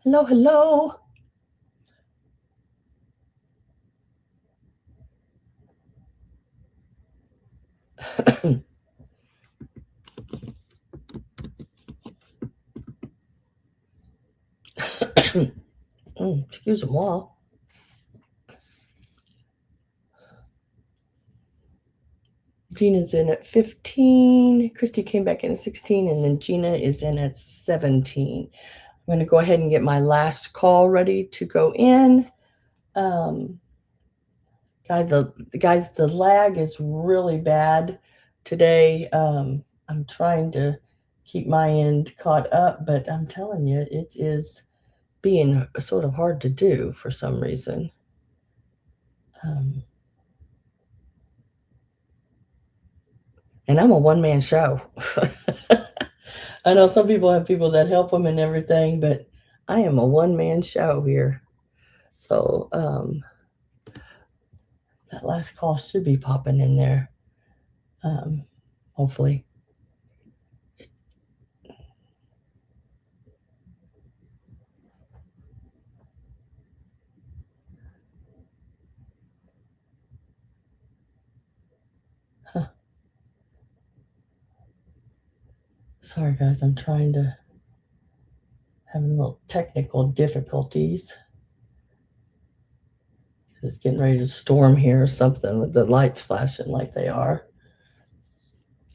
Hello. Excuse moi. Gina's in at 15. Christy came back in at 16, and then Gina is in at 17. I'm going to go ahead and get my last call ready to go in. Guys, the lag is really bad today. I'm trying to keep my end caught up, but I'm telling you, it is being sort of hard to do for some reason. And I'm a one-man show. I know some people have people that help them and everything, but I am a one-man show here. So that last call should be popping in there, hopefully. Huh. Sorry, guys, I'm trying to Having little technical difficulties. It's getting ready to storm here or something with the lights flashing like they are.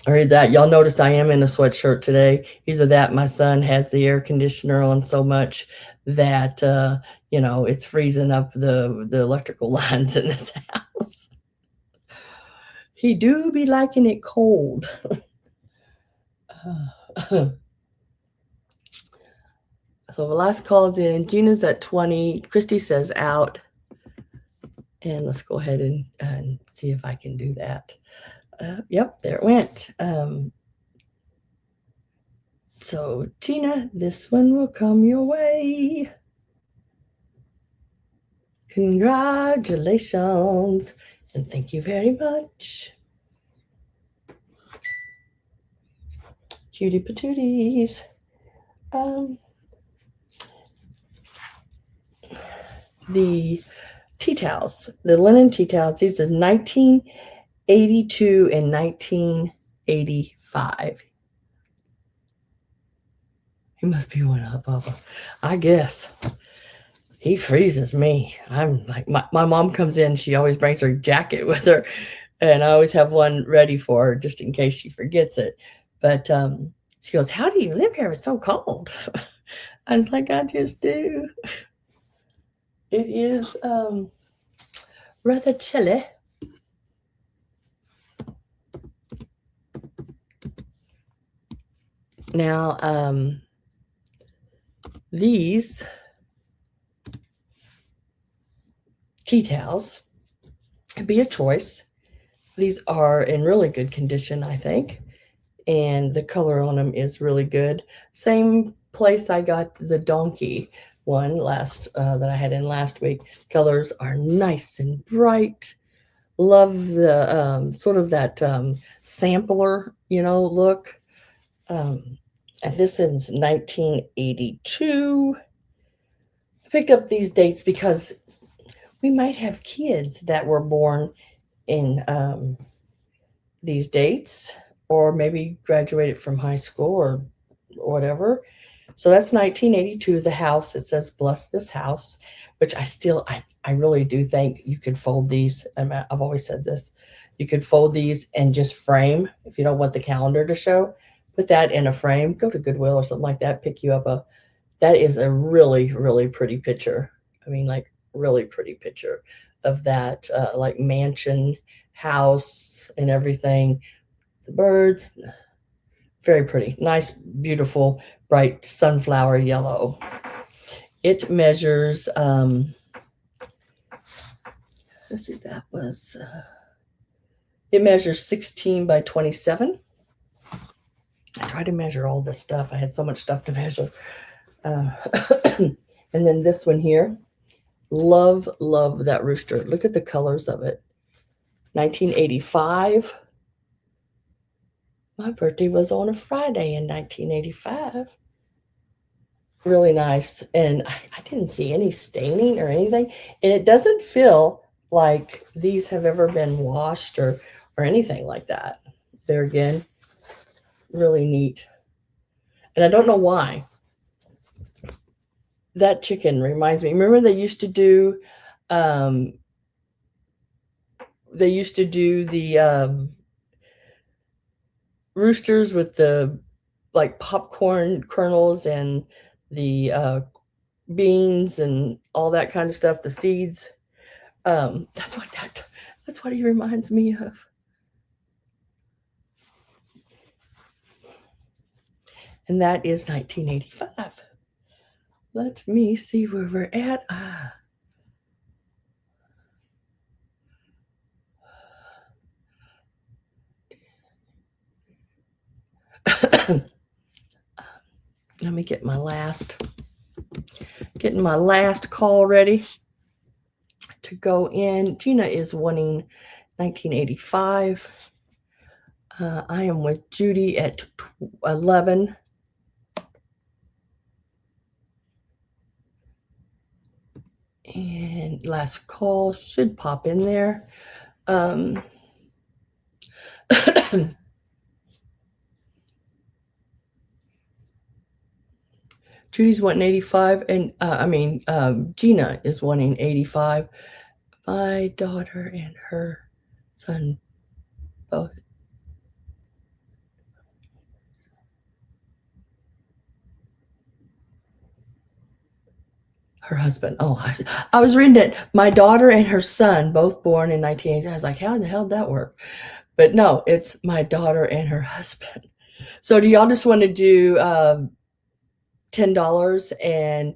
Or that y'all noticed I am in a sweatshirt today. Either that, my son has the air conditioner on so much that it's freezing up the electrical lines in this house. He do be liking it cold. So the last call is in. Gina's at 20. Christy says out. And let's go ahead and see if I can do that. Yep, there it went. So Gina, this one will come your way. Congratulations. And thank you very much. Cutie patooties. The tea towels, the linen tea towels, these are 1982 and 1985. He must be one up, Papa. I guess. He freezes me. I'm like, my mom comes in, she always brings her jacket with her, and I always have one ready for her just in case she forgets it. But she goes, "How do you live here? It's so cold." I was like, "I just do." It is rather chilly. Now, these tea towels could be a choice. These are in really good condition, I think, and the color on them is really good. Same place I got the donkey one that I had in last week. Colors are nice and bright. Love the sort of that sampler, look. And this is 1982. I picked up these dates because we might have kids that were born in these dates, or maybe graduated from high school or whatever. So that's 1982. The house, it says "Bless this house," which I really do think you could fold these. I've always said this. You could fold these and just frame if you don't want the calendar to show. Put that in a frame. Go to Goodwill or something like that. Pick you up that is a really, really pretty picture. I mean, like really pretty picture of that like mansion house and everything. The birds, very pretty. Nice, beautiful, bright sunflower yellow. It measures, let's see, it measures 16 by 27. I tried to measure all this stuff. I had so much stuff to measure. And then this one here, love that rooster. Look at the colors of it. 1985. My birthday was on a Friday in 1985. Really nice. And I didn't see any staining or anything. And it doesn't feel like these have ever been washed or anything like that. There again, really neat. And I don't know why. That chicken reminds me. Remember they used to do the roosters with the like popcorn kernels and the beans and all that kind of stuff, the seeds. That's what he reminds me of. And that is 1985. Let me see where we're at. Let me get getting my last call ready to go in. Gina is wanting 1985. I am with Judy at 11. And last call should pop in there. Judy's wanting 85, and Gina is wanting 85. My daughter and her son both. Her husband. Oh, I was reading it. My daughter and her son, both born in 1980. I was like, how in the hell did that work? But no, it's my daughter and her husband. So do y'all just want to do $10, and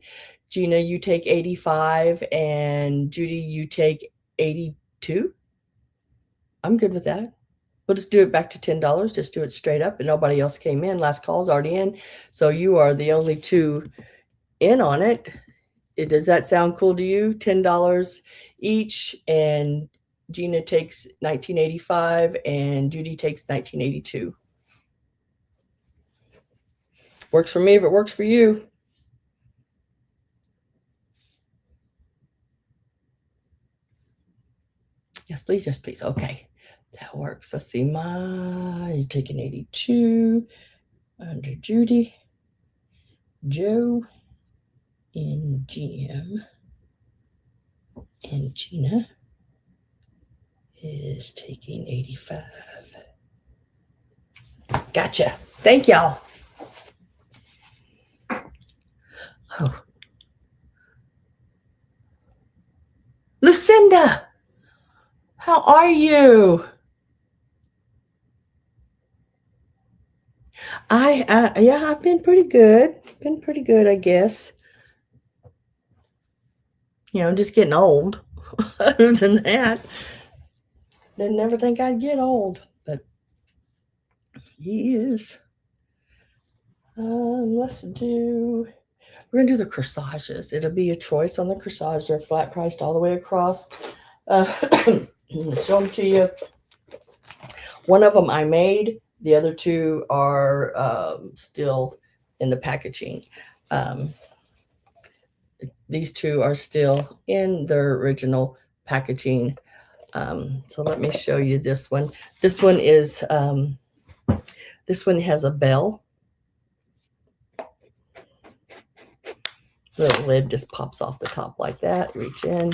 Gina, you take 85, and Judy, you take 82? I'm good with that. We'll just do it back to $10. Just do it straight up, and nobody else came in. Last call's already in, so you are the only two in on it. Does that sound cool to you? $10 each, and Gina takes 1985, and Judy takes 1982. Works for me if it works for you. Yes, please. Yes, please. Okay, that works. Let's see. You're taking 82 under Judy, Joe, and Jim, and Gina is taking 85. Gotcha. Thank y'all. Oh. Lucinda, how are you? I've been pretty good. Been pretty good, I guess. Just getting old. Other than that, didn't ever think I'd get old, but he is. We're gonna do the corsages. It'll be a choice on the corsage. They're flat priced all the way across. I'm gonna show them to you. One of them I made. The other two are still in the packaging. These two are still in their original packaging. So let me show you this one. This one has a bell. The lid just pops off the top like that. Reach in,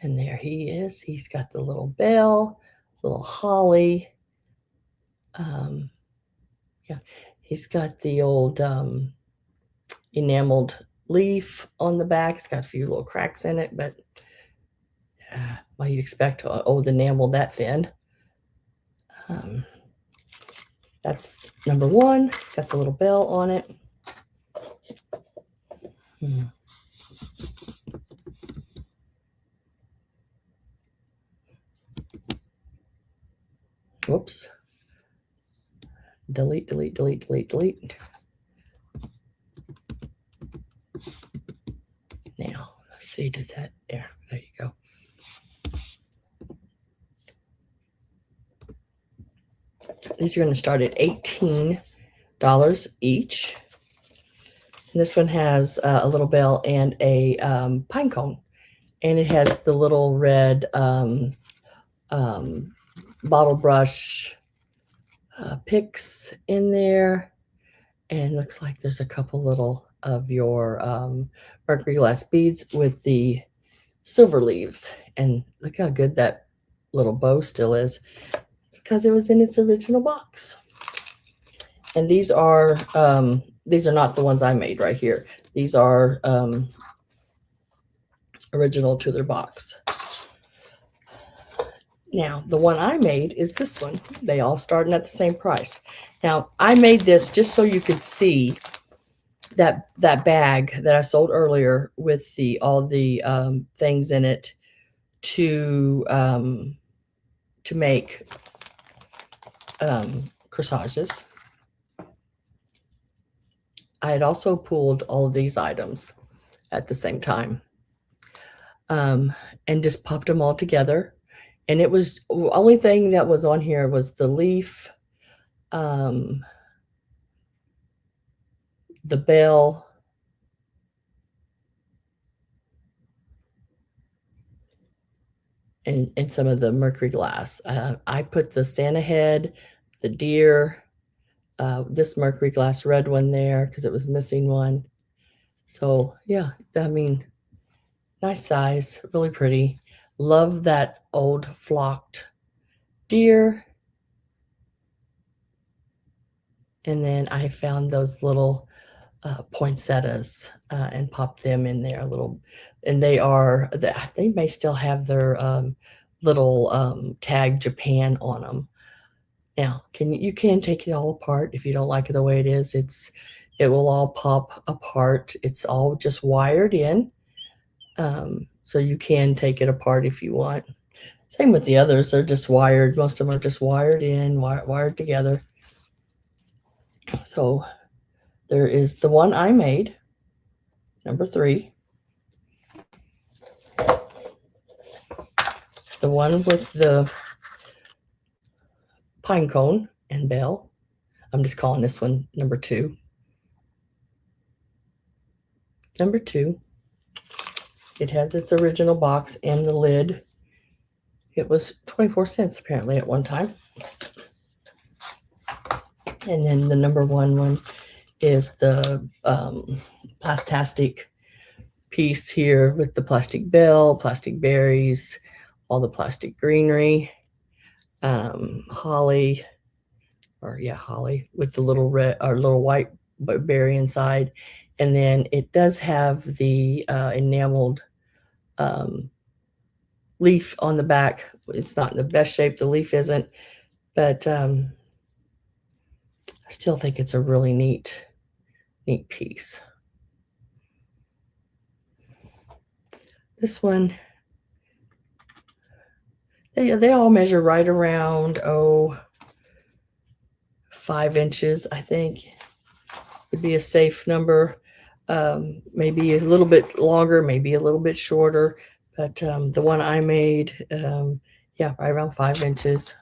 and there he is. He's got the little bell, little holly. He's got the old enameled leaf on the back. It's got a few little cracks in it, but what do you expect? The enamel that thin. That's number one. It's got the little bell on it. Whoops. Delete. Now, let's see, does that, there you go. These are going to start at $18 each. And this one has a little bell and a pine cone. And it has the little red bottle brush picks in there. And looks like there's a couple little of your mercury glass beads with the silver leaves. And look how good that little bow still is. It's because it was in its original box. And these are not the ones I made right here. These are original to their box. Now, the one I made is this one. They all starting at the same price. Now, I made this just so you could see that bag that I sold earlier with all the things in it to make corsages. I had also pulled all of these items at the same time and just popped them all together. And it was the only thing that was on here was the leaf, the bell, and some of the mercury glass. I put the Santa head, the deer, this mercury glass red one there because it was missing one. So yeah, I mean, nice size, really pretty. Love that old flocked deer. And then I found those little poinsettias and popped them in there a little. And they may still have their little tag Japan on them. Now, you can take it all apart if you don't like it the way it is. It will all pop apart. It's all just wired in. So you can take it apart if you want. Same with the others. They're just wired. Most of them are just wired in, wired together. So there is the one I made, number 3. The one with the pine cone and bell. I'm just calling this one number 2. Number 2. It has its original box and the lid. It was 24 cents apparently at one time. And then the number 1 is the plastastic piece here with the plastic bell, plastic berries, all the plastic greenery, holly with the little red or little white berry inside. And then it does have the enameled leaf on the back. It's not in the best shape, the leaf isn't, but I still think it's a really neat piece. This one, they all measure right around 5 inches, I think would be a safe number. Maybe a little bit longer, maybe a little bit shorter, but the one I made, right around 5 inches.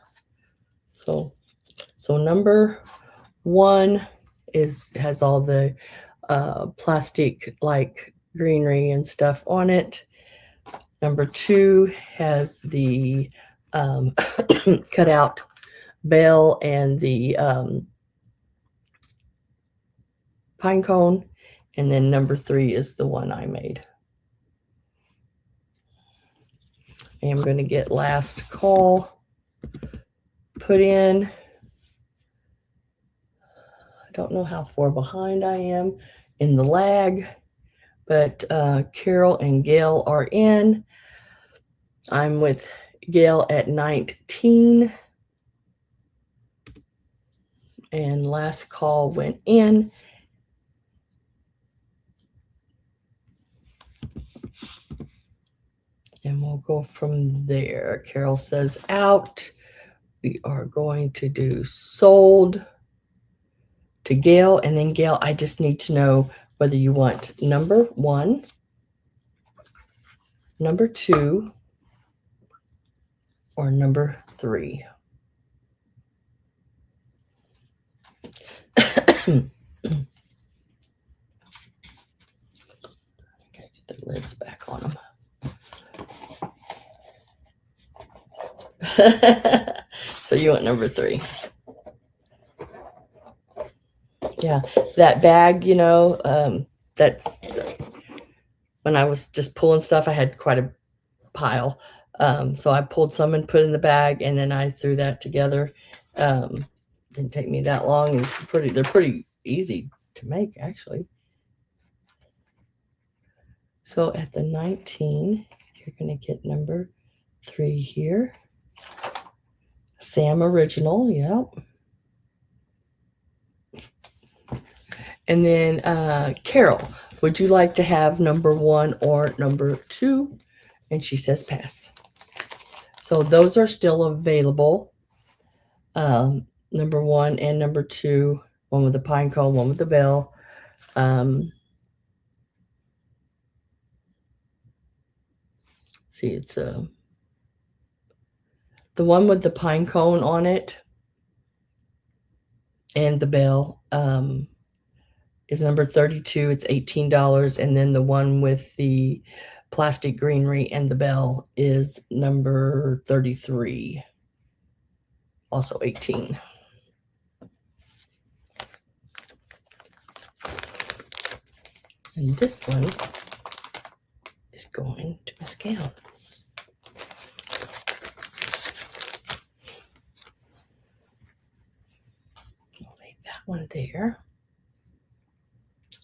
So number 1 has all the plastic like greenery and stuff on it. Number 2 has the cut out bell and the pine cone. And then number 3 is the one I made. I am going to get last call put in. I don't know how far behind I am in the lag, but Carol and Gail are in. I'm with Gail at 19. And last call went in. And we'll go from there. Carol says out. We are going to do sold to Gail. And then Gail, I just need to know whether you want number 1, number 2, or number 3. Okay, get the lids back on them. So you want number 3. Yeah, that bag, that's when I was just pulling stuff, I had quite a pile. So I pulled some and put in the bag, and then I threw that together. Didn't take me that long. They're pretty easy to make, actually. So at the 19, you're going to get number 3 here. Sam Original, yep. And then Carol, would you like to have number 1 or number 2? And she says pass. So those are still available. Number 1 and number 2, one with the pine cone, one with the bell. See, it's the one with the pine cone on it and the bell is number 32. It's $18. And then the one with the plastic greenery and the bell is number 33, also 18. And this one is going to Miss Gail. I'll leave that one there.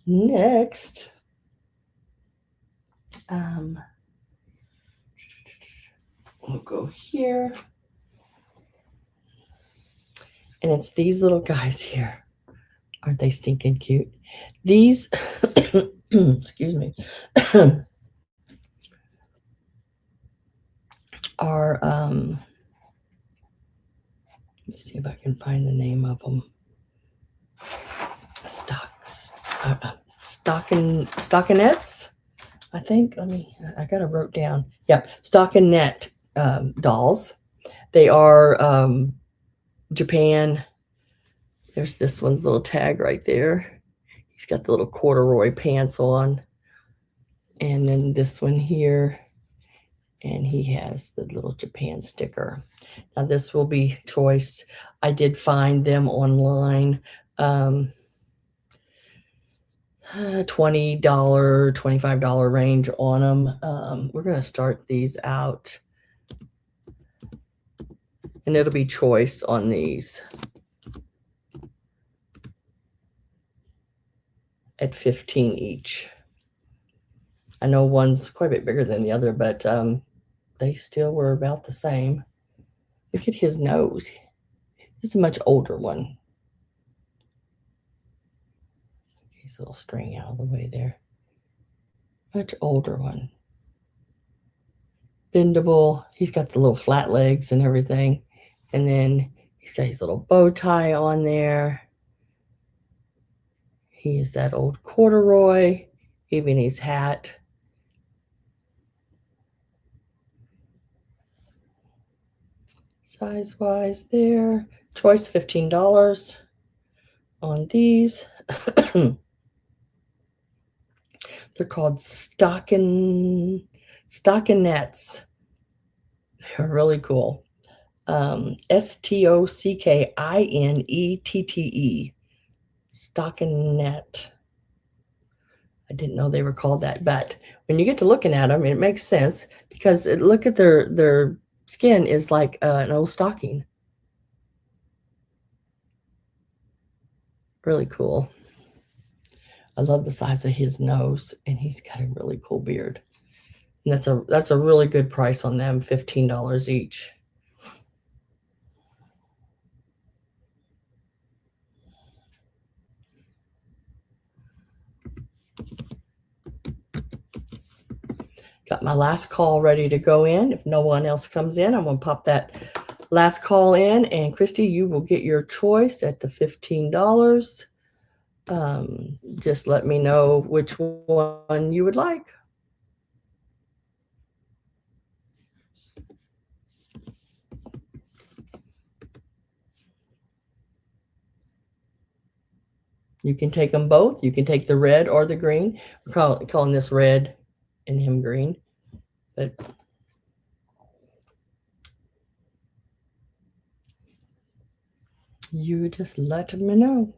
Next, we'll go here. And it's these little guys here. Aren't they stinking cute? These, excuse me, are, let me see if I can find the name of them. Stockinettes, I think. I got it wrote down. Yeah, stockinette dolls. They are Japan. There's this one's little tag right there. He's got the little corduroy pants on. And then this one here. And he has the little Japan sticker. Now this will be choice. I did find them online. $20, $25 range on them. We're going to start these out. And it'll be choice on these. At $15 each. I know one's quite a bit bigger than the other, but they still were about the same. Look at his nose. It's a much older one. He's a little string out of the way there. Much older one. Bendable. He's got the little flat legs and everything. And then he's got his little bow tie on there. He is that old corduroy. Even his hat. Size-wise there. Choice $15 on these. They're called stockinettes. They're really cool. Stockinette. Stockinette. I didn't know they were called that, but when you get to looking at them, it makes sense because look at their skin is like an old stocking. Really cool. I love the size of his nose, and he's got a really cool beard. And that's a really good price on them, $15 each. Got my last call ready to go in. If no one else comes in, I'm going to pop that last call in. And Christy, you will get your choice at the $15. Just let me know which one you would like. You can take them both. You can take the red or the green. We're calling this red and him green. But you just let me know.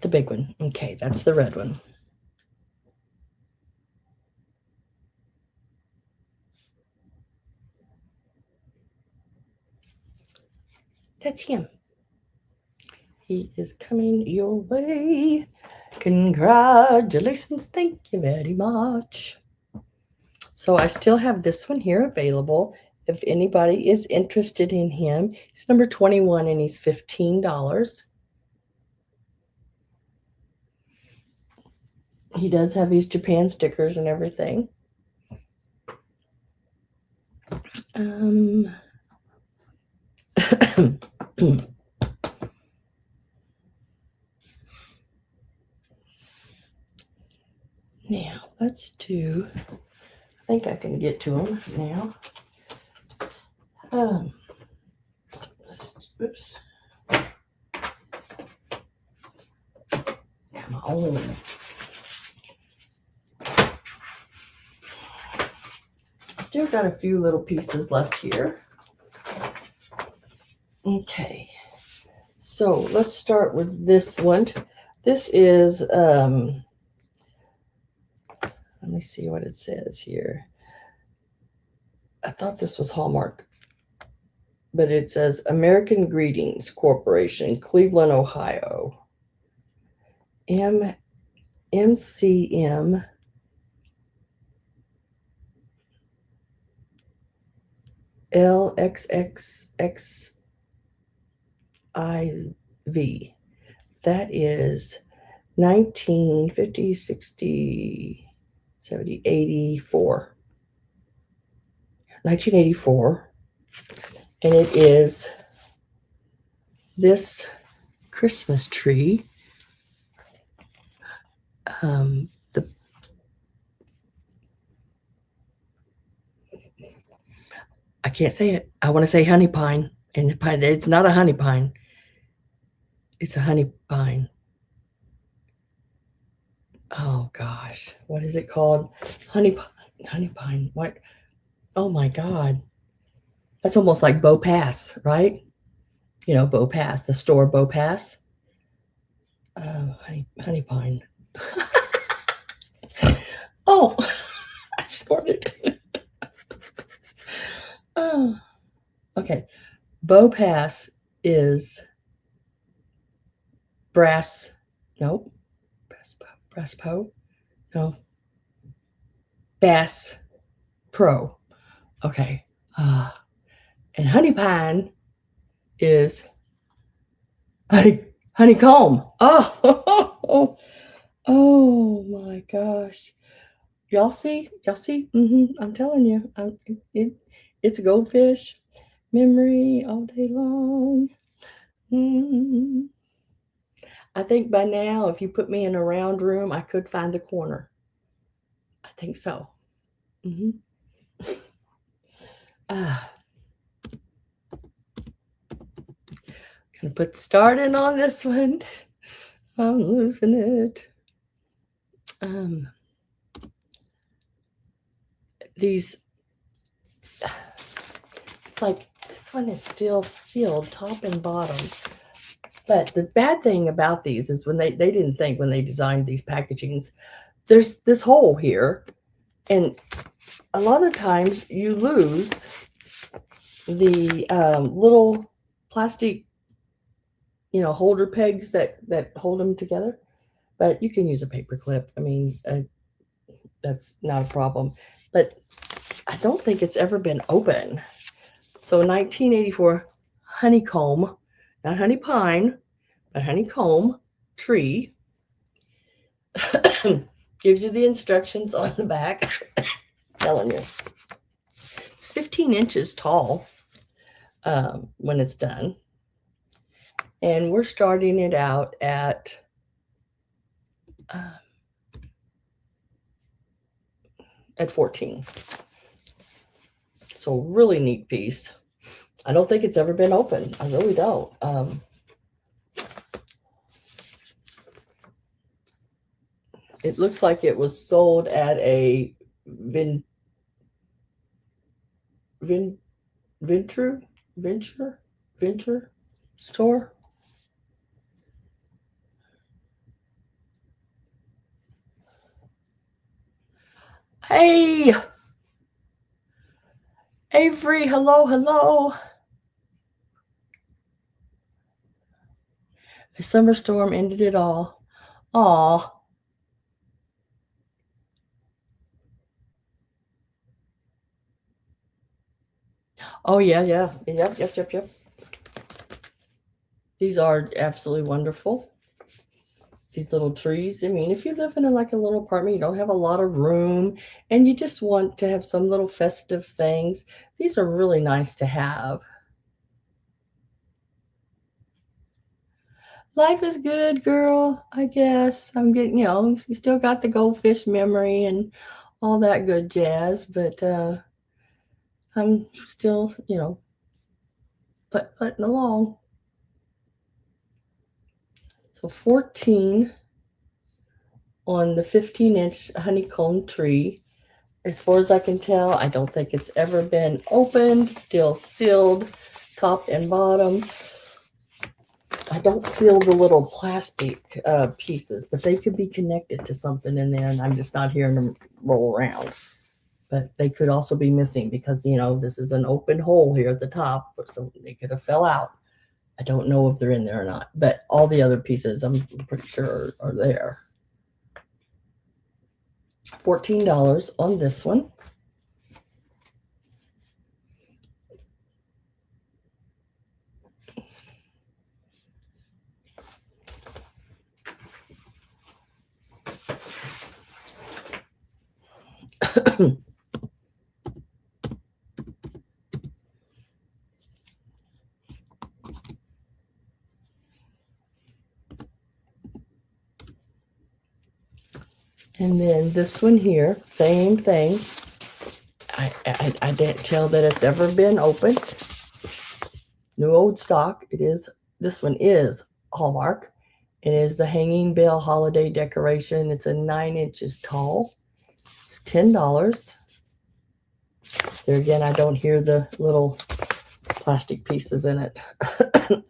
The big one. Okay, that's the red one. That's him. He is coming your way. Congratulations. Thank you very much. So I still have this one here available. If anybody is interested in him, he's number 21 and he's $15. He does have these Japan stickers and everything. Now, let's do, I think I can get to them now. Oops. Come on. Still got a few little pieces left here. Okay. So let's start with this one. This is, let me see what it says here. I thought this was Hallmark, but it says American Greetings Corporation, Cleveland, Ohio. MCM LXXXIV. That is 1950, 60, 70, 84. 1984. And it is this Christmas tree. I can't say it. I want to say honey pine, and it's not a honey pine. It's a honey pine. Oh gosh, what is it called? Honey pine. What? Oh my God, that's almost like Beau Pass, right? You know, Beau Pass, the store Beau Pass. Honey pine. Oh, I snorted. Oh, okay. Beau Pass is Bass Pro. Okay. And honey pine is honeycomb. Oh, oh my gosh. Y'all see? I'm telling you, it's a goldfish memory all day long. I think by now, if you put me in a round room, I could find the corner. I think so. Gonna put the start in on this one. I'm losing it. These, it's like this one is still sealed top and bottom. But the bad thing about these is when they didn't think when they designed these packagings, there's this hole here. And a lot of times you lose the little plastic, holder pegs that hold them together. But you can use a paper clip. I mean, that's not a problem. But I don't think it's ever been open. So 1984 honeycomb, not honey pine, but honeycomb tree. Gives you the instructions on the back. Telling you. It's 15 inches tall when it's done. And we're starting it out at at 14. So really neat piece. I don't think it's ever been opened. I really don't. It looks like it was sold at a venture store. Hey, Avery, hello. A summer storm ended it all. Aw. Oh, yeah. Yep. These are absolutely wonderful. These little trees. I mean, if you live in a little apartment, you don't have a lot of room, and you just want to have some little festive things, these are really nice to have. Life is good, girl. I guess I'm getting, you still got the goldfish memory and all that good jazz, but I'm still, putting along. So 14 on the 15-inch honeycomb tree. As far as I can tell, I don't think it's ever been opened, still sealed, top and bottom. I don't feel the little plastic pieces, but they could be connected to something in there, and I'm just not hearing them roll around. But they could also be missing because, this is an open hole here at the top, so they could have fell out. I don't know if they're in there or not, but all the other pieces I'm pretty sure are there. $14 on this one. And then this one here, same thing. I didn't tell that it's ever been opened. New old stock. This one is Hallmark. It is the Hanging Bell Holiday Decoration. It's a 9 inches tall. It's $10. There again, I don't hear the little plastic pieces in it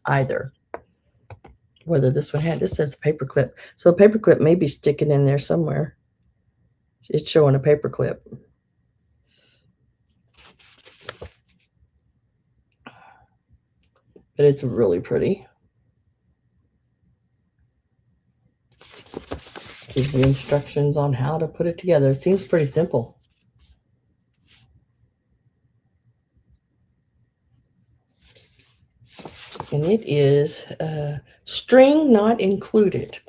either. Whether this says paperclip. So a paperclip may be sticking in there somewhere. It's showing a paperclip. But it's really pretty. Gives you instructions on how to put it together. It seems pretty simple. And it is string not included.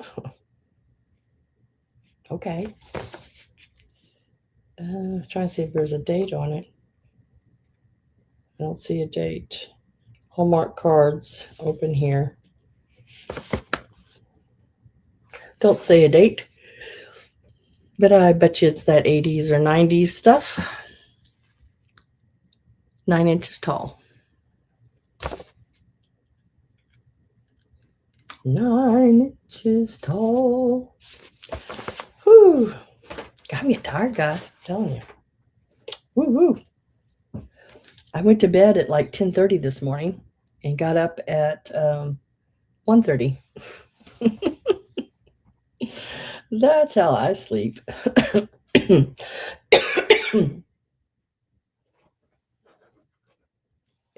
Okay. Trying to see if there's a date on it. I don't see a date. Hallmark cards open here. Don't say a date, but I bet you it's that 80s or 90s stuff. 9 inches tall. 9 inches tall. Whew. I'm getting tired, guys. I'm telling you. Woo woo. I went to bed at like 10:30 this morning and got up at 1:30. That's how I sleep. Yep,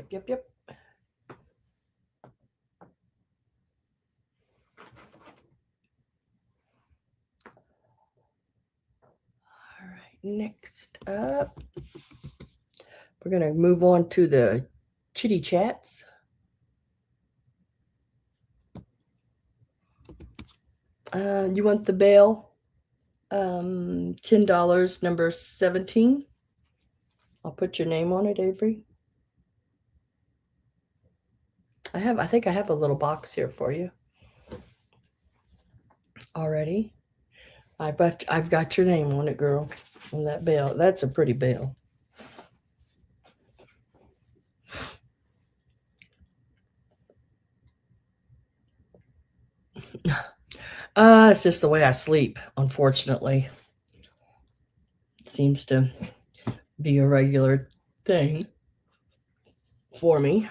yep, yep. All right, next up, we're going to move on to the chitty chats. You want the bail? $10, number 17. I'll put your name on it, Avery. I think I have a little box here for you already. But I've got your name on it, girl, on that bail. That's a pretty bail. It's just the way I sleep, unfortunately. It seems to be a regular thing for me.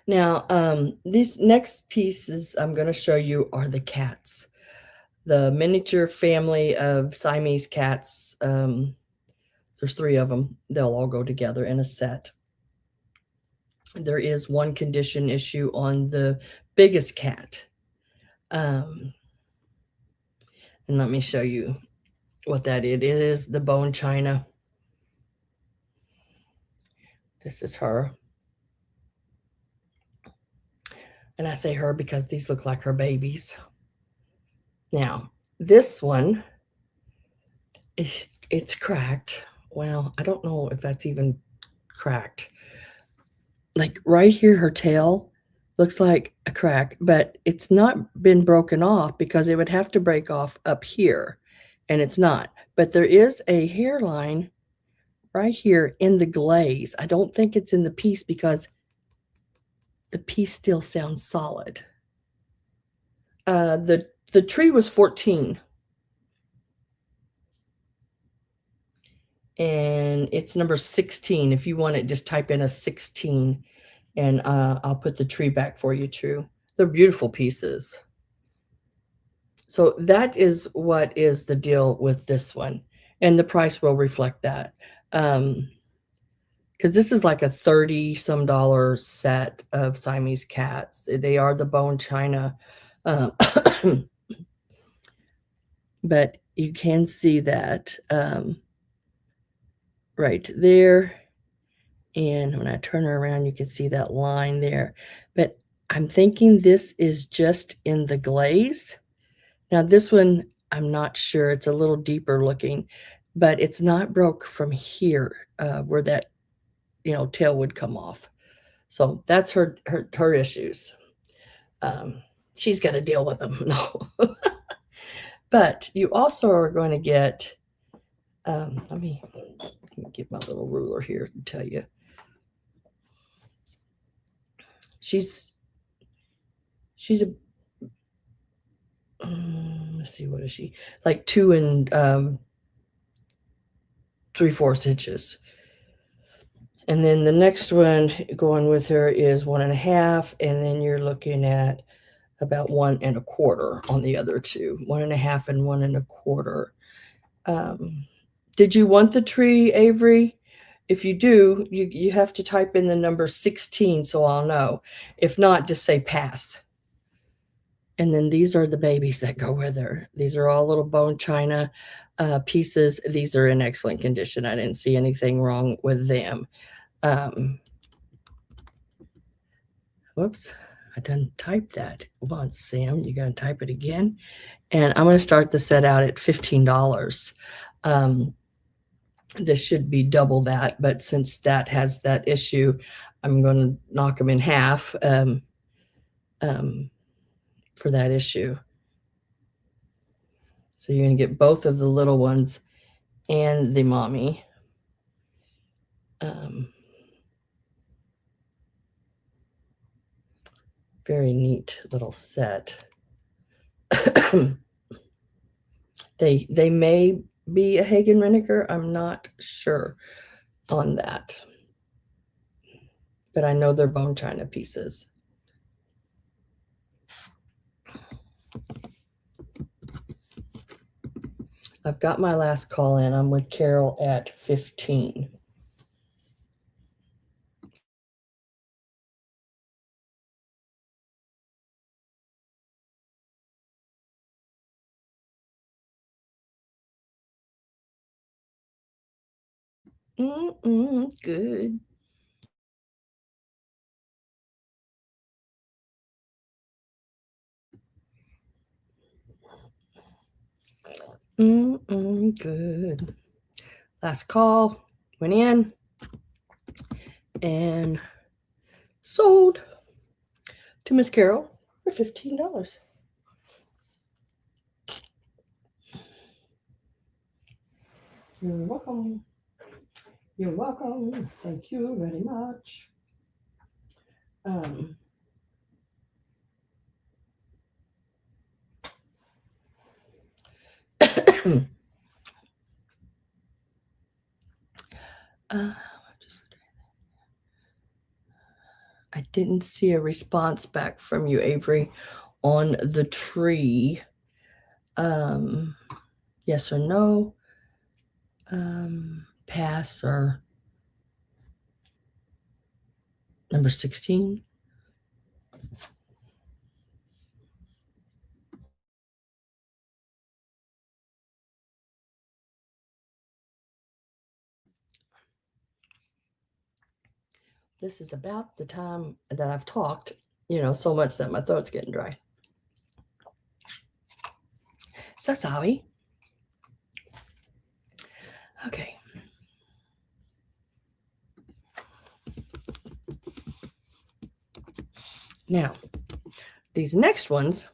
Now, these next pieces I'm going to show you are the cats. The miniature family of Siamese cats. There's 3 of them. They'll all go together in a set. There is one condition issue on the biggest cat. And let me show you what that is. It is the bone china. This is her. And I say her because these look like her babies. Now, this one, it's cracked. Well, I don't know if that's even cracked. Like right here, her tail, Looks like a crack, but it's not been broken off because it would have to break off up here, and it's not. But there is a hairline right here in the glaze. I don't think it's in the piece because the piece still sounds solid. The tree was 14. And it's number 16. If you want it, just type in a 16 and I'll put the tree back for you, True. They're beautiful pieces. So that is what is the deal with this one. And the price will reflect that. Because this is like a 30 some dollar set of Siamese cats. They are the bone china. Um, but you can see that right there. And when I turn her around, you can see that line there. But I'm thinking this is just in the glaze. Now this one, I'm not sure. It's a little deeper looking, but it's not broke from here where that, tail would come off. So that's her issues. She's got to deal with them. No. But you also are going to get, let me get my little ruler here to tell you. She's a let's see, what is she? Like 2 and 3/4 inches. And then the next one going with her is 1.5, and then you're looking at about 1.25 on the other two. 1.5 and 1.25. Did you want the tree, Avery? If you do, you have to type in the number 16 so I'll know. If not, just say pass. And then these are the babies that go with her. These are all little bone china pieces. These are in excellent condition. I didn't see anything wrong with them. Whoops, I done typed that once, Sam. You got to type it again. And I'm going to start the set out at $15. This should be double that, but since that has that issue, I'm going to knock them in half for that issue. So you're going to get both of the little ones and the mommy. Very neat little set. They may be a Hagen Renneker. I'm not sure on that. But I know they're bone china pieces. I've got my last call in. I'm with Carol at 15. Good. Good. Last call went in and sold to Miss Carol for $15. You're welcome. You're welcome. Thank you very much. I didn't see a response back from you, Avery, on the tree. Yes or no? Pass or number 16? This is about the time that I've talked, so much that my throat's getting dry. So sorry. Okay. Now, these next ones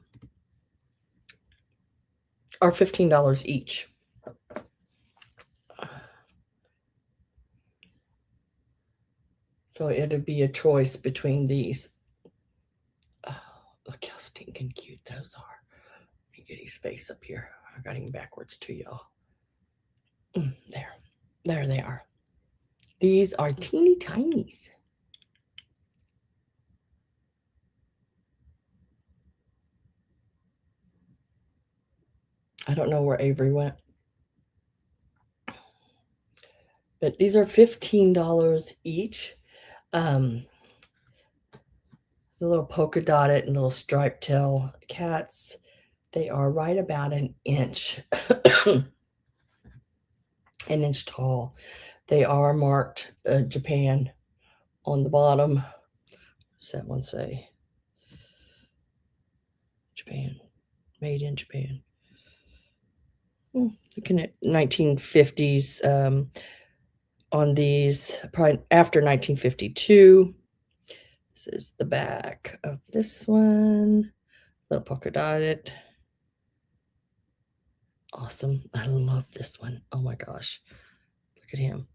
are $15 each. So it'd be a choice between these. Oh, look how stinking cute those are. Let me get his face up here. I got him backwards to y'all. There. There they are. These are teeny tinies. I don't know where Avery went. But these are $15 each. The little polka dotted and little striped tail cats, they are right about an inch, an inch tall. They are marked Japan on the bottom. What does that one say? Japan, made in Japan. Looking at 1950s on these, probably after 1952. This is the back of this one. Little polka dotted. Awesome. I love this one. Oh my gosh. Look at him.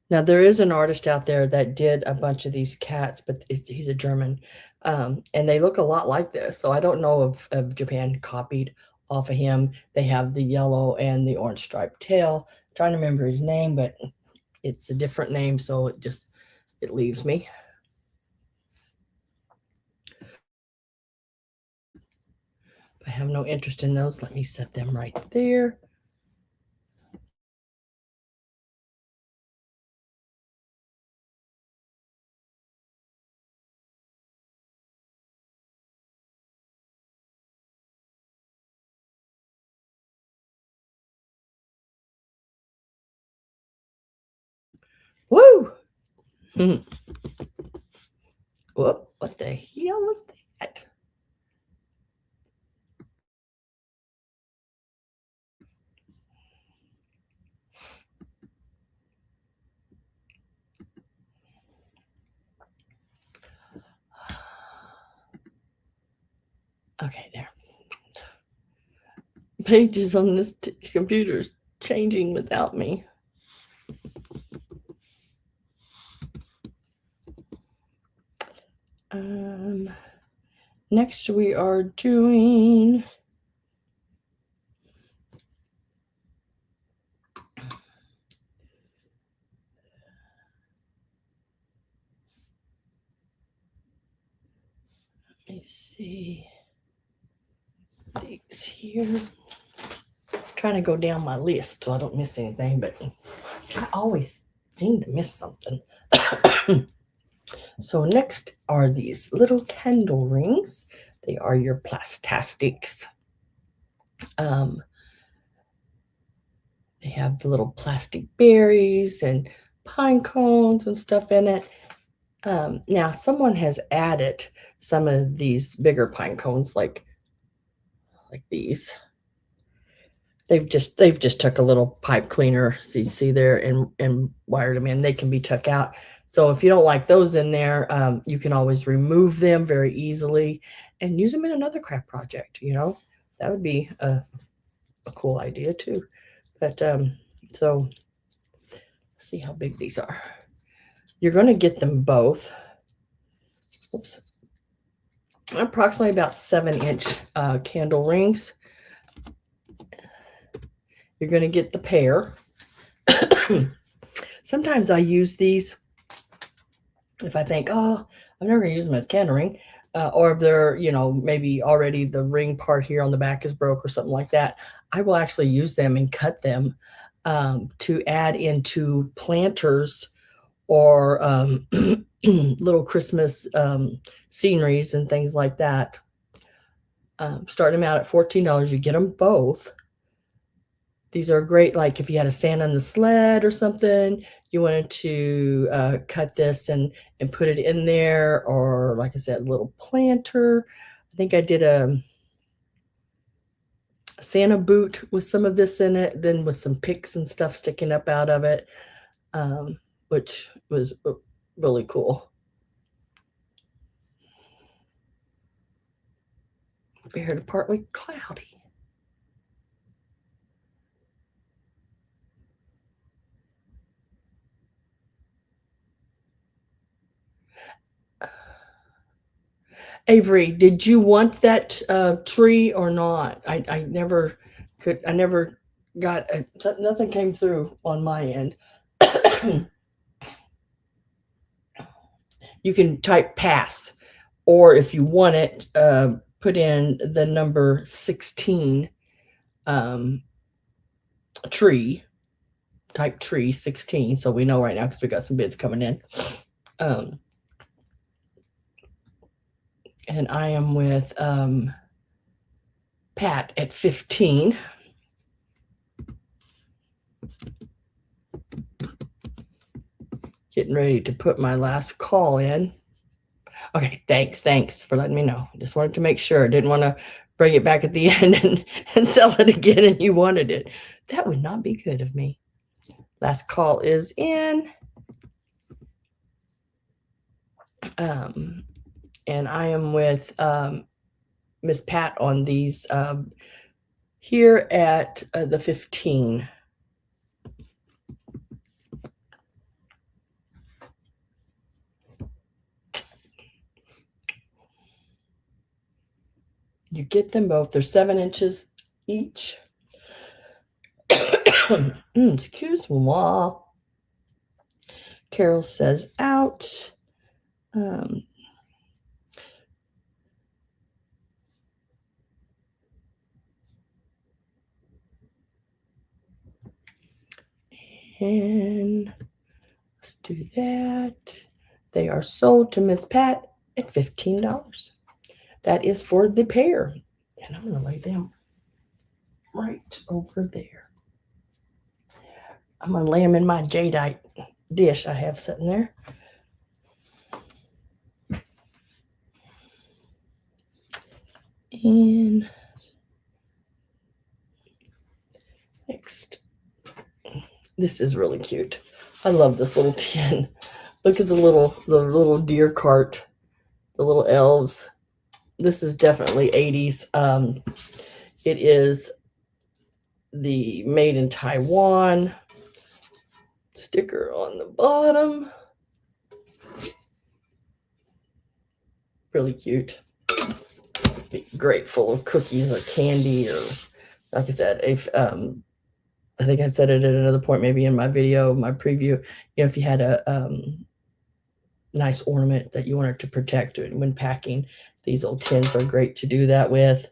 Now, there is an artist out there that did a bunch of these cats, but he's a German. And they look a lot like this. So I don't know if Japan copied off of him. They have the yellow and the orange striped tail. I'm trying to remember his name, but it's a different name, so it leaves me. If I have no interest in those, let me set them right there. Woo! Whoop, what the hell was that? Okay, there. Pages on this computer's changing without me. Next we are doing let me see these here. Trying to go down my list so I don't miss anything, but I always seem to miss something. So next are these little candle rings. They are your plastastics. They have the little plastic berries and pine cones and stuff in it. Now someone has added some of these bigger pine cones like these. They've just took a little pipe cleaner, so you see there, and wired them in. They can be took out. So if you don't like those in there, you can always remove them very easily and use them in another craft project. You know, that would be a cool idea too. But so let's see how big these are. You're going to get them both. Oops. Approximately about 7-inch candle rings. You're going to get the pair. Sometimes I use these if I think, oh, I'm never going to use them as candle ring. Or if they're, maybe already the ring part here on the back is broke or something like that. I will actually use them and cut them to add into planters or little Christmas sceneries and things like that. Starting them out at $14, you get them both. These are great, like if you had a Santa on the sled or something, you wanted to cut this and put it in there, or like I said, a little planter. I think I did a Santa boot with some of this in it, then with some picks and stuff sticking up out of it, which was really cool. fair to partly cloudy. Avery, did you want that tree or not? I never could. I never got nothing came through on my end. You can type pass, or if you want it, put in the number 16 tree. Type tree 16, so we know right now because we got some bids coming in. And I am with Pat at 15. Getting ready to put my last call in. Okay, thanks for letting me know. Just wanted to make sure. Didn't want to bring it back at the end and sell it again and you wanted it. That would not be good of me. Last call is in. And I am with Miss Pat on these here at the 15. You get them both. They're 7 inches each. Excuse me. Carol says out. And let's do that. They are sold to Miss Pat at $15. That is for the pair. And I'm going to lay them right over there. I'm going to lay them in my jadeite dish I have sitting there. And next, this is really cute. I love this little tin. Look at the little deer cart, the little elves. This is definitely 80s. It is the made in Taiwan sticker on the bottom. Really cute. Be great full of cookies or candy, or like I said, if I think I said it at another point, maybe in my video, my preview, if you had a nice ornament that you wanted to protect when packing, these old tins are great to do that with.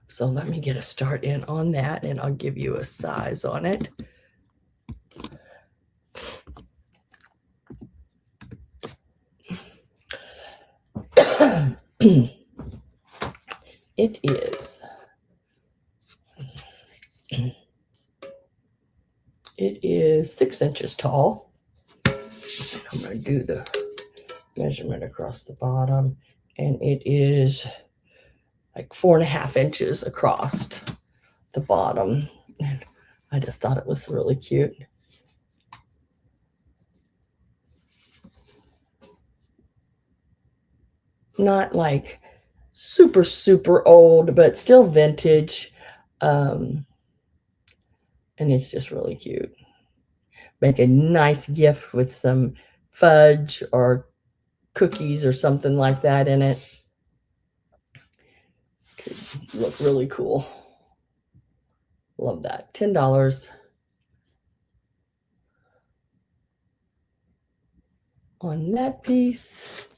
So let me get a start in on that, and I'll give you a size on it. It is 6 inches tall. I'm going to do the measurement across the bottom, and it is like 4.5 inches across the bottom. And I just thought it was really cute. Not like super old, but still vintage. And it's just really cute. Make a nice gift with some fudge or cookies or something like that in it. Could look really cool. Love that. $10 on that piece.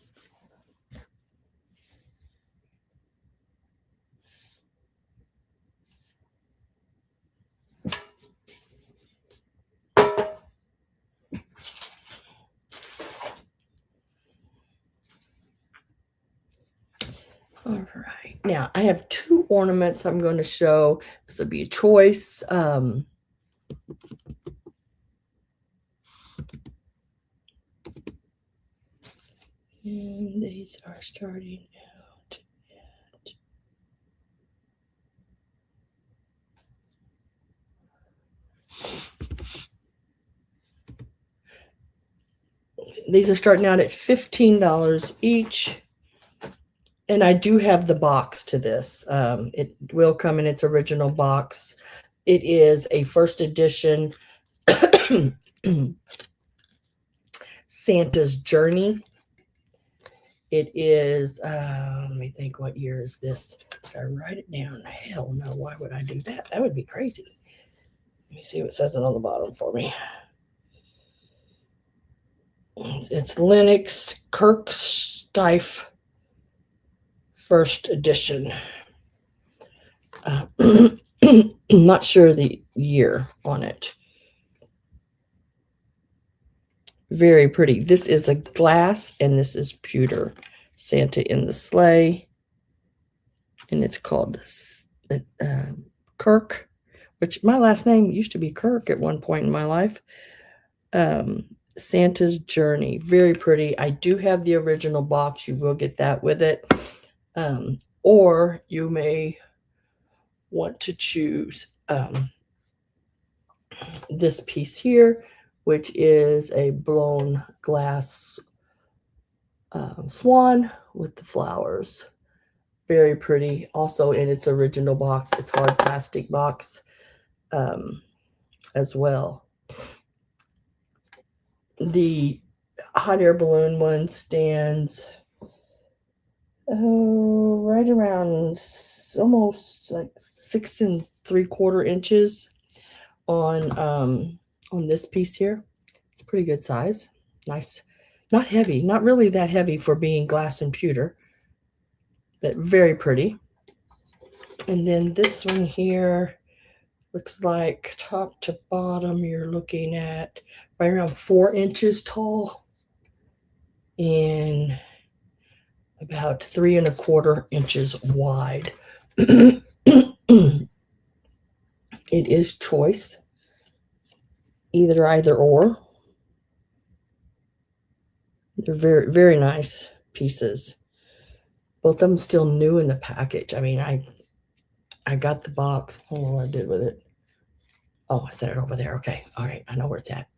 All right. Now I have 2 ornaments I'm going to show. This will be a choice. And these are starting out at These are starting out at $15 each. And I do have the box to this. It will come in its original box. It is a first edition Santa's Journey. It is, let me think, what year is this? Did I write it down? Hell no, why would I do that? That would be crazy. Let me see what says it on the bottom for me. It's Lennox Kirksteiff first edition. Not sure the year on it. Very pretty. This is a glass and this is pewter. Santa in the Sleigh. And it's called Kirk, which my last name used to be Kirk at one point in my life. Santa's Journey. Very pretty. I do have the original box. You will get that with it. Or you may want to choose this piece here, which is a blown glass swan with the flowers. Very pretty. Also in its original box. It's hard plastic box as well. The hot air balloon one stands right around almost like 6 3/4 inches on this piece here. It's a pretty good size. Nice. Not heavy. Not really that heavy for being glass and pewter, but very pretty. And then this one here looks like top to bottom you're looking at right around 4 inches tall and about 3 1/4 inches wide. It is choice, either or. They're very, very nice pieces. Both of them still new in the package. I mean, I got the box. I don't know what I did with it. Oh, I set it over there. Okay. All right. I know where it's at.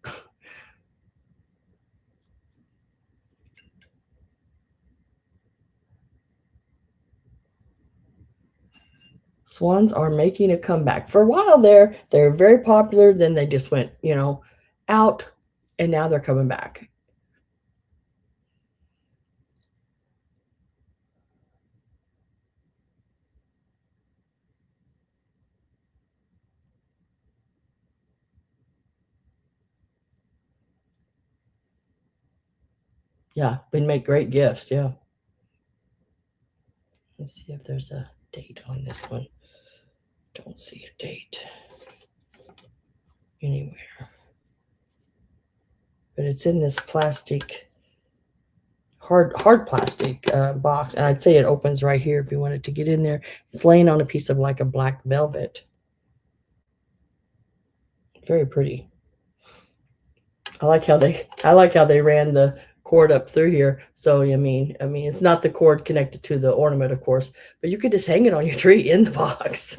Swans are making a comeback. For a while there, they're very popular. Then they just went, out, and now they're coming back. Yeah, they make great gifts. Yeah. Let's see if there's a date on this one. Don't see a date anywhere. But it's in this plastic, hard plastic box. And I'd say it opens right here if you wanted to get in there. It's laying on a piece of like a black velvet. Very pretty. I like how they ran the cord up through here. So I mean, it's not the cord connected to the ornament, of course, but you could just hang it on your tree in the box.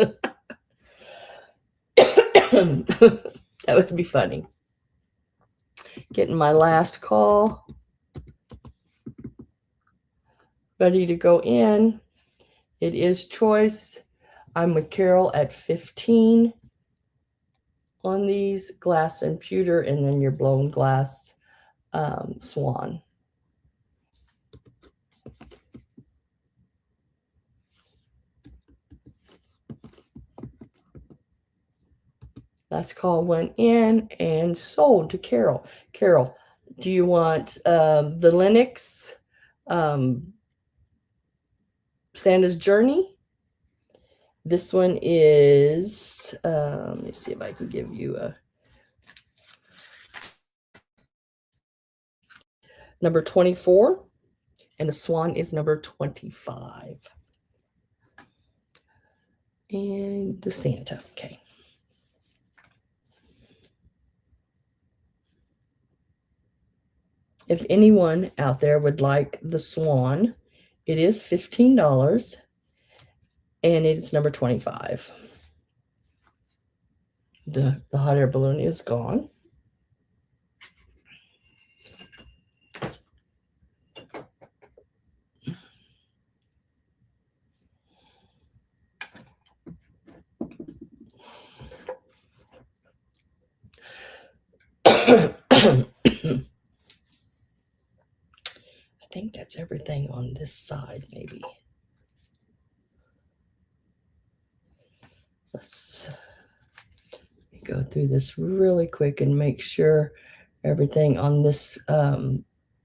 That would be funny. Getting my last call. Ready to go in. It is choice. I'm with Carol at 15 on these, glass and pewter, and then your blown glass swan. Last call went in and sold to Carol. Carol, do you want the Lennox Santa's Journey? This one is, let me see if I can give you a number 24, and the swan is number 25. And the Santa, okay. If anyone out there would like the swan, it is $15, and it's number 25. The hot air balloon is gone. this side maybe. Let's go through this really quick and make sure everything on this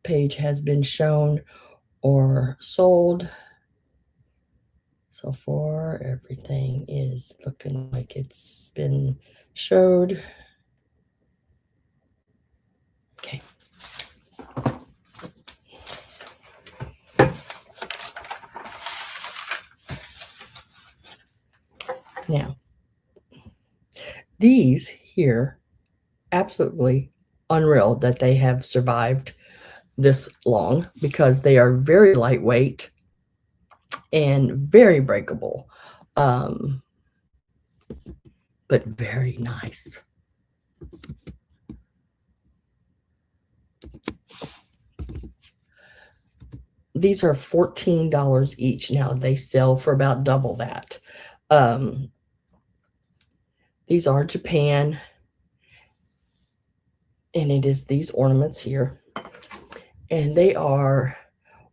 page has been shown or sold. So far, everything is looking like it's been showed. Okay. Now, these here, absolutely unreal that they have survived this long because they are very lightweight and very breakable, but very nice. These are $14 each. Now they sell for about double that. These are Japan, and it is these ornaments here, and they are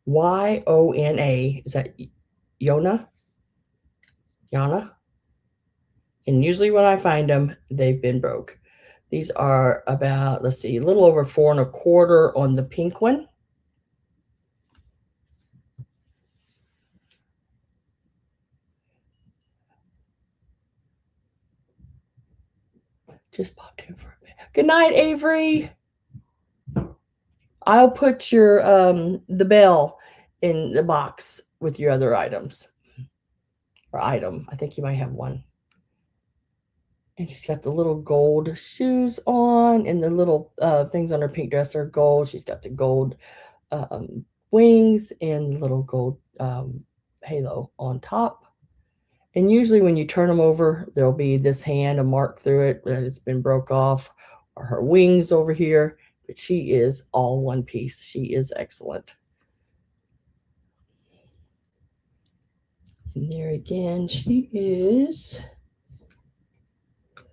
Yona. Is that Yona? Yana? And usually when I find them, they've been broke. These are about, let's see, a little over 4 1/4 on the pink one. Just popped in for a bit. Good night, Avery. I'll put your the bell in the box with your other items. Or item. I think you might have one. And she's got the little gold shoes on, and the little things on her pink dress are gold. She's got the gold wings and the little gold halo on top. And usually when you turn them over, there'll be this hand, a mark through it that it's been broke off, or her wings over here. But she is all one piece. She is excellent. And there again, she is. Let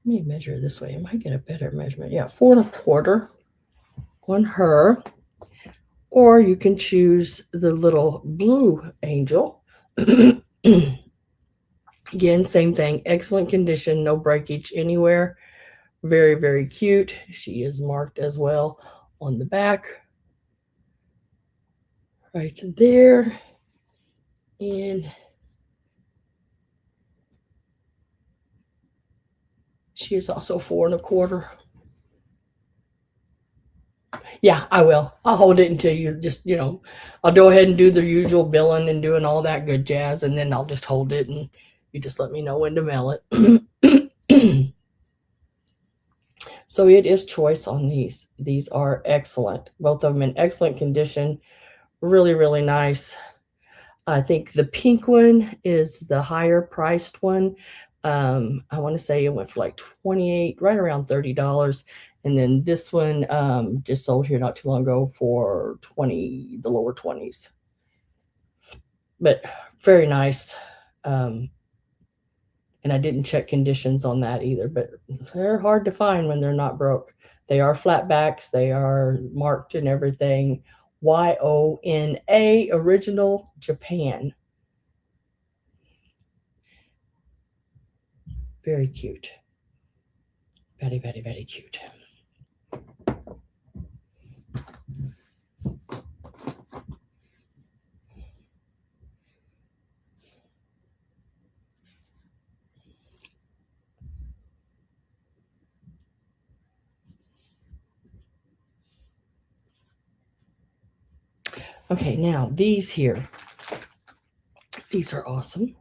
me measure this way. I might get a better measurement. Yeah, 4 1/4 on her. Or you can choose the little blue angel. Again, same thing. Excellent condition, no breakage anywhere. Very, very cute. She is marked as well on the back. Right there. And she is also 4 1/4. Yeah, I will. I'll hold it until you just, I'll go ahead and do the usual billing and doing all that good jazz, and then I'll just hold it and you just let me know when to mail it. So it is choice on these. These are excellent. Both of them in excellent condition. Really, really nice. I think the pink one is the higher priced one. I want to say it went for like 28, right around $30. And then this one just sold here not too long ago for 20, the lower 20s. But very nice. And I didn't check conditions on that either, but they're hard to find when they're not broke. They are flat backs. They are marked and everything. Yona, original Japan. Very cute. Very, very, very cute. Okay, now these here. These are awesome.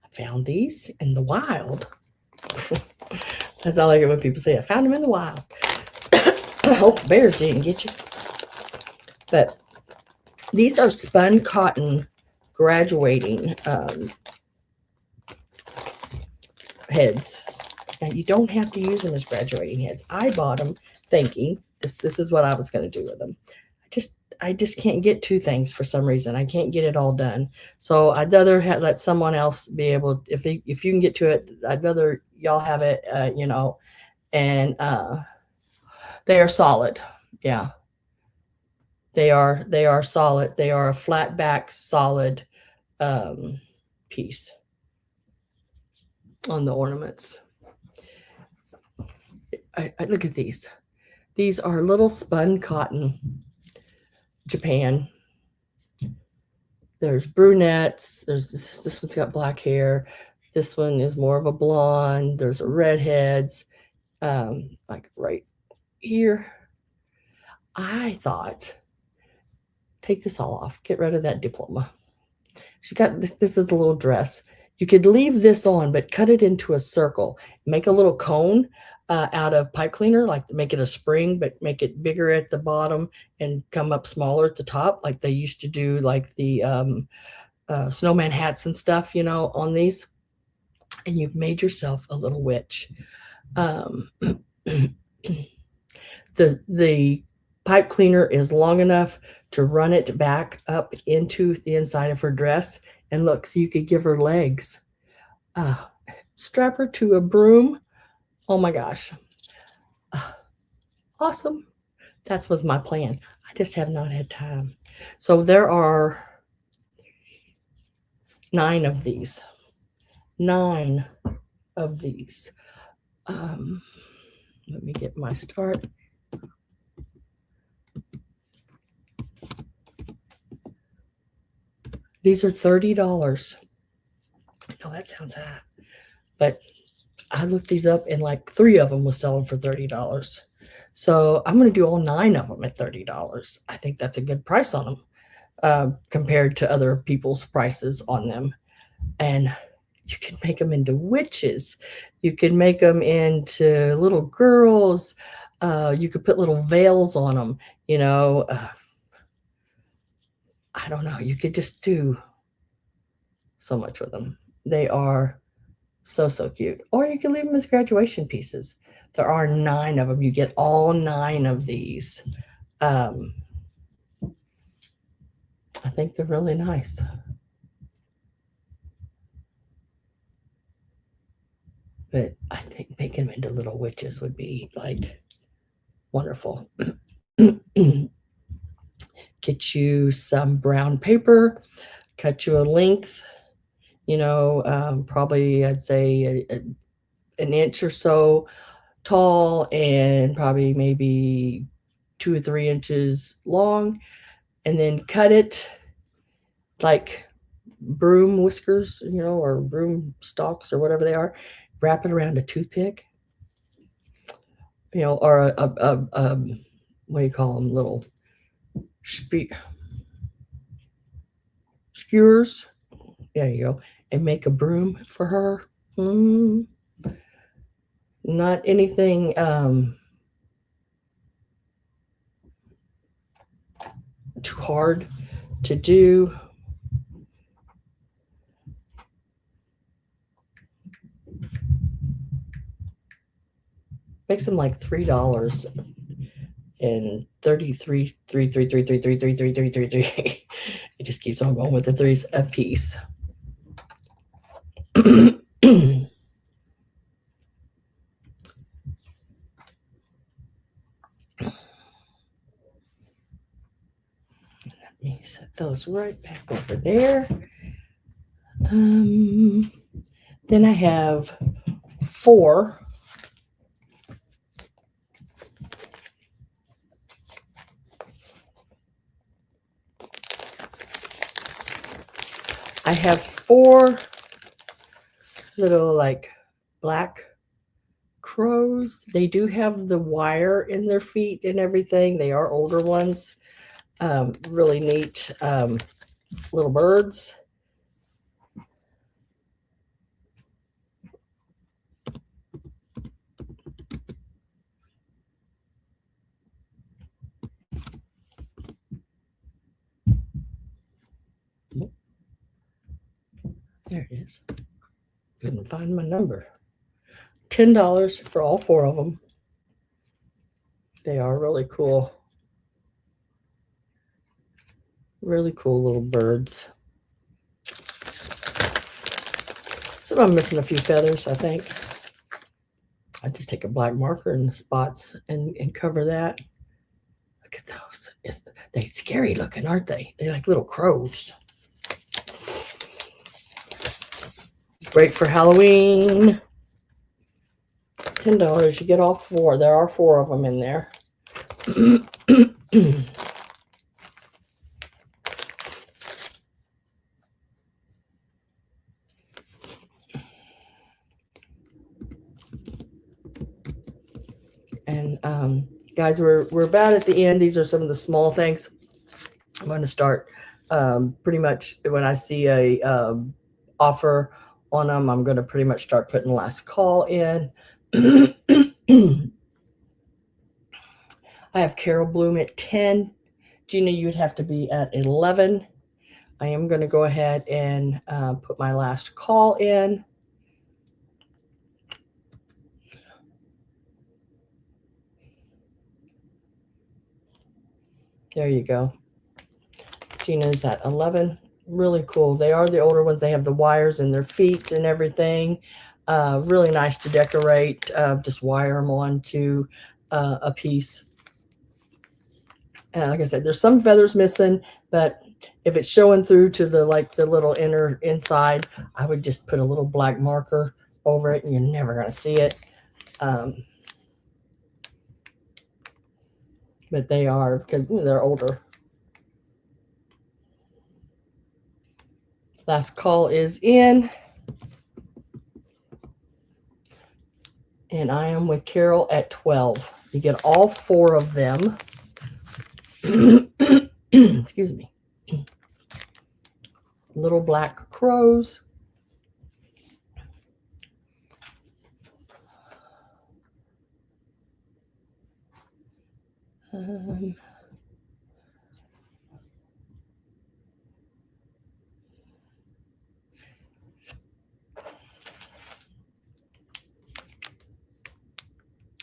I found these in the wild. That's all I get when people say, I found them in the wild. I hope bears didn't get you. But these are spun cotton graduating heads. Now, you don't have to use them as graduating heads. I bought them thinking this is what I was going to do with them. I just can't get two things for some reason. I can't get it all done. So I'd rather let someone else be able, if you can get to it, I'd rather y'all have it, and they are solid. Yeah. They are solid. They are a flat back solid piece on the ornaments. I look at these. These are little spun cotton, Japan. There's brunettes. There's this one's got black hair. This one is more of a blonde. There's redheads, like right here. I thought, take this all off. Get rid of that diploma. She got this is a little dress. You could leave this on, but cut it into a circle. Make a little cone out of pipe cleaner, like make it a spring, but make it bigger at the bottom and come up smaller at the top, like they used to do, like the snowman hats and stuff, you know, on these. And you've made yourself a little witch. The pipe cleaner is long enough to run it back up into the inside of her dress. And look, so you could give her legs. Strap her to a broom. Oh my gosh. Awesome. That was my plan. I just have not had time. So there are 9 of these. 9 of these. Let me get my start. These are $30. I know that sounds high, but I looked these up and like 3 of them was selling for $30. So I'm going to do all 9 of them at $30. I think that's a good price on them compared to other people's prices on them. And you can make them into witches. You can make them into little girls. You could put little veils on them, you know. I don't know. You could just do so much with them. They are so cute. Or you can leave them as graduation pieces. There are 9 of them. You get all 9 of these. I think they're really nice. But I think making them into little witches would be like wonderful. Get you some brown paper, cut you a length, you know, probably I'd say an inch or so tall and probably maybe 2 or 3 inches long, and then cut it like broom whiskers, you know, or broom stalks or whatever they are. Wrap it around a toothpick, you know, or a what do you call them, little skewers. There you go. And make a broom for her. Not anything too hard to do. Makes them like $3 and 33, 3, 3, 3, 3, 3, 3, 3, 3, 3, 3. It just keeps on going with the 3s a piece. Let me set those right back over there. Then I have 4 little like black crows. They do have the wire in their feet and everything. They are older ones. Really neat little birds. There it is. Couldn't find my number. $10 for all 4 of them. They are really cool. Really cool little birds. So I'm missing a few feathers, I think. I just take a black marker in the spots and cover that. Look at those. They're scary looking, aren't they? They're like little crows. Great for Halloween. $10. You get all 4. There are 4 of them in there. And guys, we're about at the end. These are some of the small things. I'm going to start pretty much when I see a offer on them. I'm going to pretty much start putting last call in. I have Carol Bloom at 10. Gina, you'd have to be at 11. I am going to go ahead and put my last call in. There you go. Gina's at 11. Really cool. They are the older ones. They have the wires in their feet and everything. Really nice to decorate. Just wire them onto a piece. Like I said, there's some feathers missing, but if it's showing through to the little inner inside, I would just put a little black marker over it and you're never going to see it. But they are, because they're older. Last call is in. And I am with Carol at 12. You get all 4 of them. Excuse me. Little black crows.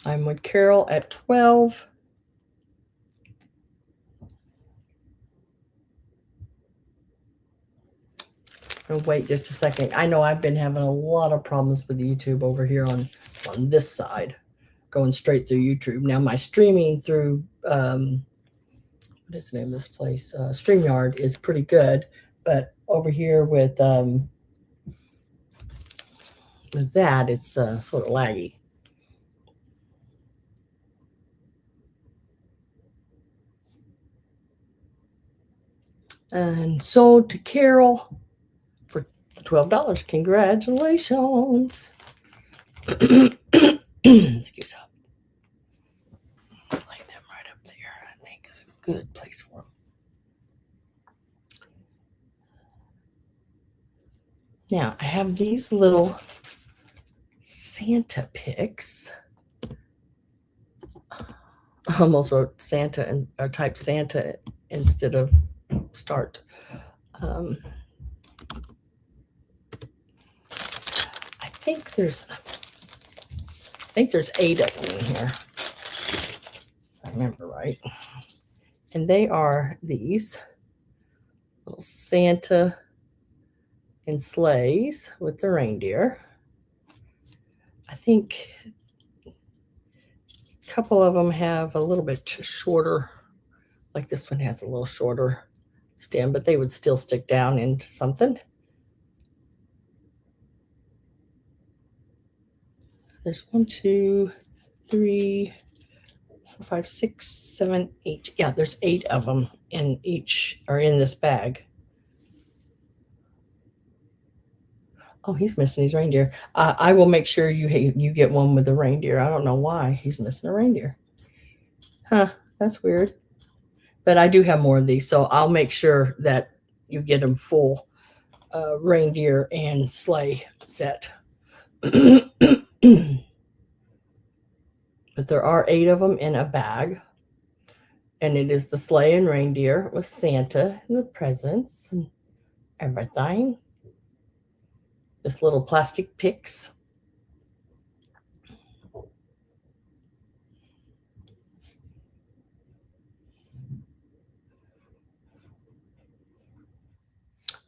I'm with Carol at 12. I'll wait just a second. I know I've been having a lot of problems with YouTube over here on this side, going straight through YouTube. Now my streaming through, what is the name of this place? StreamYard is pretty good, but over here with that, it's sort of laggy. And sold to Carol for $12. Congratulations. Excuse me. Lay them right up there. I think is a good place for them. Now I have these little Santa picks. I almost wrote Santa and or typed Santa instead of start. I think there's 8 of them in here. If I remember right. And they are these little Santa and sleighs with the reindeer. I think a couple of them have a little bit shorter, like this one has a little shorter stem, but they would still stick down into something. There's 1, 2, 3, 4, 5, 6, 7, 8. Yeah, there's 8 of them in each, or in this bag. Oh, he's missing his reindeer. I will make sure you get one with the reindeer. I don't know why he's missing a reindeer. Huh, that's weird. But I do have more of these, so I'll make sure that you get them full reindeer and sleigh set. But there are 8 of them in a bag. And it is the sleigh and reindeer with Santa and the presents and everything. This little plastic picks.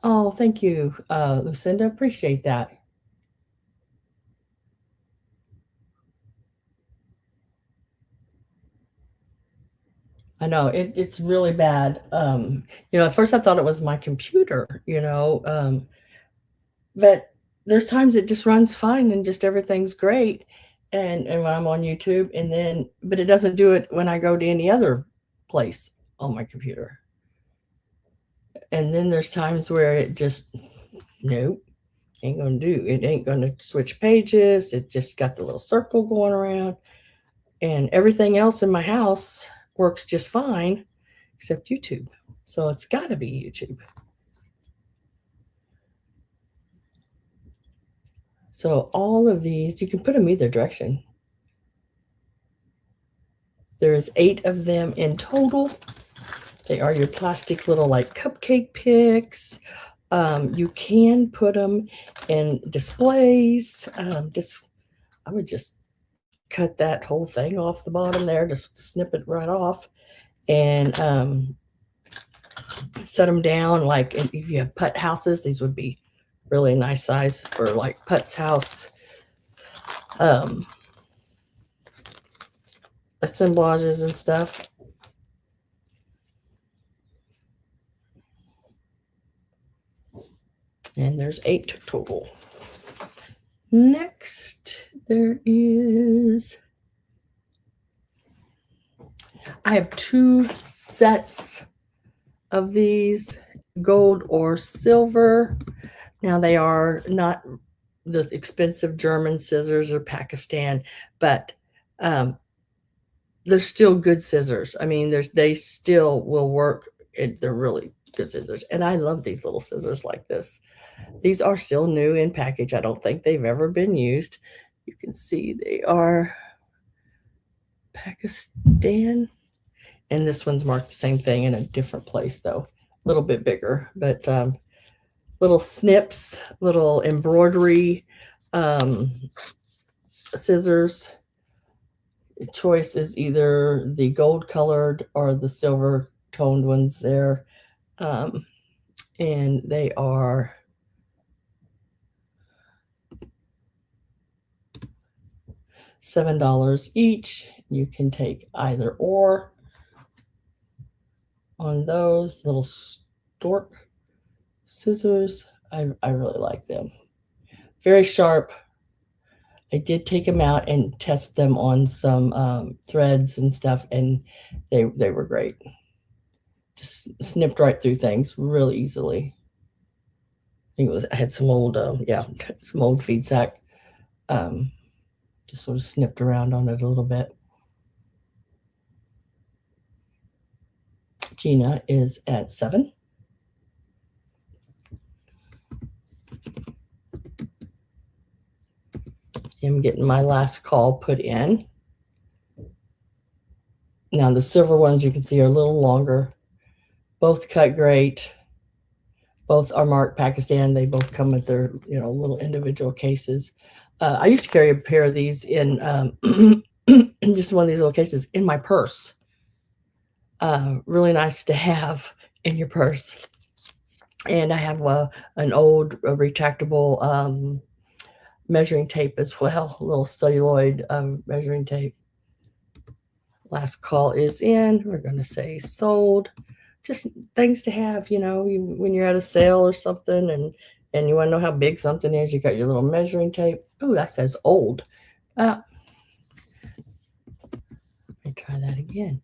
Oh, thank you, Lucinda. Appreciate that. I know it's really bad. At first I thought it was my computer, but there's times it just runs fine and just everything's great. And when I'm on YouTube, but it doesn't do it when I go to any other place on my computer. And then there's times where it just, nope, ain't gonna do. It ain't gonna switch pages. It just got the little circle going around, and everything else in my house works just fine except YouTube. So it's got to be YouTube. So all of these, you can put them either direction. There's 8 of them in total. They are your plastic little like cupcake picks. You can put them in displays. I would just cut that whole thing off the bottom there, just snip it right off, and set them down. Like if you have putt houses, these would be really nice size for like Putt's house assemblages and stuff. And there's 8 total. Next, there is, I have 2 sets of these, gold or silver. Now they are not the expensive German scissors or Pakistan, but they're still good scissors. I mean, they still will work. They're really good scissors. And I love these little scissors like this. These are still new in package. I don't think they've ever been used. You can see they are Pakistan. And this one's marked the same thing in a different place, though. A little bit bigger, but little snips, little embroidery scissors. The choice is either the gold colored or the silver toned ones there. And they are $7 each. You can take either or on those little stork scissors. I really like them. Very sharp. I did take them out and test them on some threads and stuff, and they were great. Just snipped right through things really easily. I had some old some old feed sack. Just sort of snipped around on it a little bit. Gina is at 7. I'm getting my last call put in. Now the silver ones you can see are a little longer. Both cut great. Both are marked Pakistan. They both come with their little individual cases. I used to carry a pair of these in just one of these little cases in my purse. Really nice to have in your purse. And I have an old retractable measuring tape as well, a little celluloid measuring tape. Last call is in. We're going to say sold. Just things to have, when you're at a sale or something and you want to know how big something is, you got your little measuring tape. Oh, that says old. Let me try that again.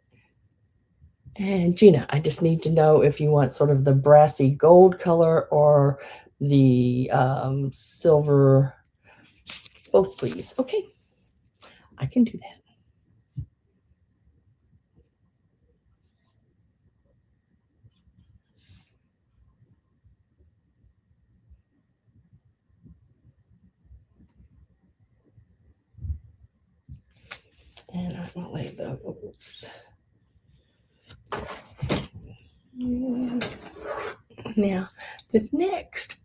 And Gina, I just need to know if you want sort of the brassy gold color or the silver. Both, please. Okay, I can do that. And I will lay those. Now, the next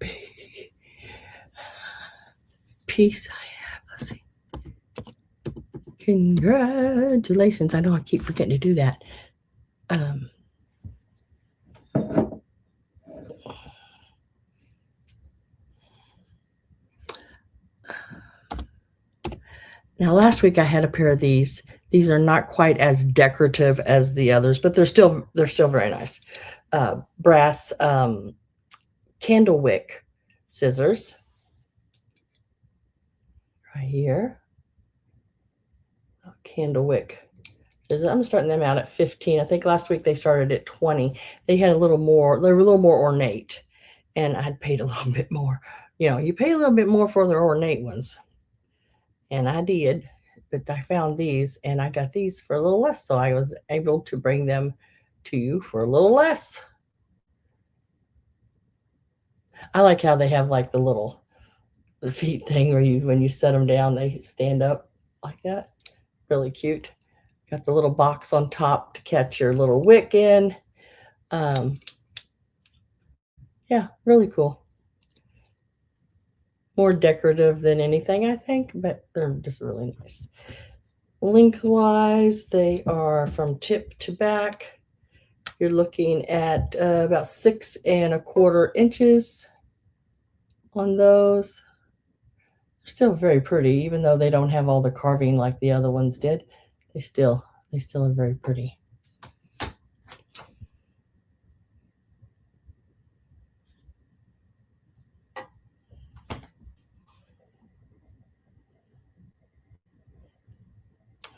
piece I have, let's see. Congratulations. I know I keep forgetting to do that. Now, last week I had a pair of these These are not quite as decorative as the others, but they're still very nice. Brass candle wick scissors right here. Candle wick. I'm starting them out at 15. I think last week they started at 20. They had a little more, they were a little more ornate, and I had paid a little bit more. You know, you pay a little bit more for the ornate ones. And I did, but I found these and I got these for a little less. So I was able to bring them to you for a little less. I like how they have like the feet thing where when you set them down, they stand up like that. Really cute. Got the little box on top to catch your little wick in. Yeah, really cool. More decorative than anything, I think, but they're just really nice. Lengthwise, they are from tip to back. You're looking at about 6 1/4 inches on those. They're still very pretty, even though they don't have all the carving like the other ones did. They still are very pretty.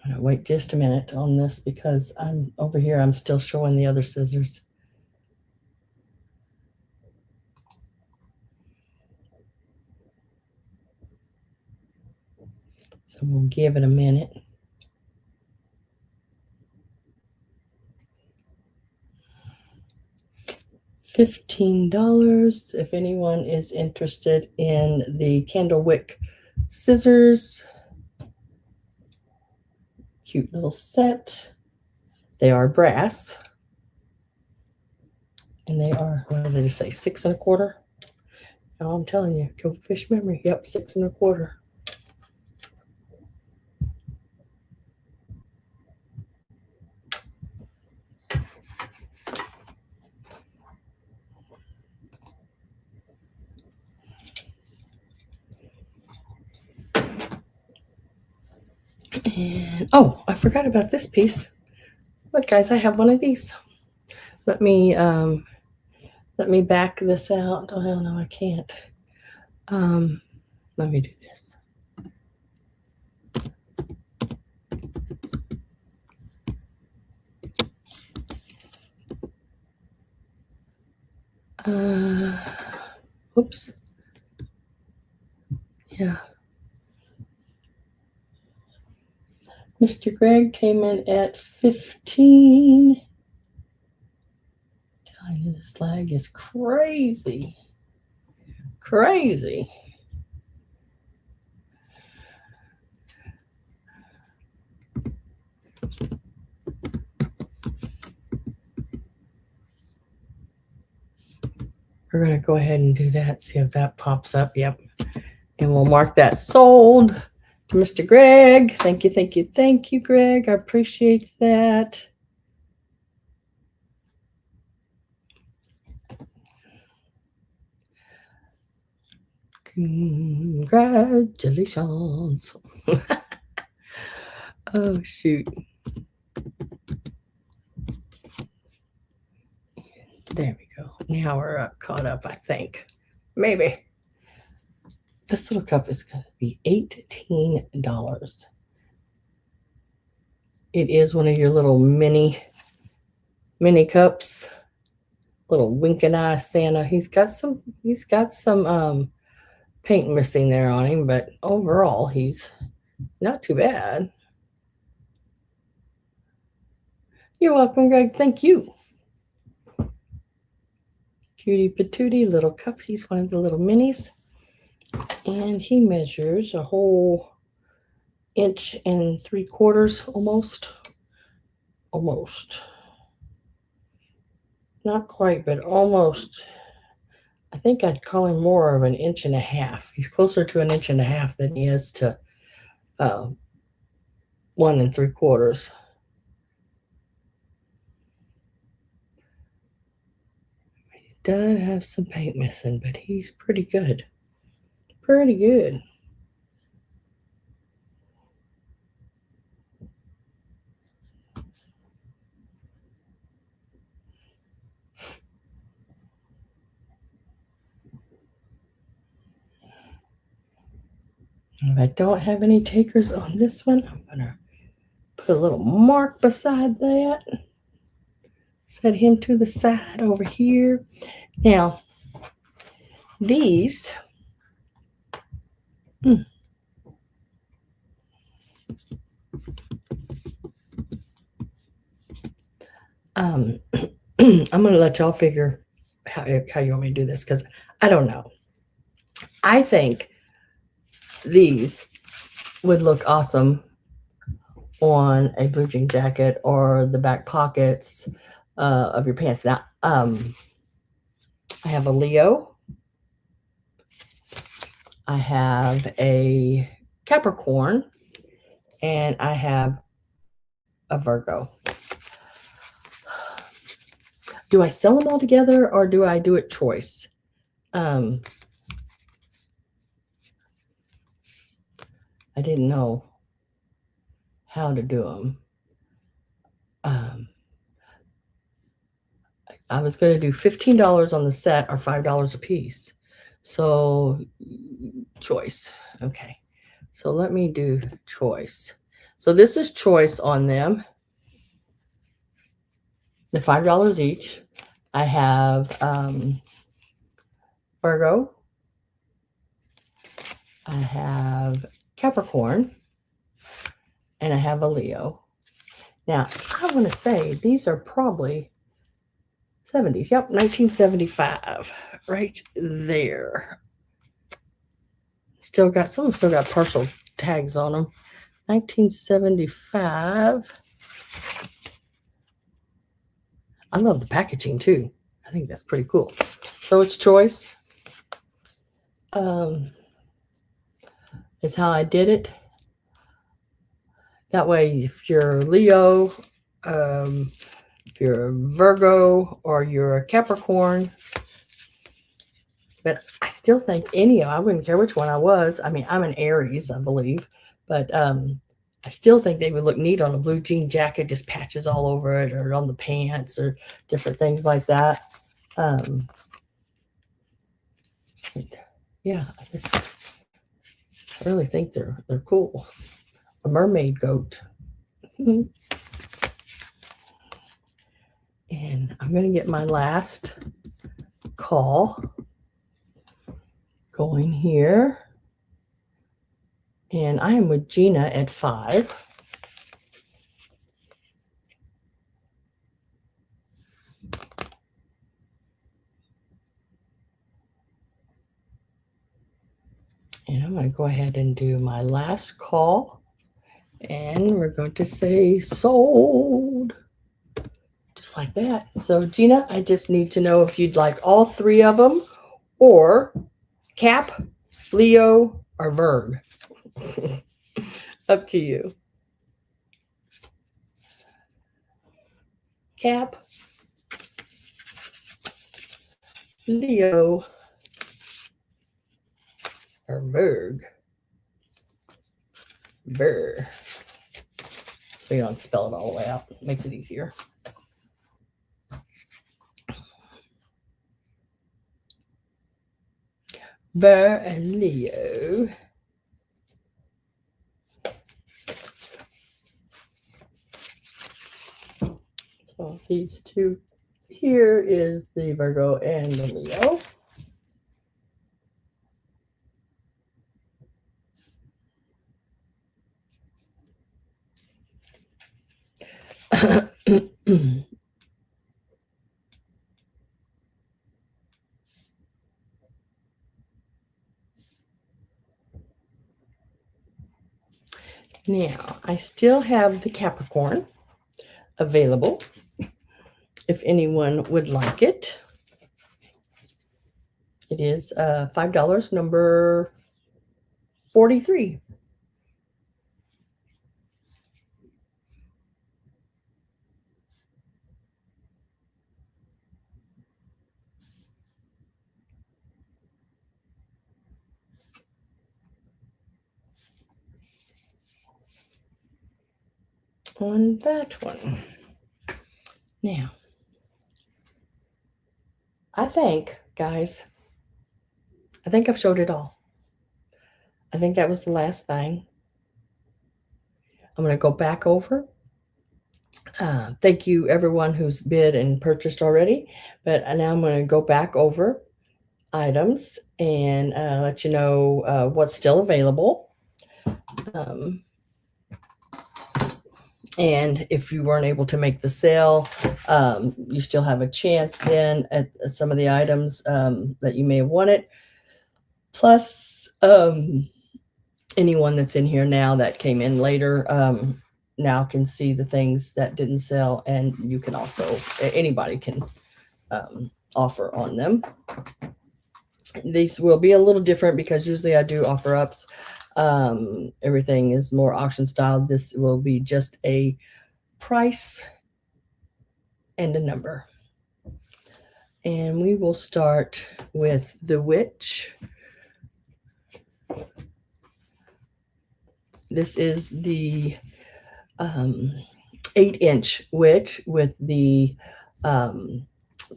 I'm gonna wait just a minute on this because I'm over here. I'm still showing the other scissors. So we'll give it a minute. $15 if anyone is interested in the candle wick scissors. Cute little set. They are brass. And they are, what did I say, 6 1/4? Oh, I'm telling you, goldfish memory. Yep, 6 1/4. And oh, I forgot about this piece. Look, guys, I have one of these. Let me back this out. Oh no, I can't. Let me do this. Oops. Yeah. Mr. Greg came in at 15. I'm telling you, this lag is crazy. Crazy. We're going to go ahead and do that. See if that pops up. Yep. And we'll mark that sold to Mr. Greg. Thank you, thank you, thank you, Greg. I appreciate that. Congratulations. Oh, shoot. There we go. Now we're caught up, I think. Maybe. This little cup is going to be $18. It is one of your little mini cups. Little winking eye Santa. He's got some paint missing there on him, but overall he's not too bad. You're welcome, Greg. Thank you. Cutie patootie little cup. He's one of the little minis. And he measures a whole 1 3/4 inches almost. Almost. Not quite, but almost. I think I'd call him more of 1.5 inches. He's closer to 1.5 inches than he is to 1 3/4 inches. He does have some paint missing, but he's pretty good. Pretty good. If I don't have any takers on this one, I'm going to put a little mark beside that. Set him to the side over here. Now, these, I'm going to let y'all figure how you want me to do this because I don't know. I think these would look awesome on a blue jean jacket or the back pockets of your pants. Now, I have a Leo. I have a Capricorn. And I have a Virgo. Do I sell them all together or do I do it choice? I didn't know how to do them. I was going to do $15 on the set or $5 a piece. So choice. Okay. So let me do choice. So this is choice on them. The $5 each. I have Virgo. I have Capricorn. And I have a Leo. Now, I want to say these are probably 70s. Yep, 1975. Right there. Still got, some of them still got partial tags on them. 1975. I love the packaging too. I think that's pretty cool. So it's choice. It's how I did it. That way, if you're Leo, if you're a Virgo, or you're a Capricorn, but I still think I wouldn't care which one I was. I mean, I'm an Aries, I believe, but I still think they would look neat on a blue jean jacket, just patches all over it, or on the pants, or different things like that. Yeah, I really think they're cool. A mermaid goat. And I'm going to get my last call going here. And I am with Gina at 5. And I'm going to go ahead and do my last call. And we're going to say sold. Just like that. So, Gina, I just need to know if you'd like all 3 of them, or Cap, Leo, or Virg. Up to you. Cap, Leo, or Virg. Ver. So you don't spell it all the way out. It makes it easier. Ver and Leo. So these 2 here is the Virgo and the Leo. Now, I still have the Capricorn available if anyone would like it. It is $5, number 43. On that one. Now, I think, guys, I've showed it all. I think that was the last thing. I'm going to go back over. Thank you, everyone who's bid and purchased already. But now I'm going to go back over items and let you know what's still available. And if you weren't able to make the sale, you still have a chance then at some of the items that you may have wanted. Plus, anyone that's in here now that came in later now can see the things that didn't sell, and you can also, anybody can offer on them. These will be a little different because usually I do offer ups. Everything is more auction style. This will be just a price and a number. And we will start with the witch. This is the 8-inch witch with the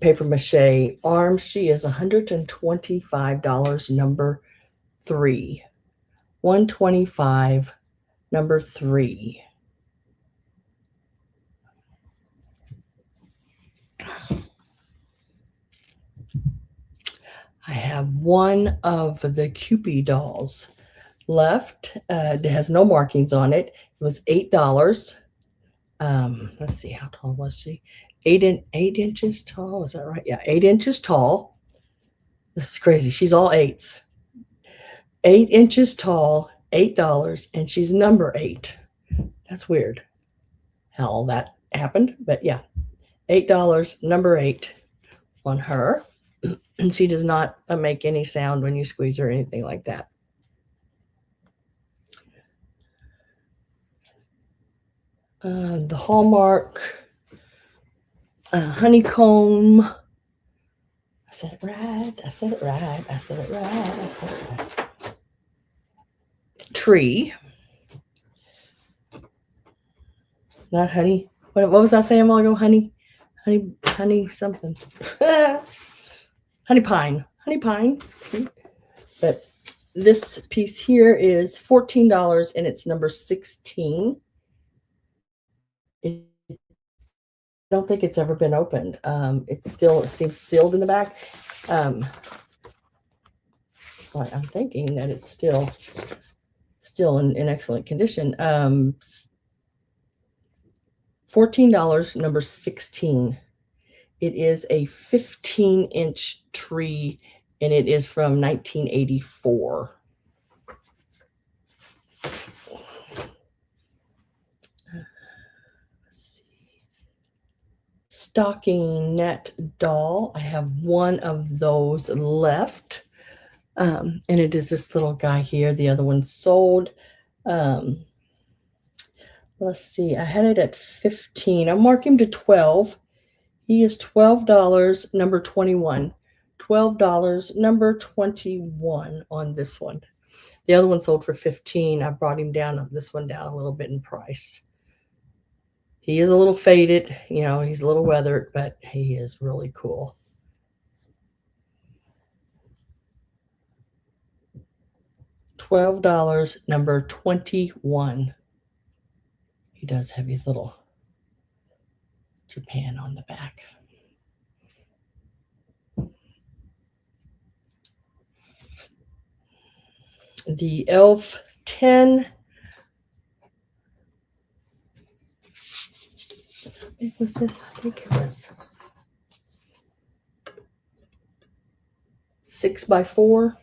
paper mache arms. She is $125, number 3. $125, number 3. I have one of the Cupid dolls left. It has no markings on it. It was $8. Let's see, how tall was she? 8 inches tall. Is that right? Yeah, 8 inches tall. This is crazy. She's all 8s. 8 inches tall, $8, and she's number 8. That's weird how all that happened, but yeah, $8, number 8 on her. And she does not make any sound when you squeeze her or anything like that. The Hallmark honeycomb. I said it right. I said it right. I said it right. I said it right. Tree. Not honey. What was I saying a while ago? Honey something. Honey pine. But this piece here is $14 and it's number 16. I don't think it's ever been opened. It seems sealed in the back. But I'm thinking that it's still in excellent condition. $14, number 16. It is a 15-inch tree, and it is from 1984. Let's see. Stocking net doll. I have one of those left. And it is this little guy here. The other one sold. Let's see. I had it at 15. I'll mark him to 12. He is $12, number 21. $12, number 21 on this one. The other one sold for 15. I brought him down, this one down a little bit in price. He is a little faded. He's a little weathered, but he is really cool. $12, number 21. He does have his little Japan on the back. The Elf 10. How big was this? I think it was 6x4.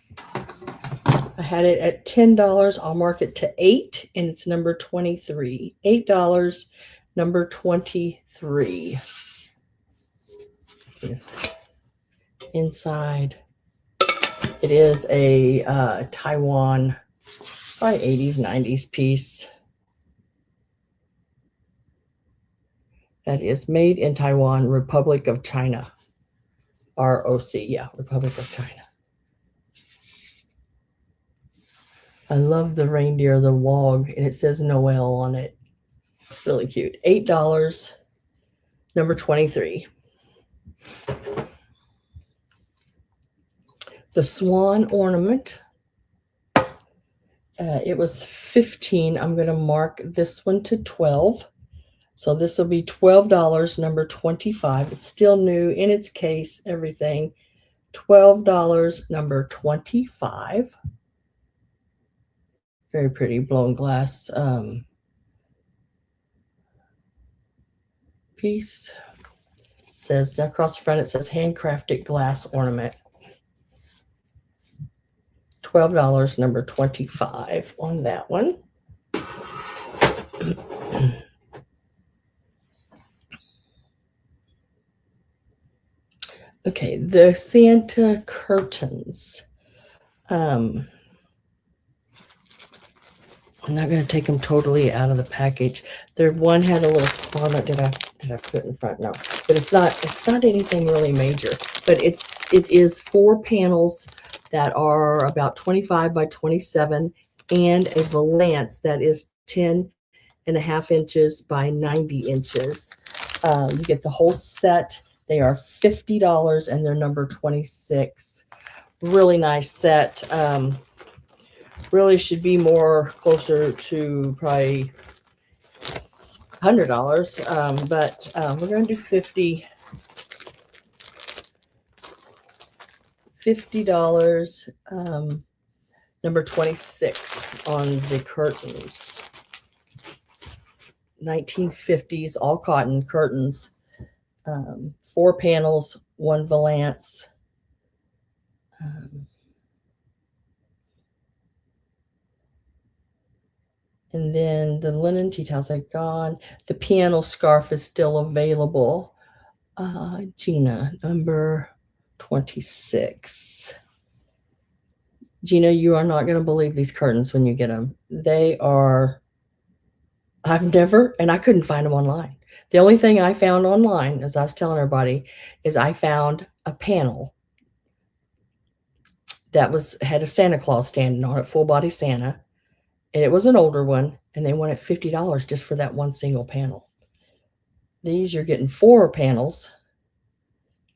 I had it at $10. I'll mark it to 8, and it's number 23. $8, number 23. Is inside. It is a Taiwan, probably 80s, 90s piece. That is made in Taiwan, Republic of China. ROC, yeah, Republic of China. I love the reindeer, the log, and it says Noel on it. It's really cute. $8, number 23. The swan ornament. It was 15. I'm going to mark this one to 12. So this will be $12, number 25. It's still new in its case, everything. $12, number 25. Very pretty blown glass piece. It says across the front, it says handcrafted glass ornament. $12, number 25 on that one. Okay, the Santa curtains. I'm not going to take them totally out of the package. There, one had a little spot. Did I put it in front? No, but it's not anything really major. But it is 4 panels that are about 25 by 27, and a valance that is 10.5 inches by 90 inches. You get the whole set. They are $50, and they're number 26. Really nice set. Really should be more closer to probably $100, but we're going to do $50. Number 26 on the curtains. 1950s, all cotton curtains. 4 panels, 1 valance. And then the linen tea towels are gone. The piano scarf is still available. Gina, number 26. Gina, you are not going to believe these curtains when you get them. They are, I've never, and I couldn't find them online. The only thing I found online, as I was telling everybody, is I found a panel that had a Santa Claus standing on it, full body Santa. And it was an older one, and they wanted $50 just for that one single panel. These, you're getting 4 panels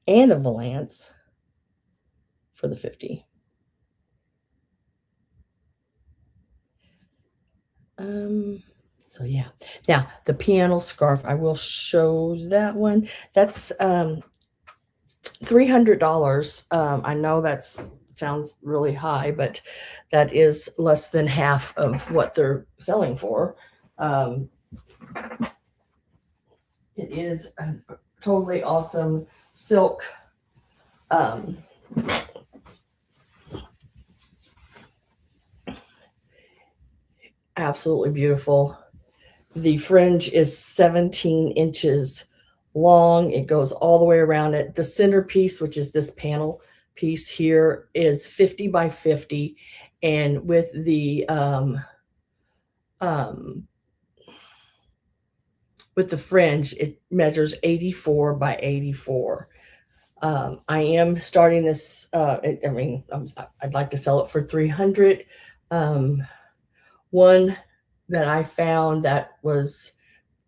and a valance for the 50. So yeah. Now the piano scarf, I will show that one. That's $300. I know that's sounds really high, but that is less than half of what they're selling for. It is a totally awesome silk. Absolutely beautiful. The fringe is 17 inches long. It goes all the way around it. The centerpiece, which is this panel piece here, is 50 by 50, and with the fringe, it measures 84 by 84. I am starting this. I'd like to sell it for $300. One that I found that was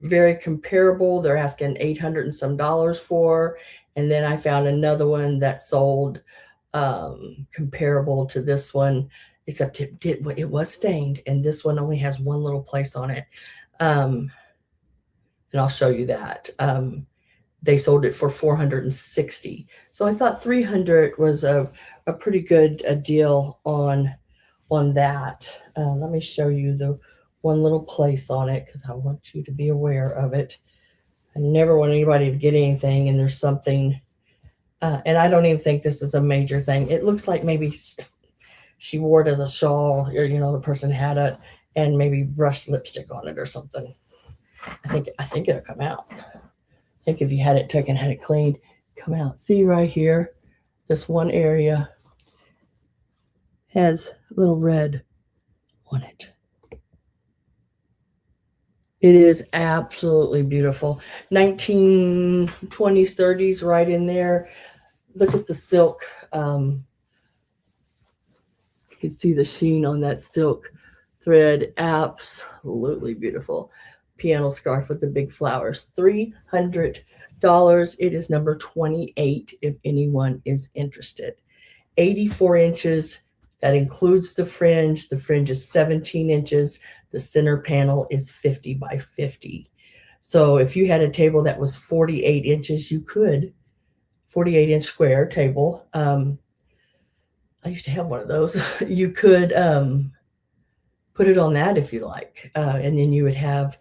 very comparable, they're asking $800 and some for, and then I found another one that sold comparable to this one, except it was stained, and this one only has one little place on it. And I'll show you that. They sold it for $460. So I thought $300 was a pretty good deal on that. Let me show you the one little place on it, because I want you to be aware of it. I never want anybody to get anything and there's something, and I don't even think this is a major thing. It looks like maybe she wore it as a shawl, or the person had it and maybe brushed lipstick on it or something. I think it'll come out. I think if you had it taken, had it cleaned, come out. See right here, this one area has a little red on it. It is absolutely beautiful. 1920s, 30s, right in there. Look at the silk. You can see the sheen on that silk thread. Absolutely beautiful. Piano scarf with the big flowers. $300. It is number 28 if anyone is interested. 84 inches, That includes the fringe. The fringe is 17 inches. The center panel is 50 by 50. So if you had a table that was 48 inches, you could, 48-inch square table. I used to have one of those. You could put it on that if you like. And then you would have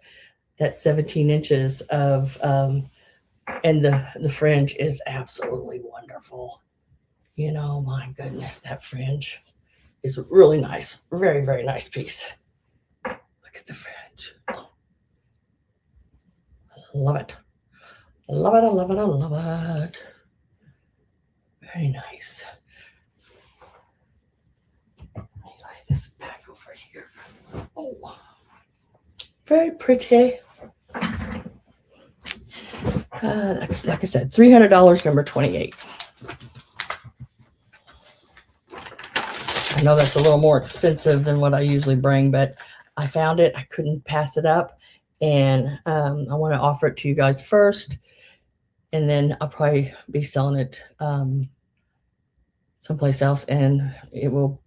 that 17 inches of, and the fringe is absolutely wonderful. You know, my goodness, that fringe is really nice. Very, very nice piece. Look at the fringe. Oh, I love it. I love it. I love it. I love it. Very nice. Let me lay this back over here. Oh, very pretty. That's, like I said, $300, number 28. I know that's a little more expensive than what I usually bring, but I found it. I couldn't pass it up. And I want to offer it to you guys first. And then I'll probably be selling it someplace else. And it will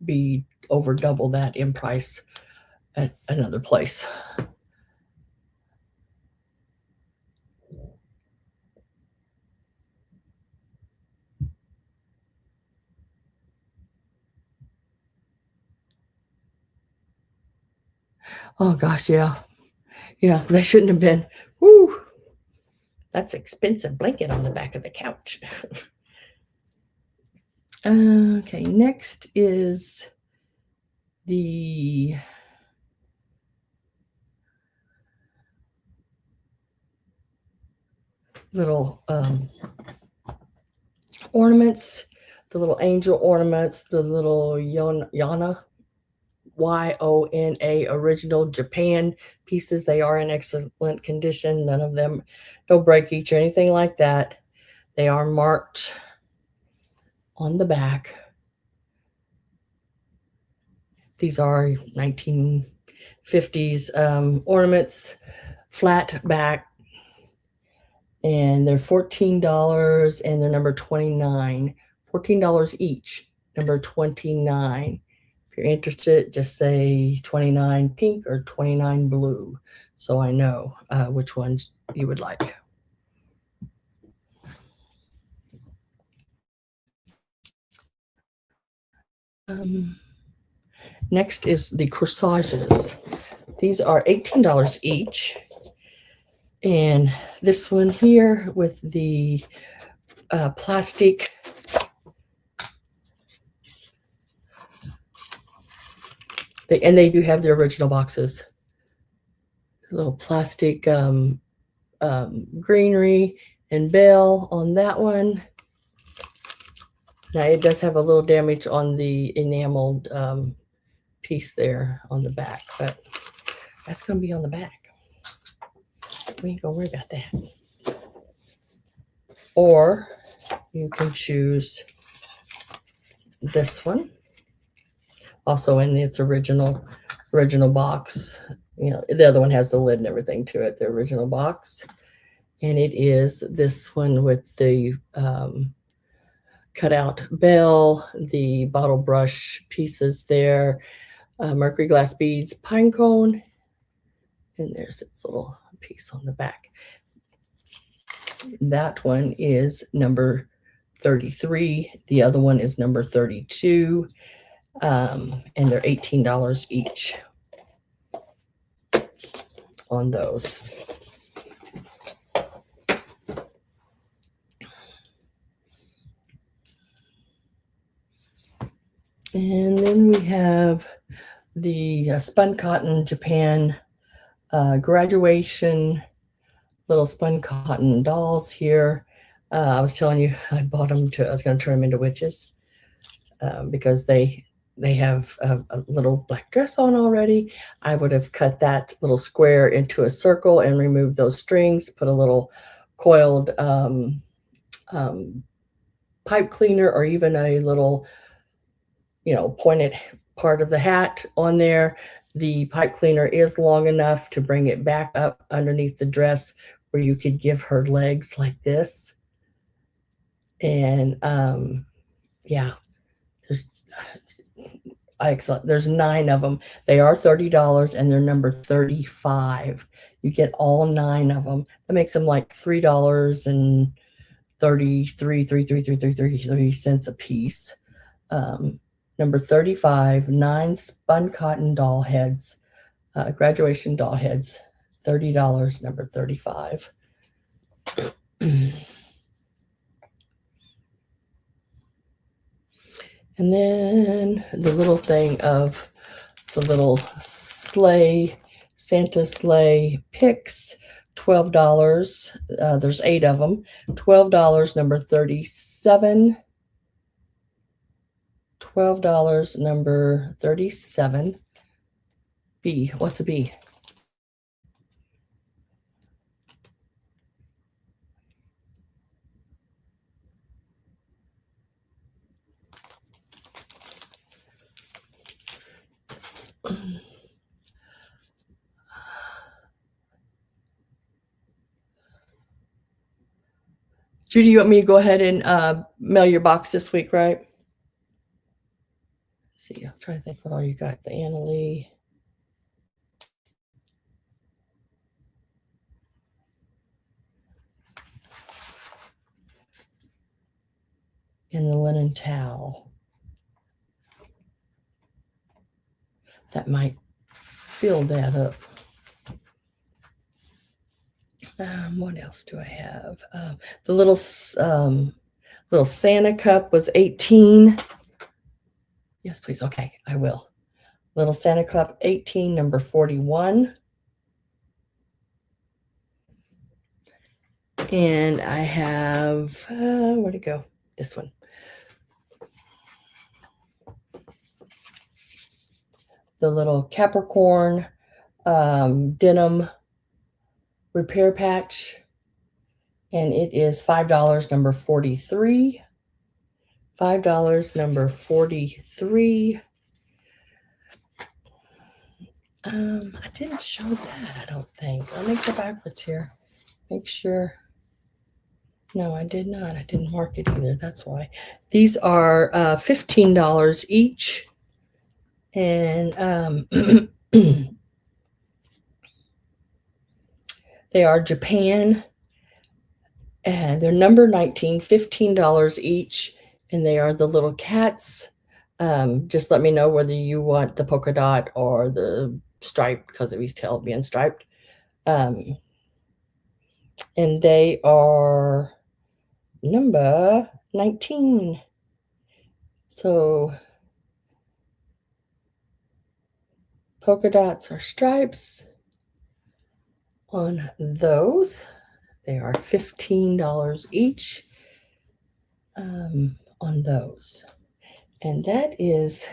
be over double that in price at another place. Oh gosh, yeah. Yeah, they shouldn't have been. Woo! That's expensive blanket on the back of the couch. Okay, next is the little ornaments, the little angel ornaments, the little Yana, YONA original Japan pieces. They are in excellent condition. None of them, no breakage or anything like that. They are marked on the back. These are 1950s ornaments, flat back, and they're $14 and they're number 29. $14 each, number 29. If you're interested, just say 29 pink or 29 blue, so I know which ones you would like. Next is the corsages. These are $18 each. And this one here with the plastic and they do have the original boxes. Little plastic greenery and bell on that one. Now it does have a little damage on the enameled piece there on the back, but that's going to be on the back. We ain't going to worry about that. Or you can choose this one, also in its original box. You know, the other one has the lid and everything to it, the original box. And it is this one with the cutout bell, the bottle brush pieces there, mercury glass beads, pine cone, and there's its little piece on the back. That one is number 33. The other one is number 32. And they're $18 each on those. And then we have the spun cotton Japan graduation little spun cotton dolls here. I was telling you I bought them I was going to turn them into witches because they have a little black dress on already. I would have cut that little square into a circle and removed those strings, put a little coiled pipe cleaner or even a little, pointed part of the hat on there. The pipe cleaner is long enough to bring it back up underneath the dress where you could give her legs like this. And yeah, excellent. There's 9 of them. They are $30 and they're number 35. You get all 9 of them. That makes them like $3.33 a piece. Number 35, 9 spun cotton doll heads, graduation doll heads, $30, number 35. And then the little thing of the little sleigh, Santa sleigh picks, $12. There's 8 of them. $12, number 37. $12, number 37. B. What's a B? Judy, you want me to go ahead and mail your box this week, right? Let's see, I'll try to think what all you got. The Annalee. And the linen towel. That might fill that up. What else do I have? The little Santa cup was 18. Yes, please. Okay, I will. Little Santa cup 18, number 41. And I have, where'd it go? This one. The little Capricorn denim repair patch. And it is $5, number 43. $5, number 43. I didn't show that, I don't think. Let me go backwards here. Make sure. No, I did not. I didn't mark it either. That's why. These are $15 each. And they are Japan. And they're number 19, $15 each. And they are the little cats. Just let me know whether you want the polka dot or the striped, because of his tail being striped. And they are number 19. So polka dots or stripes on those. They are $15 each on those. And that is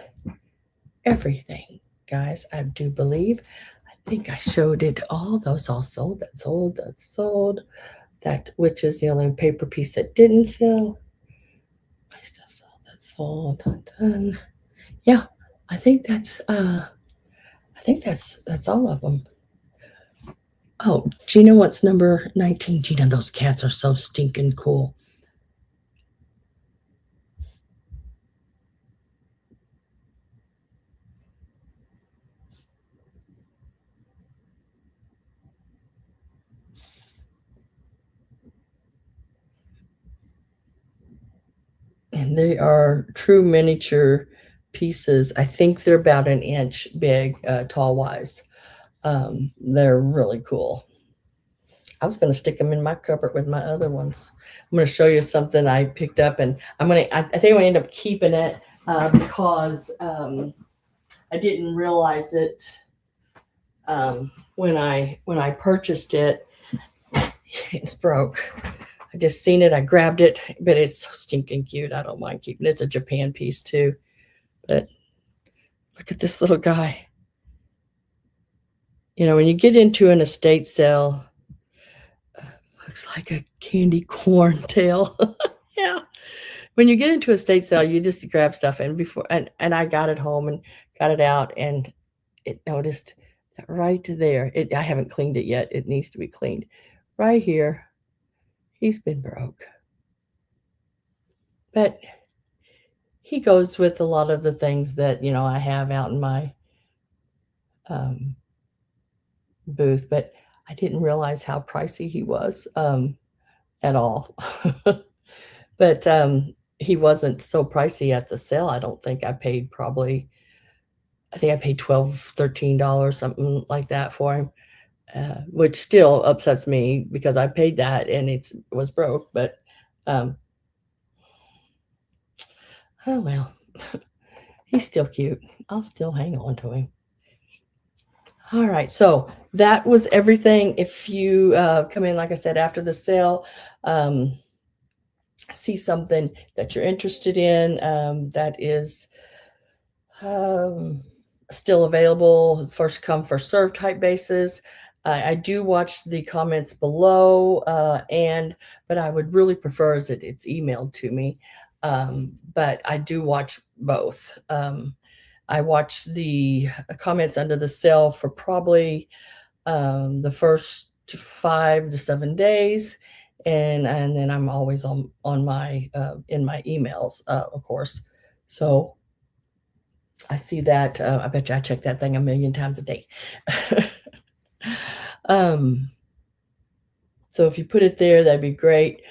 everything, guys. I do believe. I think I showed it all. Those all sold. That sold. That sold. That, which is the only paper piece that didn't sell. I still sold. That sold. Done. Yeah, I think that's all of them. Oh, Gina wants number 19. Gina, those cats are so stinking cool. And they are true miniature pieces. I think they're about an inch big, tall wise. They're really cool. I was going to stick them in my cupboard with my other ones. I'm going to show you something I picked up, and I think I'm going to end up keeping it because I didn't realize it when I purchased it. It's broke. I just seen it. I grabbed it, but it's so stinking cute. I don't mind keeping it. It's a Japan piece too. But look at this little guy. You know, when you get into an estate sale, looks like a candy corn tail. Yeah. When you get into a estate sale, you just grab stuff. And I got it home and got it out, and it noticed that right there. I haven't cleaned it yet. It needs to be cleaned. Right here. He's been broke. But he goes with a lot of the things that, you know, I have out in my booth, but I didn't realize how pricey he was at all. But he wasn't so pricey at the sale. I don't think I paid probably, I think I paid $12, $13, something like that for him, which still upsets me because I paid that and it was broke. But oh well, he's still cute. I'll still hang on to him. All right, so that was everything. If you come in, like I said, after the sale, see something that you're interested in that is still available, first come, first serve type basis. I do watch the comments below, but I would really prefer is that it's emailed to me. But I do watch both. I watch the comments under the sale for probably the first 5 to 7 days, and then I'm always on my in my emails, of course. So I see that. I bet you I check that thing a million times a day. um, so if you put it there, that'd be great.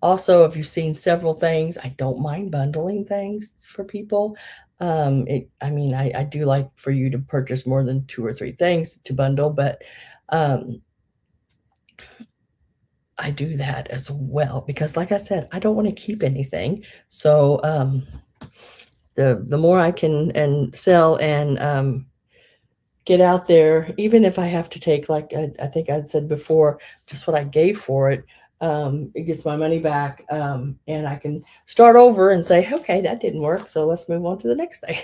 Also, if you've seen several things, I don't mind bundling things for people. I mean, I do like for you to purchase more than 2 or 3 things to bundle, but I do that as well because, like I said, I don't want to keep anything. So the more I can and sell and get out there, even if I have to take, like I think I'd said before, just what I gave for it, it gets my money back, and I can start over and say, okay, that didn't work, so let's move on to the next thing.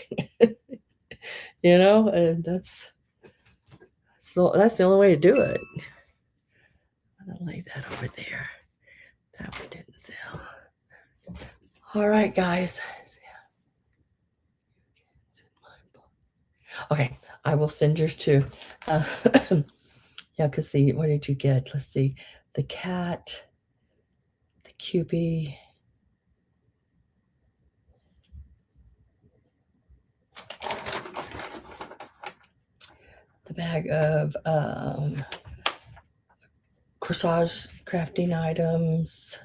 You know, and that's the only way to do it. I'm gonna lay that over there. That one didn't sell. All right, guys. Okay, I will send yours too. Yeah, because see, what did you get? Let's see. The cat, the Cupie. The bag of corsage crafting items.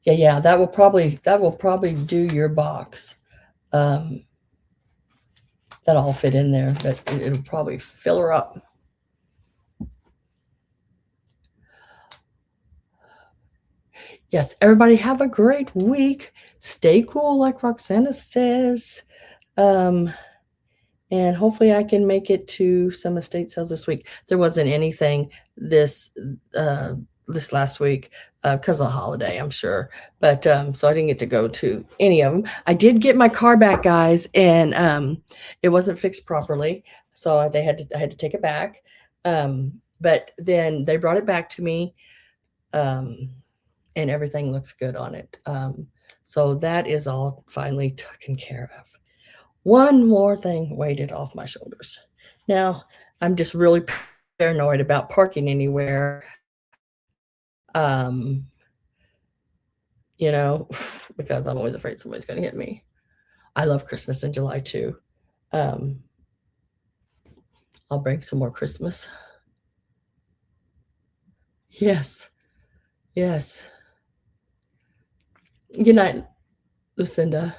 Yeah, that will probably do your box. That'll all fit in there, but it'll probably fill her up. Yes, everybody have a great week. Stay cool, like Roxana says. And hopefully I can make it to some estate sales this week. There wasn't anything this last week because of the holiday, I'm sure. But so I didn't get to go to any of them. I did get my car back, guys, and it wasn't fixed properly, so I had to take it back. But then they brought it back to me, and everything looks good on it. So that is all finally taken care of. One more thing weighted off my shoulders. Now, I'm just really paranoid about parking anywhere. You know, because I'm always afraid somebody's going to hit me. I love Christmas in July too. I'll bring some more Christmas. Yes. Yes. Good night, Lucinda.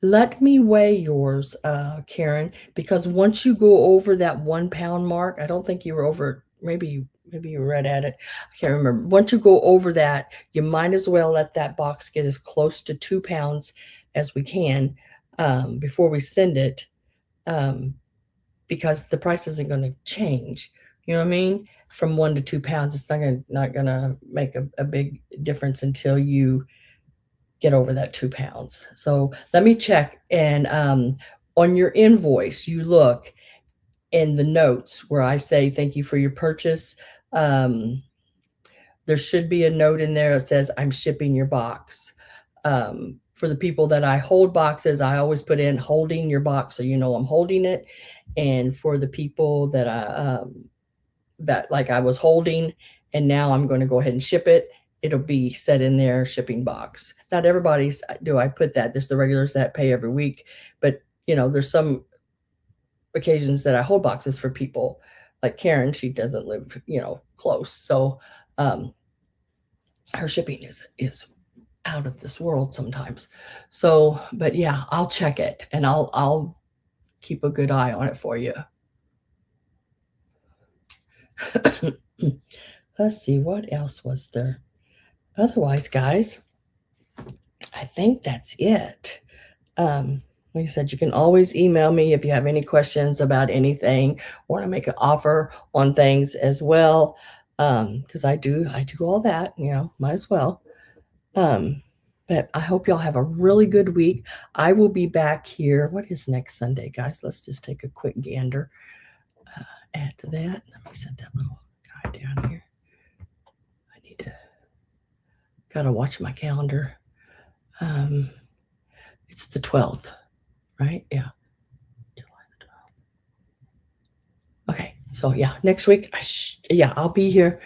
Let me weigh yours, Karen, because once you go over that 1 pound mark, I don't think you were over, maybe you were right at it. I can't remember. Once you go over that, you might as well let that box get as close to 2 pounds as we can before we send it, because the price isn't going to change. You know what I mean? From 1 to 2 pounds, it's not gonna make a big difference until you get over that 2 pounds. So let me check. And on your invoice, you look in the notes where I say, thank you for your purchase. There should be a note in there that says, I'm shipping your box for the people that I hold boxes, I always put in holding your box so you know I'm holding it. And for the people that that like I was holding and now I'm going to go ahead and ship it, it'll be set in their shipping box. Not everybody's do I put that. There's the regulars that pay every week, but there's some occasions that I hold boxes for people. Like Karen, she doesn't live, close. So her shipping is out of this world sometimes. So, but yeah, I'll check it and I'll keep a good eye on it for you. Let's see, what else was there? Otherwise, guys, I think that's it. Like I said, you can always email me if you have any questions about anything, want to make an offer on things as well. Because I do all that, might as well. But I hope y'all have a really good week. I will be back here. What is next Sunday, guys? Let's just take a quick gander at that. Let me set that little guy down here. I need to, gotta watch my calendar. It's the 12th, right? Yeah. July the 12th. Okay. So yeah, next week, I'll be here.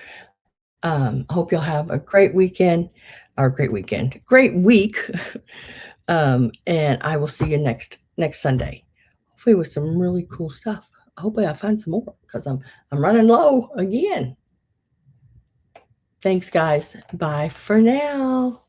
Hope y'all have a great weekend or great week. And I will see you next Sunday, hopefully with some really cool stuff. Hopefully I find some more because I'm running low again. Thanks, guys. Bye for now.